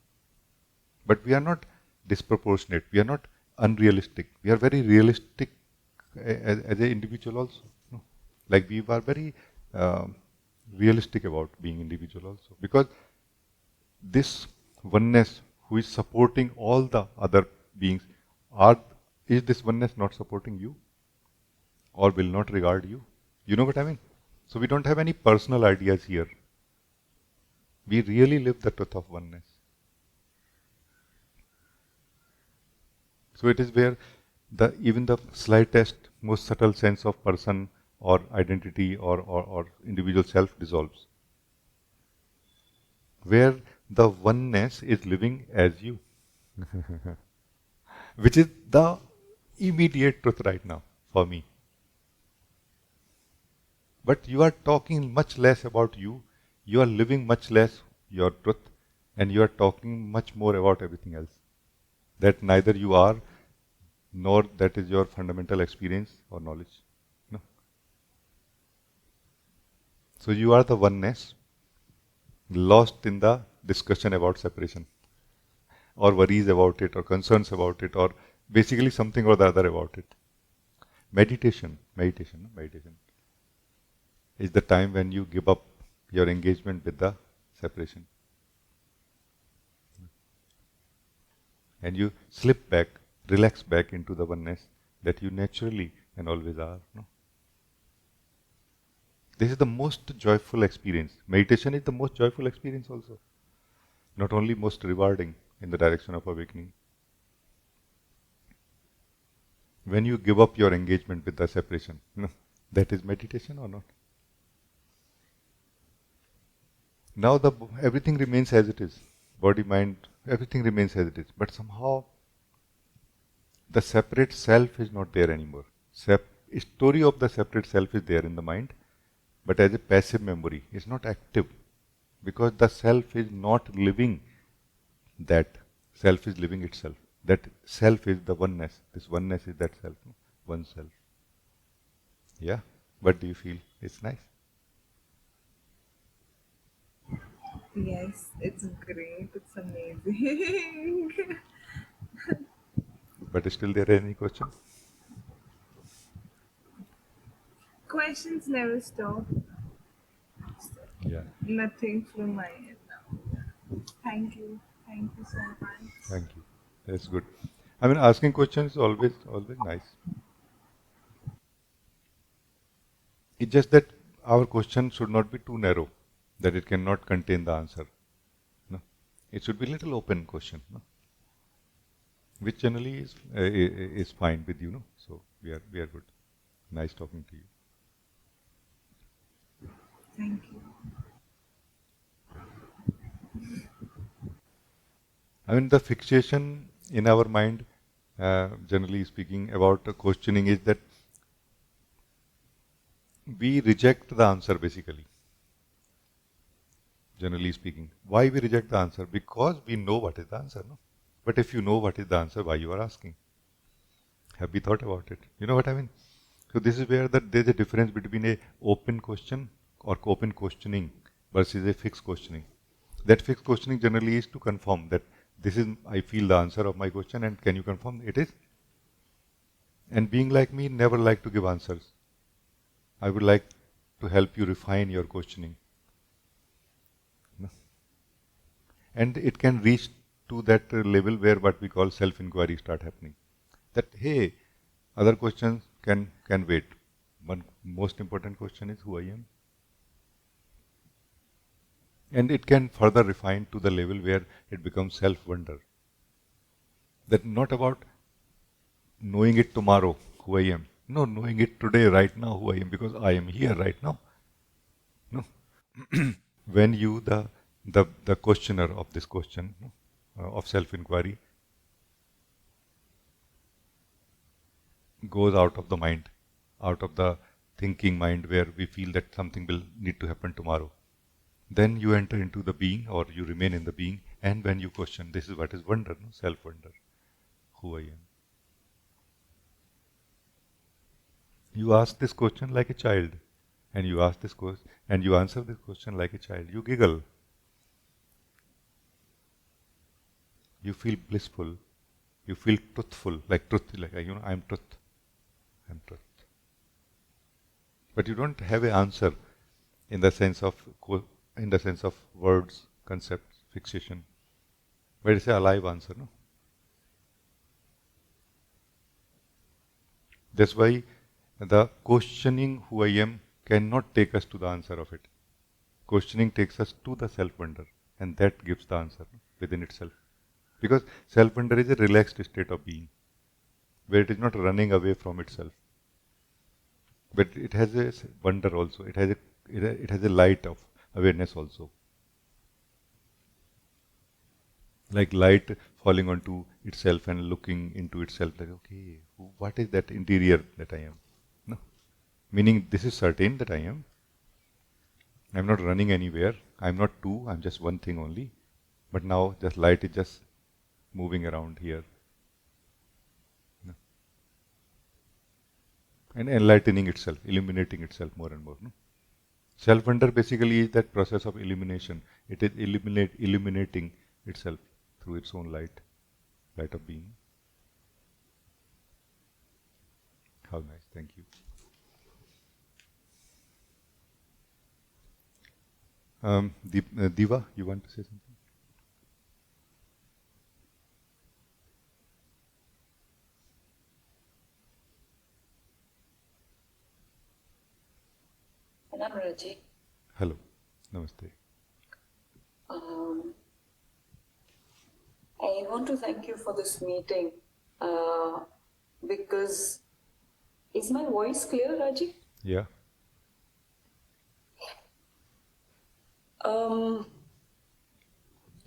But we are not disproportionate. We are not unrealistic. We are very realistic as an individual also. No? Like we are very realistic about being individual also. Because this oneness who is supporting all the other beings, is this oneness not supporting you? Or will not regard you? You know what I mean? So we don't have any personal ideas here. We really live the truth of oneness. So it is where even the slightest, most subtle sense of person or identity or individual self dissolves. Where the oneness is living as you. Which is the immediate truth right now for me. But you are talking much less about you are living much less your truth, and you are talking much more about everything else. That neither you are, nor that is your fundamental experience or knowledge. No. So you are the oneness, lost in the discussion about separation, or worries about it, or concerns about it, or basically something or the other about it. Meditation is the time when you give up your engagement with the separation. And you slip back, relax back into the oneness that you naturally and always are. No? This is the most joyful experience. Meditation is the most joyful experience also. Not only most rewarding in the direction of awakening. When you give up your engagement with the separation, that is meditation or not? Now everything remains as it is. Body, mind, everything remains as it is. But somehow the separate self is not there anymore. Story of the separate self is there in the mind, but as a passive memory. It's not active. Because the self is not living that. Self is living itself. That self is the oneness. This oneness is that self. One self. Yeah? What do you feel? It's nice. Yes, it's great. It's amazing. But still there any question? Questions never stop. Yeah. Nothing from my end now. Thank you. Thank you so much. Thank you. That's good. I mean, asking questions is always nice. It's just that our question should not be too narrow, that it cannot contain the answer. No, it should be little open question. No? Which generally is fine with you. No, so we are good. Nice talking to you. Thank you. I mean, the fixation in our mind, generally speaking, about questioning is that we reject the answer basically. Generally speaking. Why we reject the answer? Because we know what is the answer. No? But if you know what is the answer, why you are asking? Have we thought about it? You know what I mean? So this is where there's a difference between a open question or open questioning versus a fixed questioning. That fixed questioning generally is to confirm that this is, I feel the answer of my question, and can you confirm it is? And being like me, never like to give answers. I would like to help you refine your questioning. And it can reach to that level where what we call self-inquiry start happening. That, hey, other questions can wait. One most important question is who I am. And it can further refine to the level where it becomes self-wonder. That not about knowing it tomorrow, who I am. No, knowing it today, right now, who I am, because I am here right now. No. When you, the questioner of this question, of self-inquiry, goes out of the mind, out of the thinking mind where we feel that something will need to happen tomorrow. Then you enter into the being, or you remain in the being, and when you question, this is what is wonder, no? Self-wonder, who I am. You ask this question like a child, and you ask this question, and you answer this question like a child. You giggle. You feel blissful. You feel truthful, like truth, like, I'm truth. I'm truth. But you don't have an answer in the sense of words, concepts, fixation. But it's a alive answer, no? That's why the questioning who I am cannot take us to the answer of it. Questioning takes us to the self-wonder, and that gives the answer within itself. Because self-wonder is a relaxed state of being, where it is not running away from itself. But it has a wonder also. It has a light of awareness also. Like light falling onto itself and looking into itself, like, okay, what is that interior that I am? No. Meaning this is certain that I am. I'm not running anywhere. I'm not two, I'm just one thing only. But now just light is just moving around here. No. And enlightening itself, illuminating itself more and more. No? Self-wonder basically is that process of illumination. It is illuminating itself through its own light of being. How nice, thank you. Diva, you want to say something? Hello, Rajee. Hello, namaste. I want to thank you for this meeting because is my voice clear, Rajee? Yeah.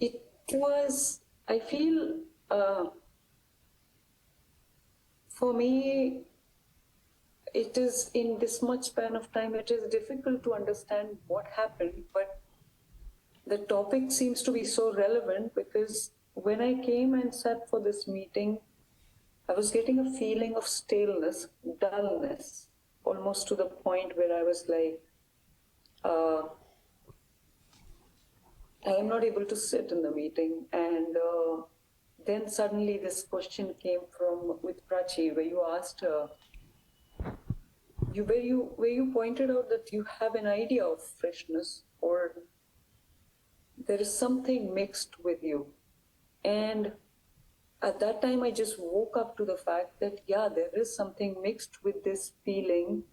It was, I feel, for me, it is in this much span of time, it is difficult to understand what happened, but the topic seems to be so relevant because when I came and sat for this meeting, I was getting a feeling of staleness, dullness, almost to the point where I was like, I am not able to sit in the meeting. And then suddenly this question came with Prachi, where you asked her, where you pointed out that you have an idea of freshness, or there is something mixed with you. And at that time, I just woke up to the fact that, yeah, there is something mixed with this feeling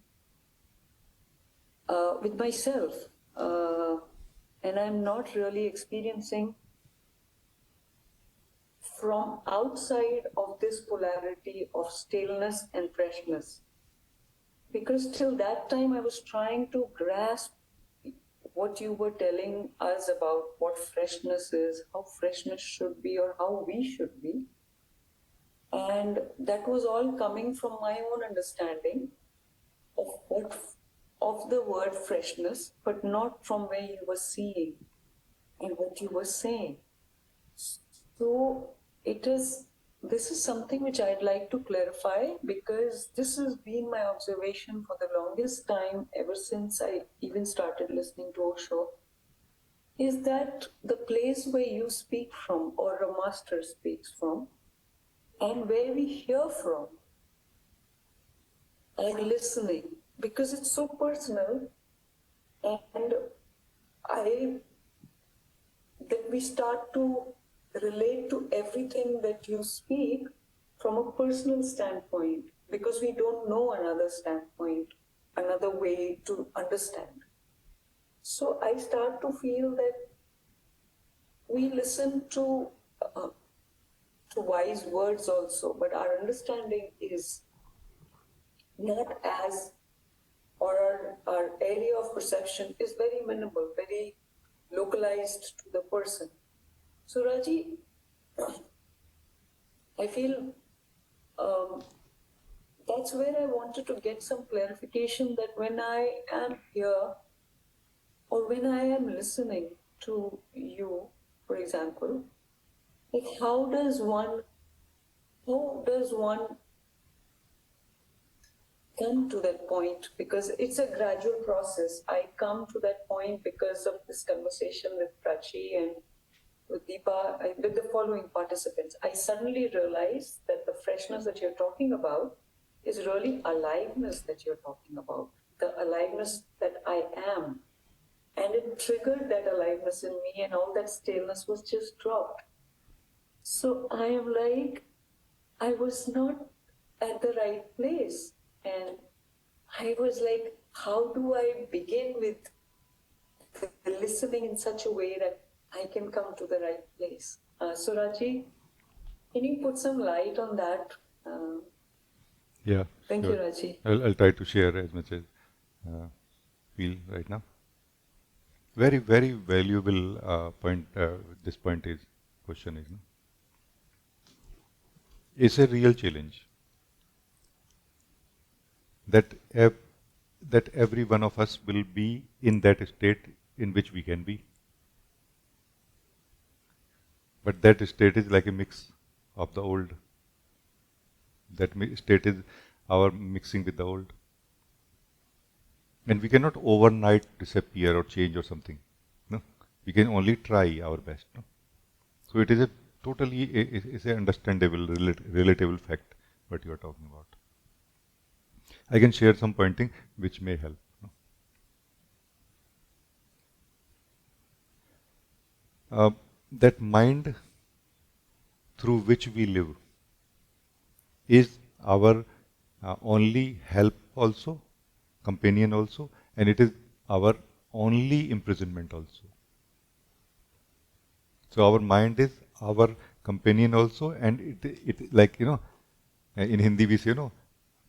with myself. And I'm not really experiencing from outside of this polarity of staleness and freshness. Because till that time, I was trying to grasp what you were telling us about what freshness is, how freshness should be, or how we should be. And that was all coming from my own understanding of the word freshness, but not from where you were seeing and what you were saying. So it is this is something which I'd like to clarify, because this has been my observation for the longest time, ever since I even started listening to Osho, is that the place where you speak from or a master speaks from and where we hear from and listening, because it's so personal, and that we start to relate to everything that you speak from a personal standpoint, because we don't know another standpoint, another way to understand. So I start to feel that we listen to wise words also, but our understanding is not as, or our area of perception is very minimal, very localized to the person. So Rajee, I feel that's where I wanted to get some clarification, that when I am here or when I am listening to you, for example, like how does one come to that point? Because it's a gradual process. I come to that point because of this conversation with Rajee and with Deepa, with the following participants. I suddenly realized that the freshness that you're talking about is really aliveness that you're talking about, the aliveness that I am. And it triggered that aliveness in me, and all that staleness was just dropped. So I am like, I was not at the right place. And I was like, how do I begin with the listening in such a way that I can come to the right place? So Rajee, can you put some light on that? Yeah. Thank Sure. you, Rajee. I'll try to share as much as feel right now. Very, very valuable point. This point is question is, no? It's a real challenge that that every one of us will be in that state in which we can be. But that state is like a mix of the old. That state is our mixing with the old. And we cannot overnight disappear or change or something. No, we can only try our best. No? So it is a totally it's a understandable, relatable fact what you are talking about. I can share some pointing which may help. No? That mind through which we live is our only help also, companion also, and it is our only imprisonment also. So our mind is our companion also, and it like, you know, in Hindi we say, you know,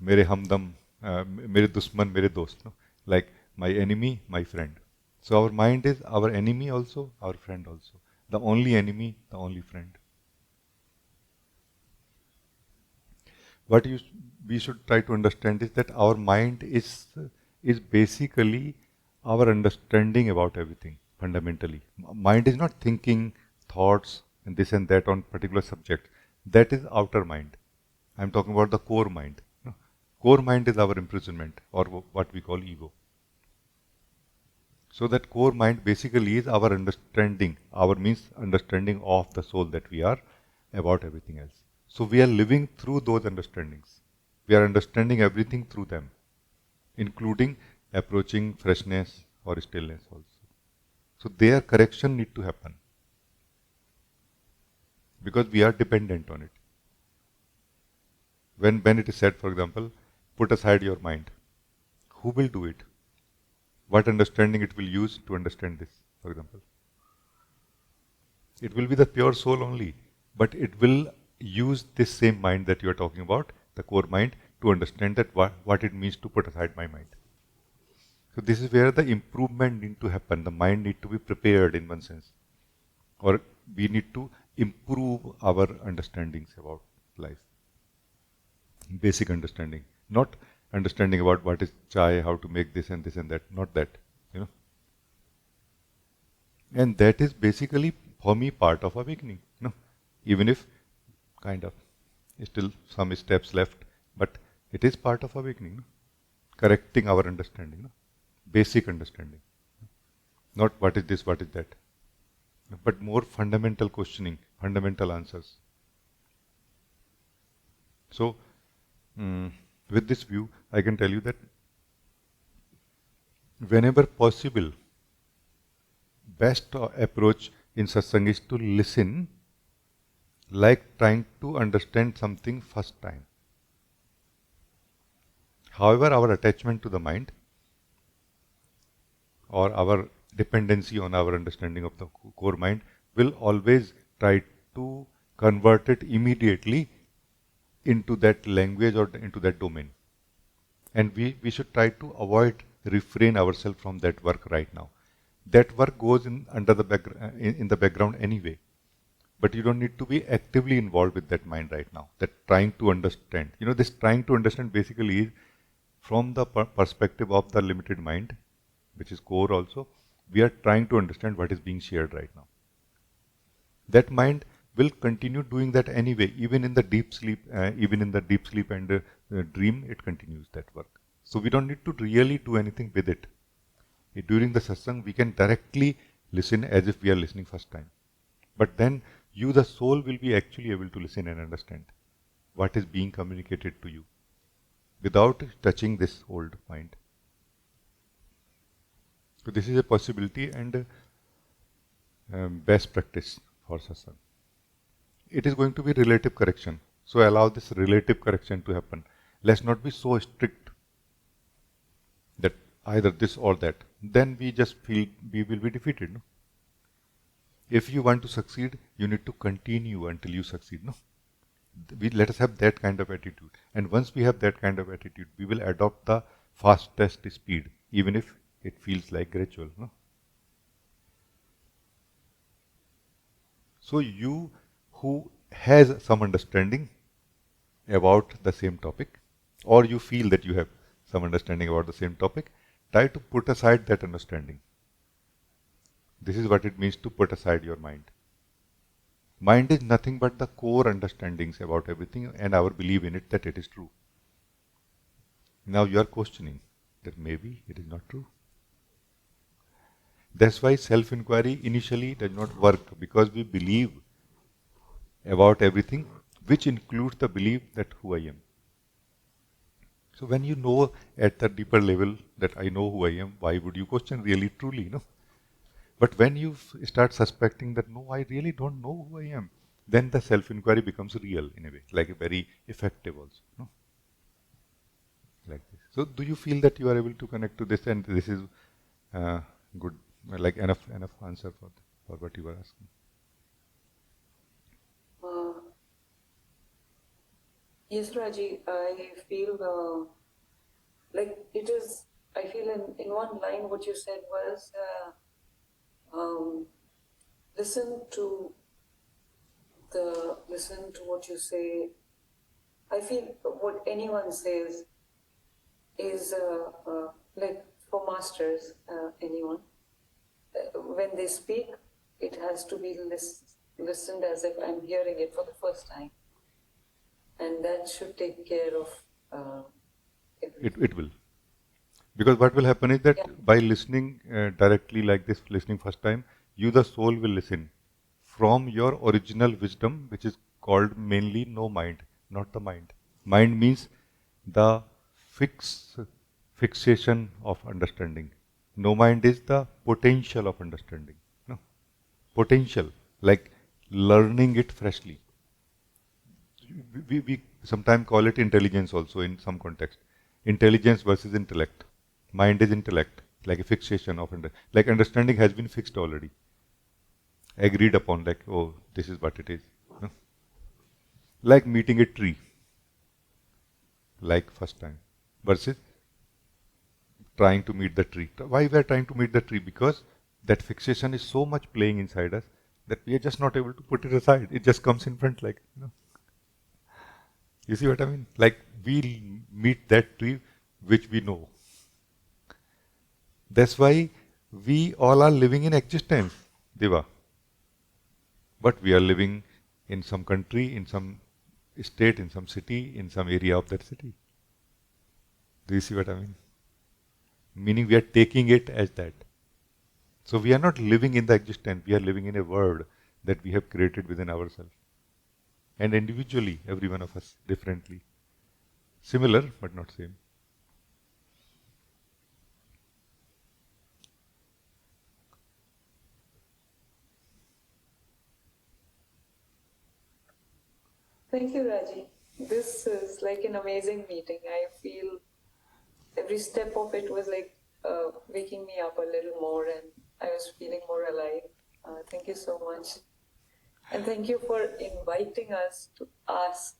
mere hamdam, mere dusman, mere dost, no? Like my enemy, my friend. So our mind is our enemy also, our friend also. The only enemy, the only friend. What we should try to understand is that our mind is basically our understanding about everything, fundamentally. Mind is not thinking thoughts and this and that on particular subject. That is outer mind. I am talking about the core mind. No? Core mind is our imprisonment, or what we call ego. So that core mind basically is our understanding. Our means understanding of the soul that we are about everything else. So we are living through those understandings. We are understanding everything through them, including approaching freshness or stillness also. So their correction need to happen, because we are dependent on it. When it is said, for example, put aside your mind, who will do it? What understanding it will use to understand this, for example? It will be the pure soul only, but it will use this same mind that you are talking about, the core mind, to understand that what it means to put aside my mind. So this is where the improvement need to happen. The mind need to be prepared in one sense, or we need to improve our understandings about life. Basic understanding, not understanding about what is chai, how to make this and that, not that, you know. And that is basically, for me, part of awakening, you know, even if kind of, Still some steps left, but it is part of awakening, no? Correcting our understanding, no? Basic understanding. Not what is this, what is that, but more fundamental questioning, fundamental answers. So, with this view, I can tell you that whenever possible, best approach in satsang is to listen like trying to understand something first time. However, our attachment to the mind or our dependency on our understanding of the core mind will always try to convert it immediately into that language or into that domain. And we should try to refrain ourselves from that work right now. That work goes in the background anyway. But you don't need to be actively involved with that mind right now, that trying to understand. This trying to understand basically is from the perspective of the limited mind, which is core also. We are trying to understand what is being shared right now. That mind will continue doing that anyway, even in the deep sleep, and dream, it continues that work. So we don't need to really do anything with it. During the satsang, we can directly listen as if we are listening first time. But then you, the soul, will be actually able to listen and understand what is being communicated to you without touching this old mind. So this is a possibility and best practice for satsang. It is going to be relative correction. So allow this relative correction to happen. Let's not be so strict that either this or that. Then we just feel we will be defeated. No? If you want to succeed, you need to continue until you succeed. No? Let us have that kind of attitude. And once we have that kind of attitude, we will adopt the fastest speed, even if it feels like gradual. No? So you who has some understanding about the same topic, or you feel that you have some understanding about the same topic, try to put aside that understanding. This is what it means to put aside your mind. Mind is nothing but the core understandings about everything and our belief in it that it is true. Now you are questioning that maybe it is not true. That's why self-inquiry initially does not work, because we believe about everything, which includes the belief that who I am. So when you know at the deeper level that I know who I am, why would you question really truly? No? But when you start suspecting that no, I really don't know who I am, then the self-inquiry becomes real in a way, like a very effective also. No? Like this. So do you feel that you are able to connect to this, and this is good, like enough answer for what you were asking? Yes, Rajee, I feel like it is, I feel in one line what you said was, listen to what you say. I feel what anyone says is like for masters, anyone, when they speak, it has to be listened as if I'm hearing it for the first time. And that should take care of It will. Because what will happen is that by listening directly like this, listening first time, you, the soul, will listen from your original wisdom, which is called mainly no mind, not the mind. Mind means the fixation of understanding. No mind is the potential of understanding. No? Potential, like learning it freshly. We sometimes call it intelligence also in some context. Intelligence versus intellect. Mind is intellect, like a fixation of like understanding has been fixed already, agreed upon, like, oh, this is what it is. No? Like meeting a tree, like first time, versus trying to meet the tree. Why we are trying to meet the tree? Because that fixation is so much playing inside us that we are just not able to put it aside. It just comes in front, like, you know. You see what I mean? Like we meet that tree which we know. That's why we all are living in existence, Deva. But we are living in some country, in some state, in some city, in some area of that city. Do you see what I mean? Meaning we are taking it as that. So we are not living in the existence, we are living in a world that we have created within ourselves. And individually, every one of us, differently. Similar, but not same. Thank you, Rajee. This is like an amazing meeting. I feel every step of it was like waking me up a little more, and I was feeling more alive. Thank you so much. And thank you for inviting us to ask,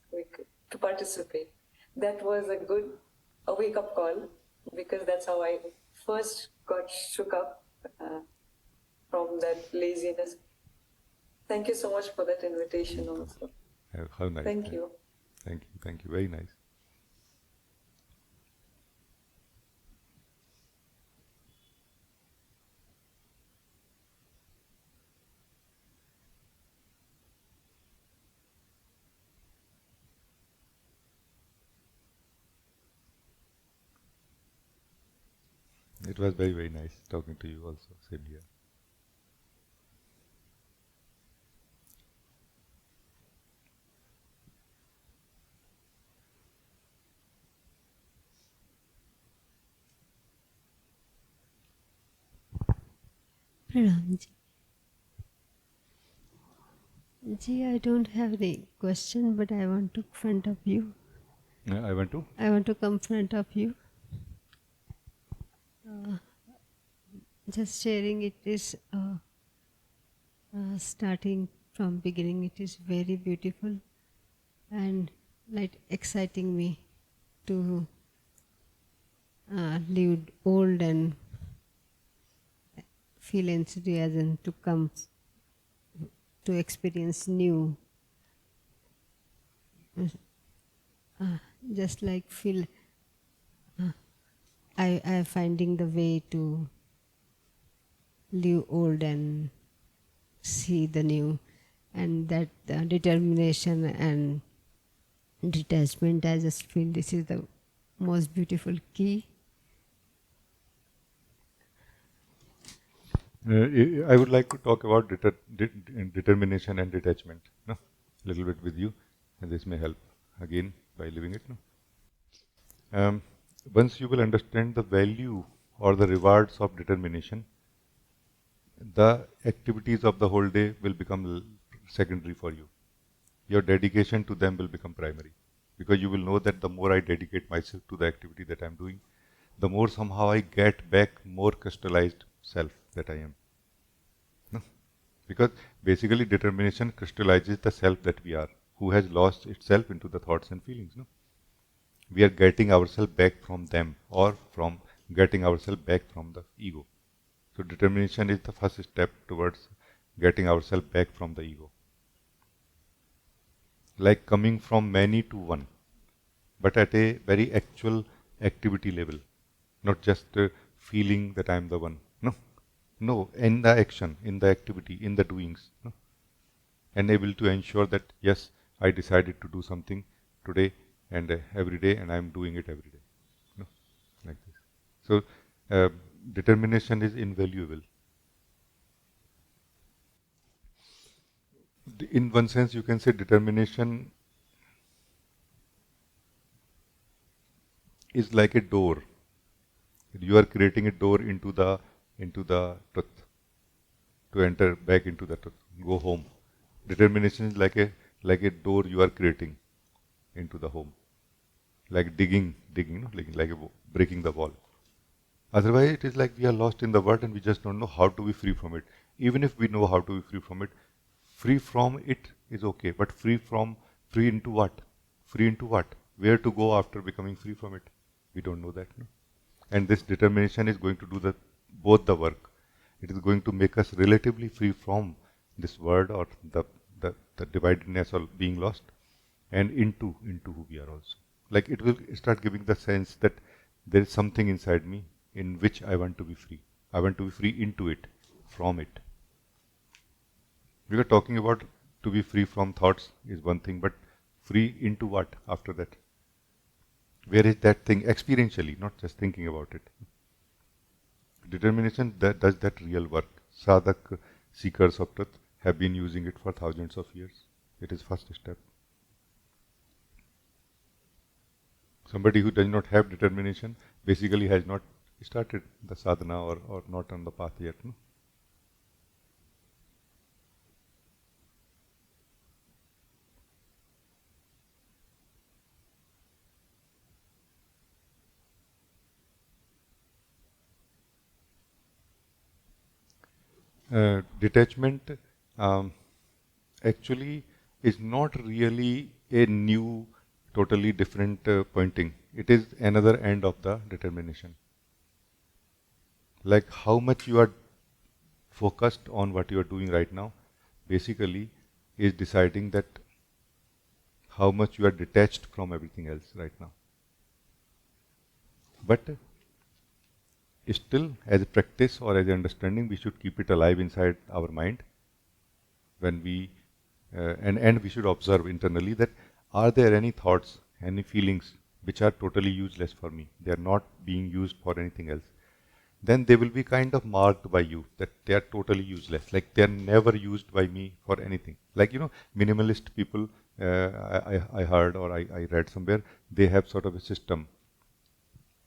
to participate. That was a wake-up call, because that's how I first got shook up from that laziness. Thank you so much for that invitation also. How nice. Thank you. Thank you, thank you. Very nice. It was very, very nice talking to you also. Same here. Pranam ji. Ji, I don't have any question, but I want to front of you. I want to? I want to come front of you. Just sharing, it is starting from beginning. It is very beautiful and like exciting me to leave old and feel enthusiasm to come to experience new. Just like feel I am finding the way to leave old and see the new, and that determination and detachment, I just feel this is the most beautiful key. I would like to talk about determination and detachment, no? A little bit with you, and this may help again by living it. No? Once you will understand the value or the rewards of determination, the activities of the whole day will become secondary for you. Your dedication to them will become primary, because you will know that the more I dedicate myself to the activity that I am doing, the more somehow I get back more crystallized self that I am. No? Because basically determination crystallizes the self that we are, who has lost itself into the thoughts and feelings. No? We are getting ourselves back from them, or from getting ourselves back from the ego. So determination is the first step towards getting ourselves back from the ego. Like coming from many to one, but at a very actual activity level, not just feeling that I am the one. No, in the action, in the activity, in the doings. No? And able to ensure that, yes, I decided to do something today and every day, and I am doing it every day. No? Like this. So, determination is invaluable. In one sense, you can say determination is like a door. You are creating a door into the truth, to enter back into the truth, go home. Determination is like a door you are creating into the home, like digging, no? like breaking the wall. Otherwise, it is like we are lost in the world and we just don't know how to be free from it. Even if we know how to be free from it is okay, but free into what? Free into what? Where to go after becoming free from it? We don't know that. No? And this determination is going to do both the work. It is going to make us relatively free from this world or the dividedness or being lost, and into who we are also. Like it will start giving the sense that there is something inside me in which I want to be free. I want to be free into it, from it. We were talking about to be free from thoughts is one thing, but Free into what after that? Where is that thing experientially, not just thinking about it? Determination that does that real work. Sadhak seekers of truth have been using it for thousands of years. It is first step. Somebody who does not have determination basically has not started the sadhana or not on the path yet. No? Detachment actually is not really a new, totally different pointing. It is another end of the determination. Like how much you are focused on what you are doing right now, basically is deciding that how much you are detached from everything else right now. But still, as a practice or as an understanding, we should keep it alive inside our mind. When we and we should observe internally that are there any thoughts, any feelings which are totally useless for me? They are not being used for anything else. Then they will be kind of marked by you that they are totally useless. Like they are never used by me for anything. Like minimalist people. I heard or I read somewhere they have sort of a system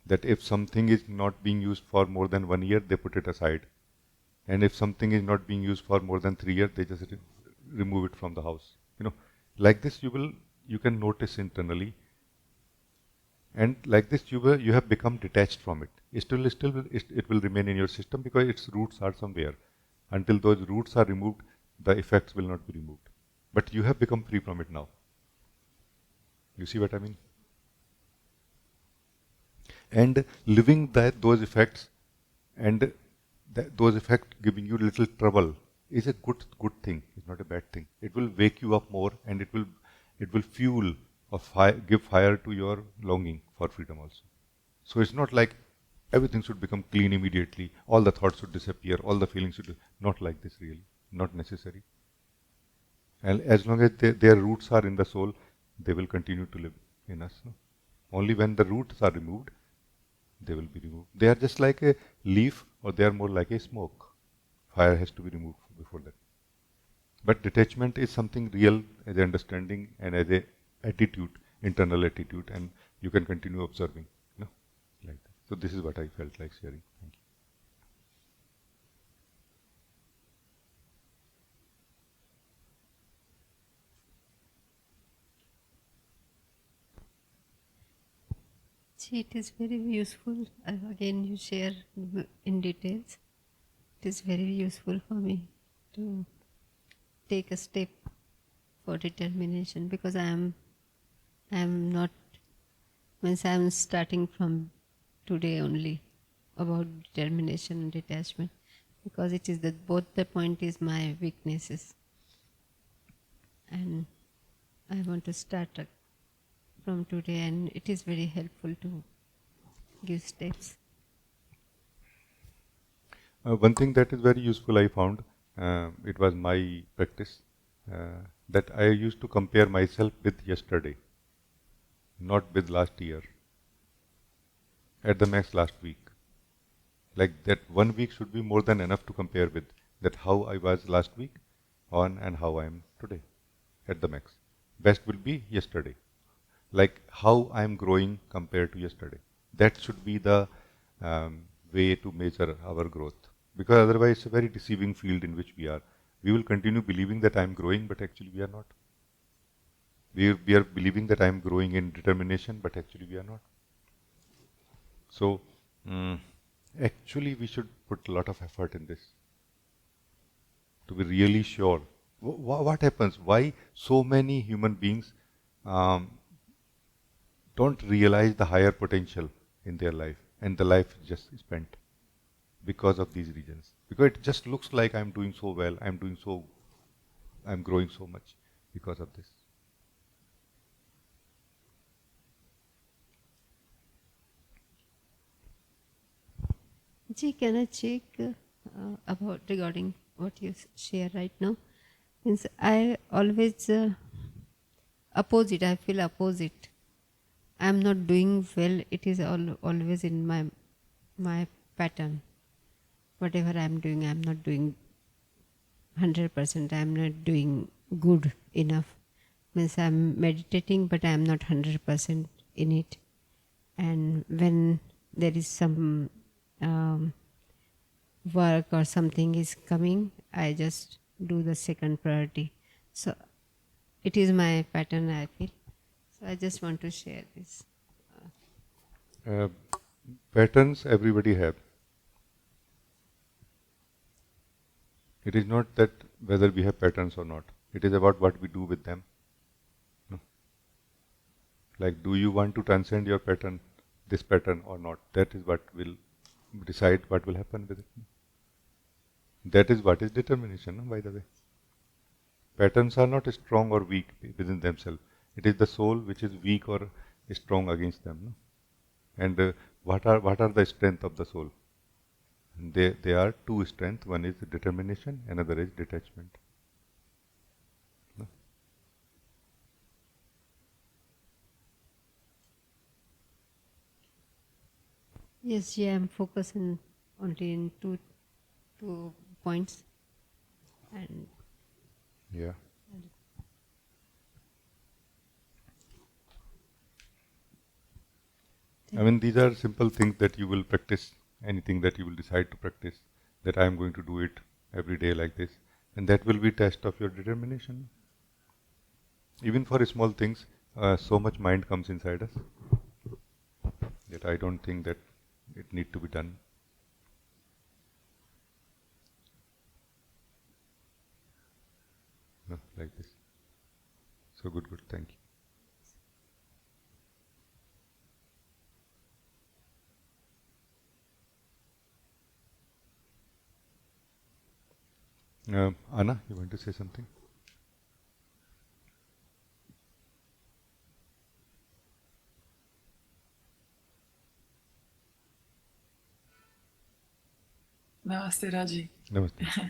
that if something is not being used for more than 1 year, they put it aside. And if something is not being used for more than 3 years, they just remove it from the house. Like this you can notice internally. And like this you have become detached from it. It will remain in your system because its roots are somewhere. Until those roots are removed, the effects will not be removed. But you have become free from it now. You see what I mean? And living those effects and those effects giving you little trouble is a good thing. It's not a bad thing. It will wake you up more, and it will fuel or give fire to your longing for freedom also. So it's not like everything should become clean immediately. All the thoughts should disappear. All the feelings should not like this really. Not necessary. And as long as their roots are in the soul, they will continue to live in us. No? Only when the roots are removed, they will be removed. They are just like a leaf, or they are more like a smoke. Fire has to be removed before that. But detachment is something real as an understanding and as a attitude, internal attitude, and you can continue observing, like that. So this is what I felt like sharing. Thank you. See, it is very useful. Again, you share in details. It is very useful for me to take a step for determination, because I am not, means I am starting from today only about determination and detachment, because it is that both the point is my weaknesses, and I want to start from today, and it is very helpful to give steps. One thing that is very useful I found, it was my practice, that I used to compare myself with yesterday, not with last year, at the max last week. Like that 1 week should be more than enough to compare with, that how I was last week and how I am today, at the max. Best will be yesterday. Like how I am growing compared to yesterday. That should be the way to measure our growth. Because otherwise it's a very deceiving field in which we are. We will continue believing that I am growing, but actually we are not. We are believing that I am growing in determination, but actually we are not. So, actually we should put a lot of effort in this to be really sure. What happens? Why so many human beings don't realize the higher potential in their life, and the life is just spent because of these reasons? Because it just looks like I'm doing so well, I'm growing so much because of this. Ji, can I check about regarding what you share right now? Means I always opposite. I feel opposite. I'm not doing well. It is always in my pattern. Whatever I'm doing, I'm not doing 100%. I'm not doing good enough. Means I'm meditating, but I'm not 100% in it. And when there is some work or something is coming, I just do the second priority. So it is my pattern, I feel. So I just want to share this. Patterns everybody have. It is not that whether we have patterns or not. It is about what we do with them. No? Like, do you want to transcend your pattern, this pattern or not? That is what will decide what will happen with it. That is what is determination, no? By the way. Patterns are not strong or weak within themselves. It is the soul which is weak or strong against them. No? And what are the strength of the soul? They are two strengths. One is determination, another is detachment. No? Yes, yeah, I'm focusing only in two points. And Yeah. I mean, these are simple things that you will practice, anything that you will decide to practice, that I am going to do it every day like this. And that will be test of your determination. Even for small things, so much mind comes inside us that I don't think that it need to be done. No, like this. So good, thank you. Anna, you want to say something? Namaste, Rajee. Namaste.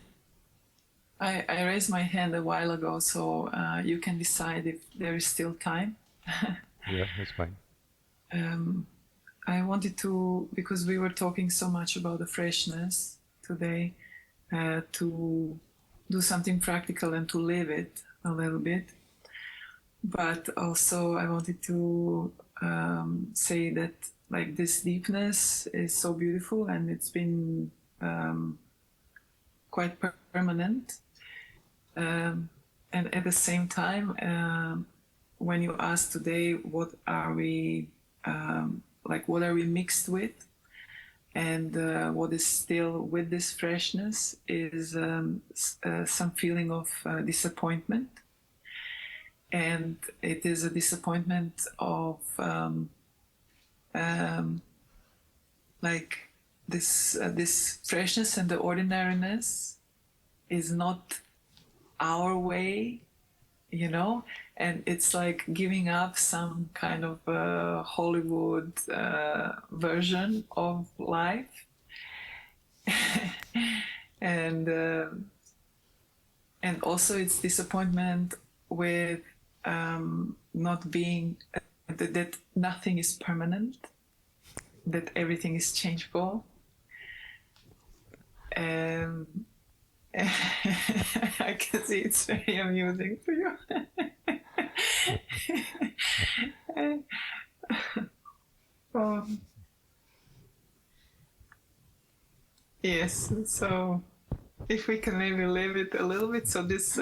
I raised my hand a while ago, so you can decide if there is still time. Yeah, that's fine. I wanted to, because we were talking so much about the freshness today, to do something practical and to live it a little bit. But also I wanted to say that like this deepness is so beautiful and it's been quite permanent. And at the same time, when you asked today, what are we mixed with, and what is still with this freshness is some feeling of disappointment, and it is a disappointment of like this freshness and the ordinariness is not our way, you know, and it's like giving up some kind of Hollywood version of life, and also it's disappointment with not being that nothing is permanent, that everything is changeable. I can see it's very amusing for you. Yes, so if we can maybe live it a little bit, so this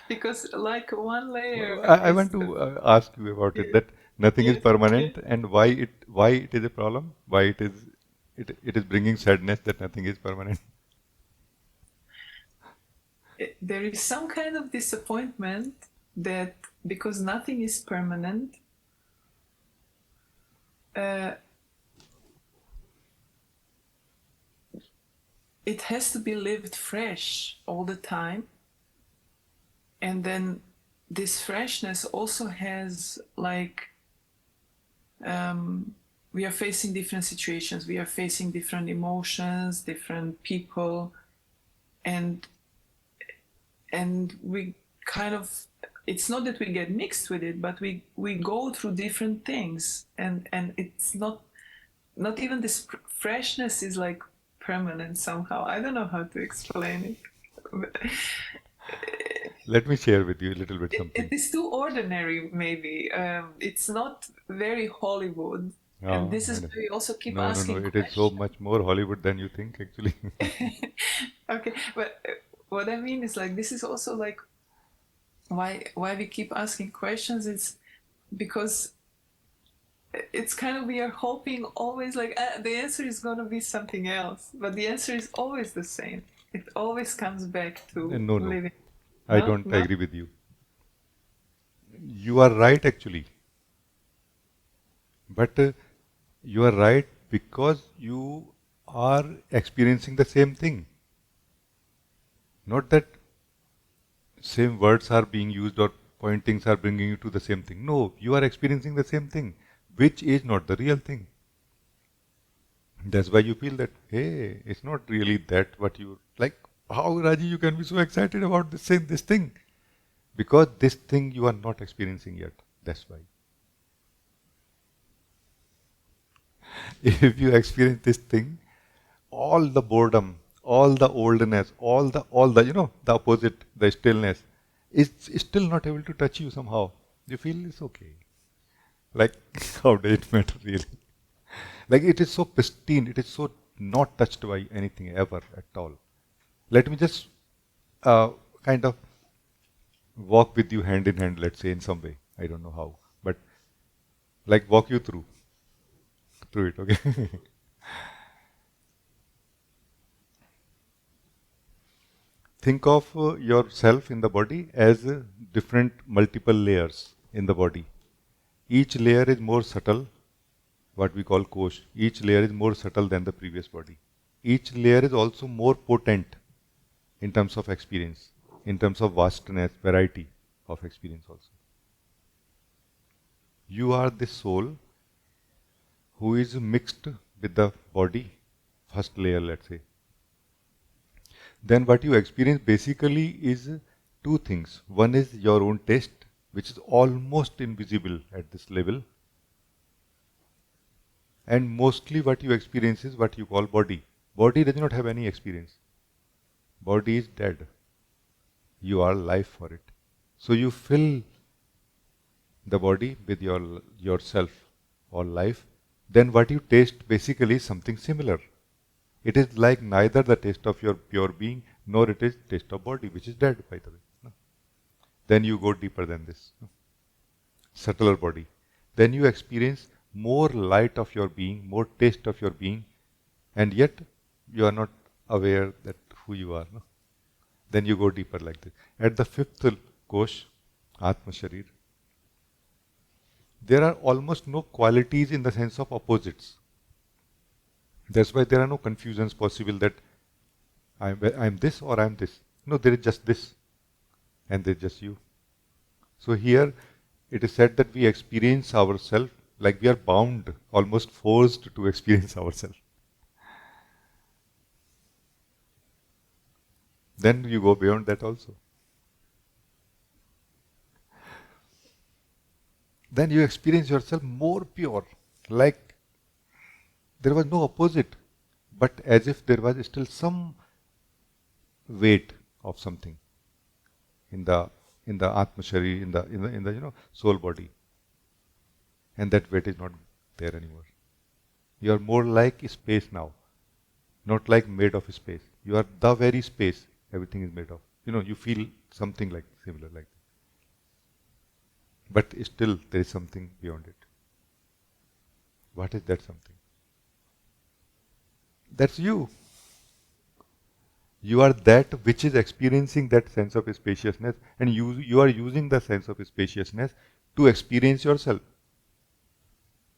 because like one layer. I want to ask you about it. That nothing is permanent, and why it is a problem? Why it is bringing sadness that nothing is permanent. There is some kind of disappointment that because nothing is permanent, it has to be lived fresh all the time. And then this freshness also has like, we are facing different situations, we are facing different emotions, different people, and we kind of it's not that we get mixed with it, but we go through different things, and it's not even this freshness is like permanent somehow. I don't know how to explain it. Let me share with you a little bit something. It is too ordinary, maybe. It's not very Hollywood. And this is why we also keep asking No. It questions. is so much more Hollywood than you think, actually. Okay, but what I mean is like this is also like why we keep asking questions. It's because it's kind of we are hoping always like the answer is going to be something else, but the answer is always the same. It always comes back to No. living. I No? don't No? agree with you. You are right, actually. But you are right because you are experiencing the same thing. Not that same words are being used or pointings are bringing you to the same thing. No, you are experiencing the same thing, which is not the real thing. That's why you feel that, hey, it's not really that what you like. How, Raji, you can be so excited about this thing? Because this thing you are not experiencing yet. That's why. If you experience this thing, all the boredom, all the oldness, all the the opposite, the stillness, is still not able to touch you somehow. You feel it's okay. Like how does it matter really? Like it is so pristine, it is so not touched by anything ever at all. Let me just kind of walk with you hand in hand, let's say in some way. I don't know how, but like walk you through it, okay? Think of yourself in the body as different multiple layers in the body. Each layer is more subtle, what we call kosh. Each layer is more subtle than the previous body. Each layer is also more potent in terms of experience, in terms of vastness, variety of experience also. You are the soul who is mixed with the body, first layer, let's say. Then what you experience basically is two things. One is your own taste, which is almost invisible at this level. And mostly what you experience is what you call body. Body does not have any experience. Body is dead. You are life for it. So you fill the body with yourself or life. Then what you taste basically is something similar. It is like neither the taste of your pure being nor it is taste of body, which is dead, by the way. No? Then you go deeper than this. No? Subtler body. Then you experience more light of your being, more taste of your being, and yet you are not aware that who you are. No? Then you go deeper like this. At the fifth kosh, Atma Sharir, there are almost no qualities in the sense of opposites. That's why there are no confusions possible that I'm this or I'm this. No, there is just this and there is just you. So here it is said that we experience ourselves like we are bound, almost forced to experience ourselves. Then you go beyond that also. Then you experience yourself more pure, like there was no opposite, but as if there was still some weight of something in the Atma Shari, in the soul body, and that weight is not there anymore. You are more like space now, not like made of space. You are the very space everything is made of. You feel something like similar like that. But still there is something beyond it. What is that something? That's you. You are that which is experiencing that sense of spaciousness, and you are using the sense of spaciousness to experience yourself.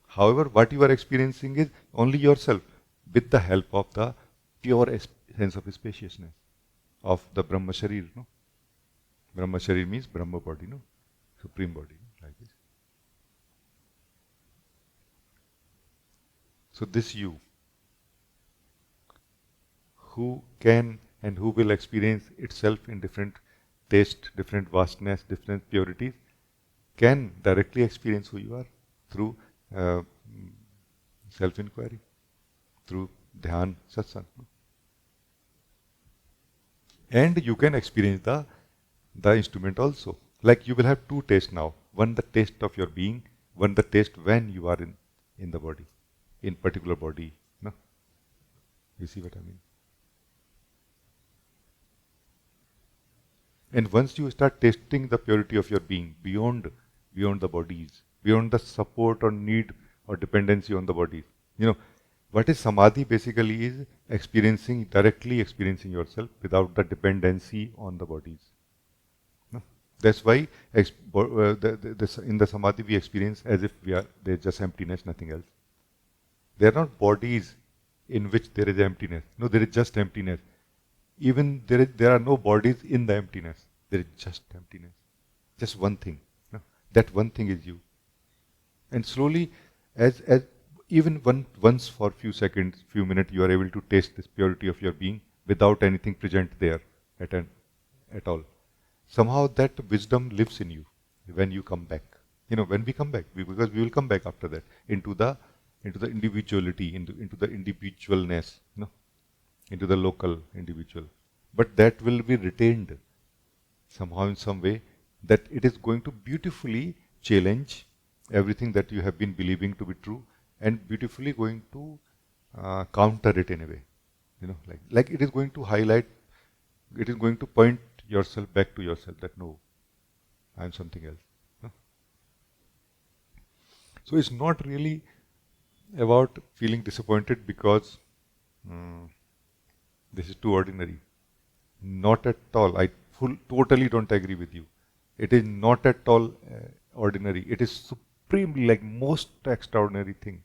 However, what you are experiencing is only yourself with the help of the pure sense of spaciousness of the Brahma Sharir. No? Brahma Sharir means Brahma body, no? Supreme body, no? Like this. So this you, who can and who will experience itself in different taste different vastness, different purities, can directly experience who you are through uh, self-inquiry, through dhyan, satsang. And you can experience the instrument also. Like you will have two tastes now. One the taste of your being, one the taste when you are in the body, in particular body. No? You see what I mean? And once you start tasting the purity of your being beyond the bodies, beyond the support or need or dependency on the bodies, what is samadhi basically is directly experiencing yourself without the dependency on the bodies. No? That's why in the samadhi we experience as if there's just emptiness, nothing else. They are not bodies in which there is emptiness. No, there is just emptiness. Even there are no bodies in the emptiness. There is just emptiness. Just one thing. No? That one thing is you. And slowly, as even once for few seconds, few minutes, you are able to taste this purity of your being without anything present there at all. Somehow that wisdom lives in you when you come back. When we come back, because we will come back after that into the individuality, into the individualness, into the local individual. But that will be retained somehow in some way, that it is going to beautifully challenge everything that you have been believing to be true, and beautifully going to counter it in a way. Like it is going to highlight, it is going to point yourself back to yourself that no, I am something else. No? So it's not really about feeling disappointed because this is too ordinary. Not at all. I totally don't agree with you. It is not at all ordinary. It is supremely, like most extraordinary thing.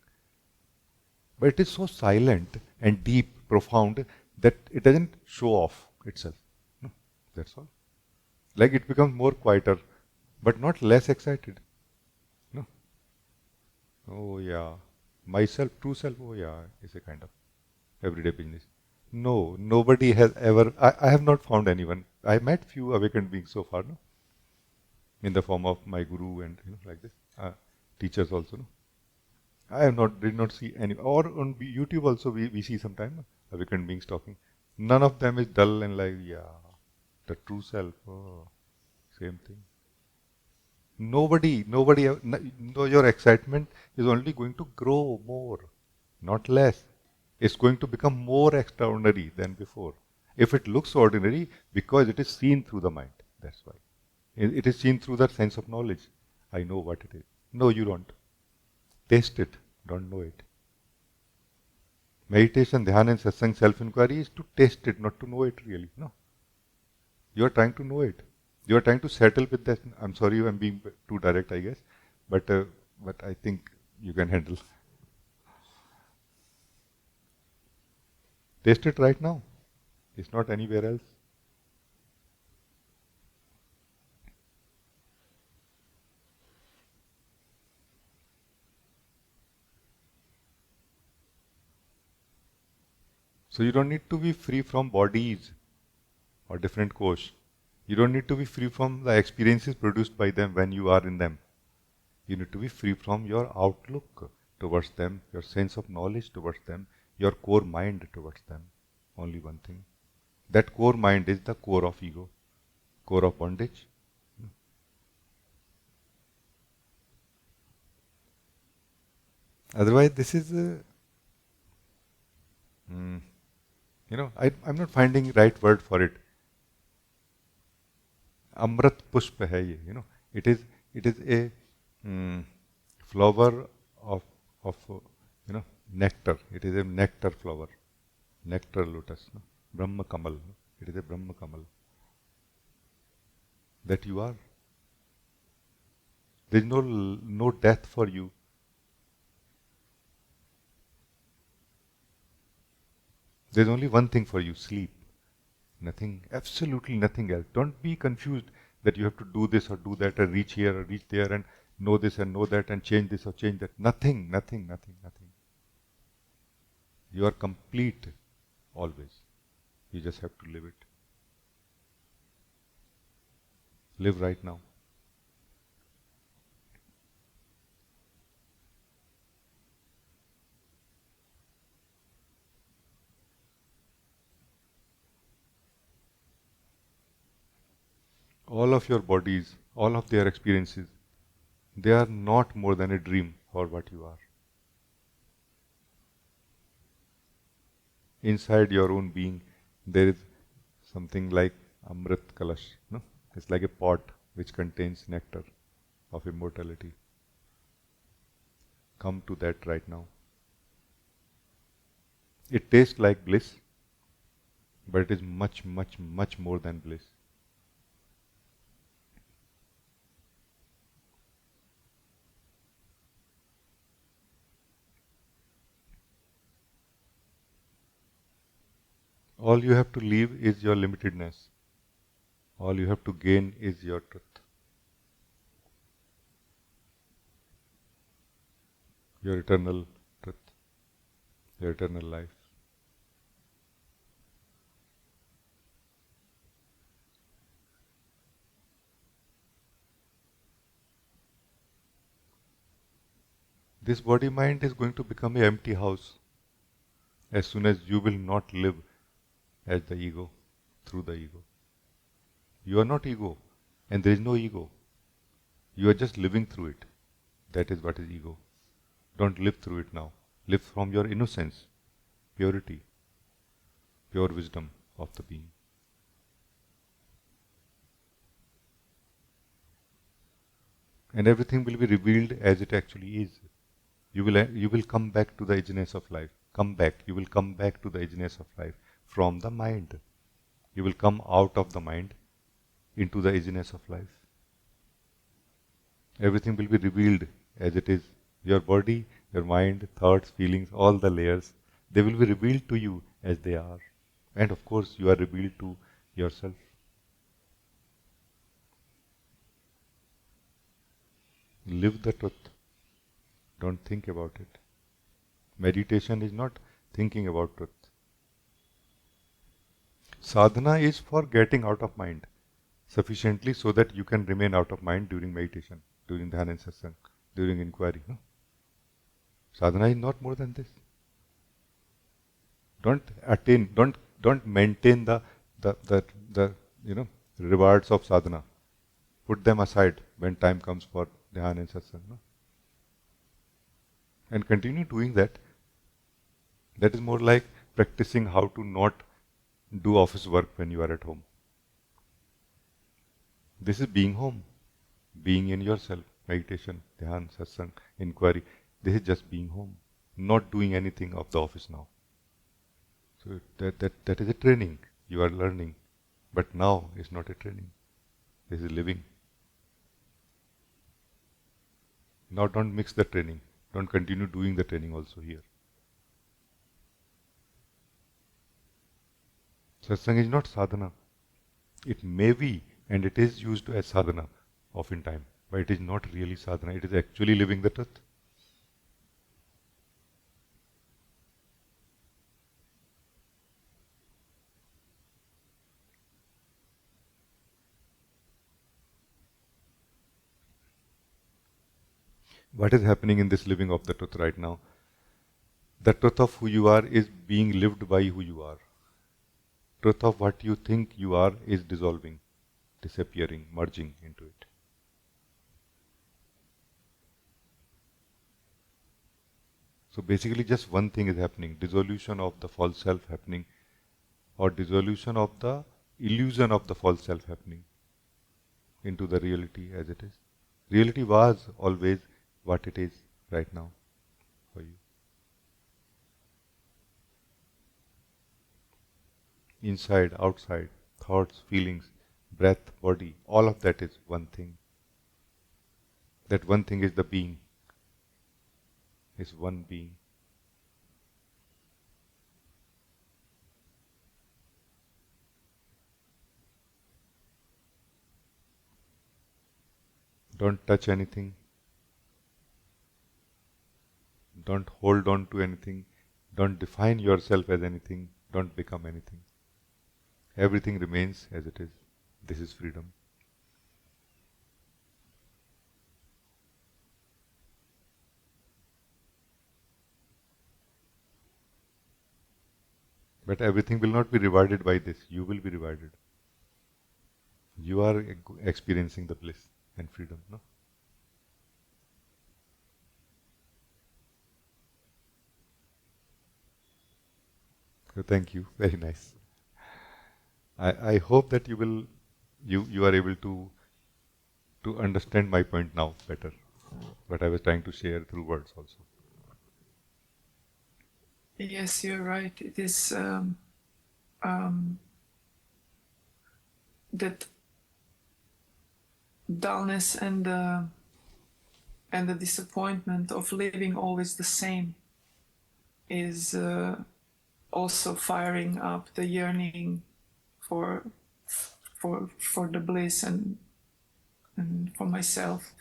But it is so silent and deep, profound, that it doesn't show off itself. No, that's all. Like it becomes more quieter, but not less excited. No. Oh yeah. Myself, true self, oh yeah, is a kind of everyday business. No, nobody has ever, I have not found anyone. I met few awakened beings so far, no? In the form of my guru and like this. Teachers also, no? I did not see any, or on YouTube also we see sometime, no? Awakened beings talking. None of them is dull and like, yeah, the true self, oh, same thing. Nobody, no, your excitement is only going to grow more, not less. It's going to become more extraordinary than before. If it looks ordinary, because it is seen through the mind, that's why. It is seen through the sense of knowledge. I know what it is. No, you don't. Taste it, don't know it. Meditation, dhyan and satsang, self-inquiry is to taste it, not to know it really. No. You are trying to know it. You are trying to settle with that. I'm sorry I'm being too direct, I guess. But I think you can handle. Taste it right now. It's not anywhere else. So you don't need to be free from bodies or different kosh. You don't need to be free from the experiences produced by them when you are in them. You need to be free from your outlook towards them, your sense of knowledge towards them, your core mind towards them. Only one thing. That core mind is the core of ego, core of bondage. Otherwise, this is, I'm not finding right word for it. Amrit pushpa hai ye, It is a flower of nectar. It is a nectar flower, nectar lotus, Brahma Kamal. It is a Brahma Kamal that you are. There is no death for you. There is only one thing for you: sleep. Nothing, absolutely nothing else. Don't be confused that you have to do this or do that and reach here or reach there and know this and know that and change this or change that. Nothing. You are complete always. You just have to live it. Live right now. All of your bodies, all of their experiences, they are not more than a dream for what you are. Inside your own being, there is something like Amrit Kalash. No? It's like a pot which contains nectar of immortality. Come to that right now. It tastes like bliss, but it is much, much, much more than bliss. All you have to leave is your limitedness. All you have to gain is your truth. Your eternal truth. Your eternal life. This body-mind is going to become an empty house as soon as you will not live as the ego, through the ego. You are not ego, and there is no ego. You are just living through it. That is what is ego. Don't live through it now. Live from your innocence, purity, pure wisdom of the being. And everything will be revealed as it actually is. You will come back to the edginess of life. Come back. You will come back to the edginess of life from the mind. You will come out of the mind into the edginess of life. Everything will be revealed as it is. Your body, your mind, thoughts, feelings, all the layers, they will be revealed to you as they are. And of course, you are revealed to yourself. Live the truth. Don't think about it. Meditation is not thinking about truth. Sadhana is for getting out of mind sufficiently so that you can remain out of mind during meditation, during dhyana and satsang, during inquiry. No? Sadhana is not more than this. Don't maintain the rewards of sadhana. Put them aside when time comes for dhyana and satsang. No? And continue doing that. That is more like practicing how to not do office work when you are at home. This is being home, being in yourself, meditation, dhyan, satsang, inquiry. This is just being home, not doing anything of the office now. So that is a training you are learning, but now it's not a training. This is living. Now don't mix the training. Don't continue doing the training also here. Satsang is not sadhana. It may be, and it is used as sadhana oftentimes, but it is not really sadhana. It is actually living the truth. What is happening in this living of the truth right now? The truth of who you are is being lived by who you are. Truth of what you think you are is dissolving, disappearing, merging into it. So basically just one thing is happening, dissolution of the false self happening, or dissolution of the illusion of the false self happening into the reality as it is. Reality was always what it is right now for you. Inside, outside, thoughts, feelings, breath, body, all of that is one thing. That one thing is the being, is one being. Don't touch anything. Don't hold on to anything. Don't define yourself as anything. Don't become anything. Everything remains as it is. This is freedom. But everything will not be rewarded by this. You will be rewarded. You are experiencing the bliss and freedom, no? So thank you. Very nice. I hope that you are able to understand my point now better. What I was trying to share through words also. Yes, you're right. It is that dullness and the disappointment of living always the same is also firing up the yearning for the bliss and for myself.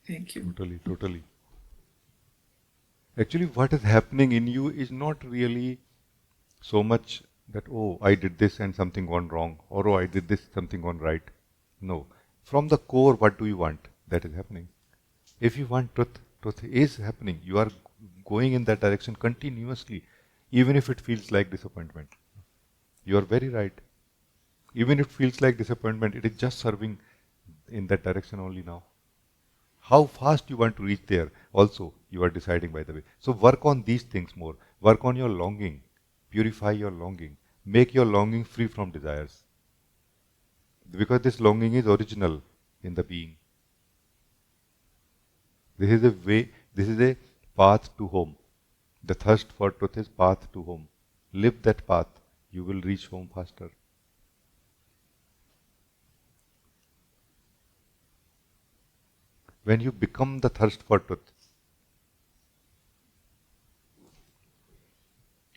Thank you. Totally, totally. Actually, what is happening in you is not really so much that, oh, I did this and something gone wrong, or oh, I did this, something gone right. No. From the core, what do you want? That is happening. If you want truth, truth is happening. You are going in that direction continuously, even if it feels like disappointment. You are very right. Even if it feels like disappointment, it is just serving in that direction only now. How fast you want to reach there, also, you are deciding, by the way. So work on these things more. Work on your longing. Purify your longing. Make your longing free from desires. Because this longing is original in the being. This is a way, this is a path to home. The thirst for truth is path to home. Live that path. You will reach home faster. When you become the thirst for truth,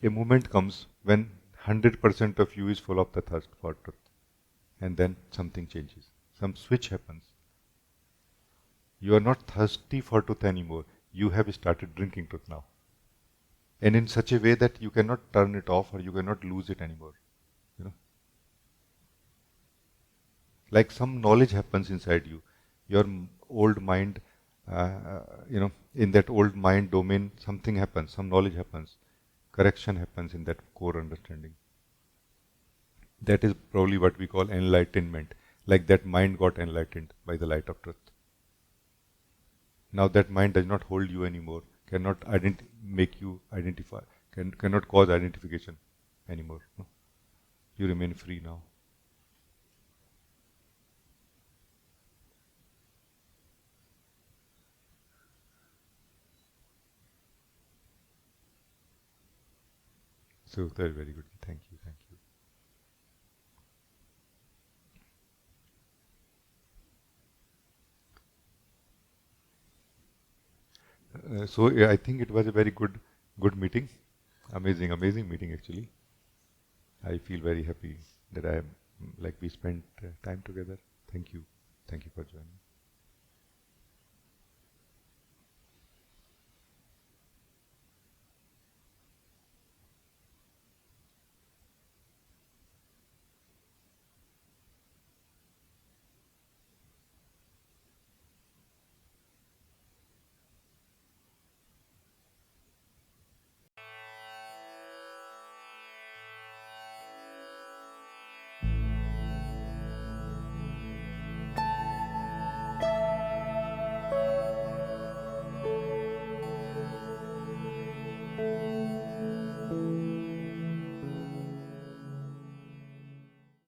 a moment comes when 100% of you is full of the thirst for truth. And then something changes. Some switch happens. You are not thirsty for truth anymore. You have started drinking truth now. And in such a way that you cannot turn it off or you cannot lose it anymore. You know? Like some knowledge happens inside you. Your old mind, in that old mind domain, something happens, some knowledge happens. Correction happens in that core understanding. That is probably what we call enlightenment. Like that mind got enlightened by the light of truth. Now that mind does not hold you anymore, cannot make you identify, cannot cause identification anymore. No? You remain free now. So very, very good. Thank you, thank you. So yeah, I think it was a very good meeting. Amazing meeting actually. I feel very happy that we spent time together. Thank you for joining.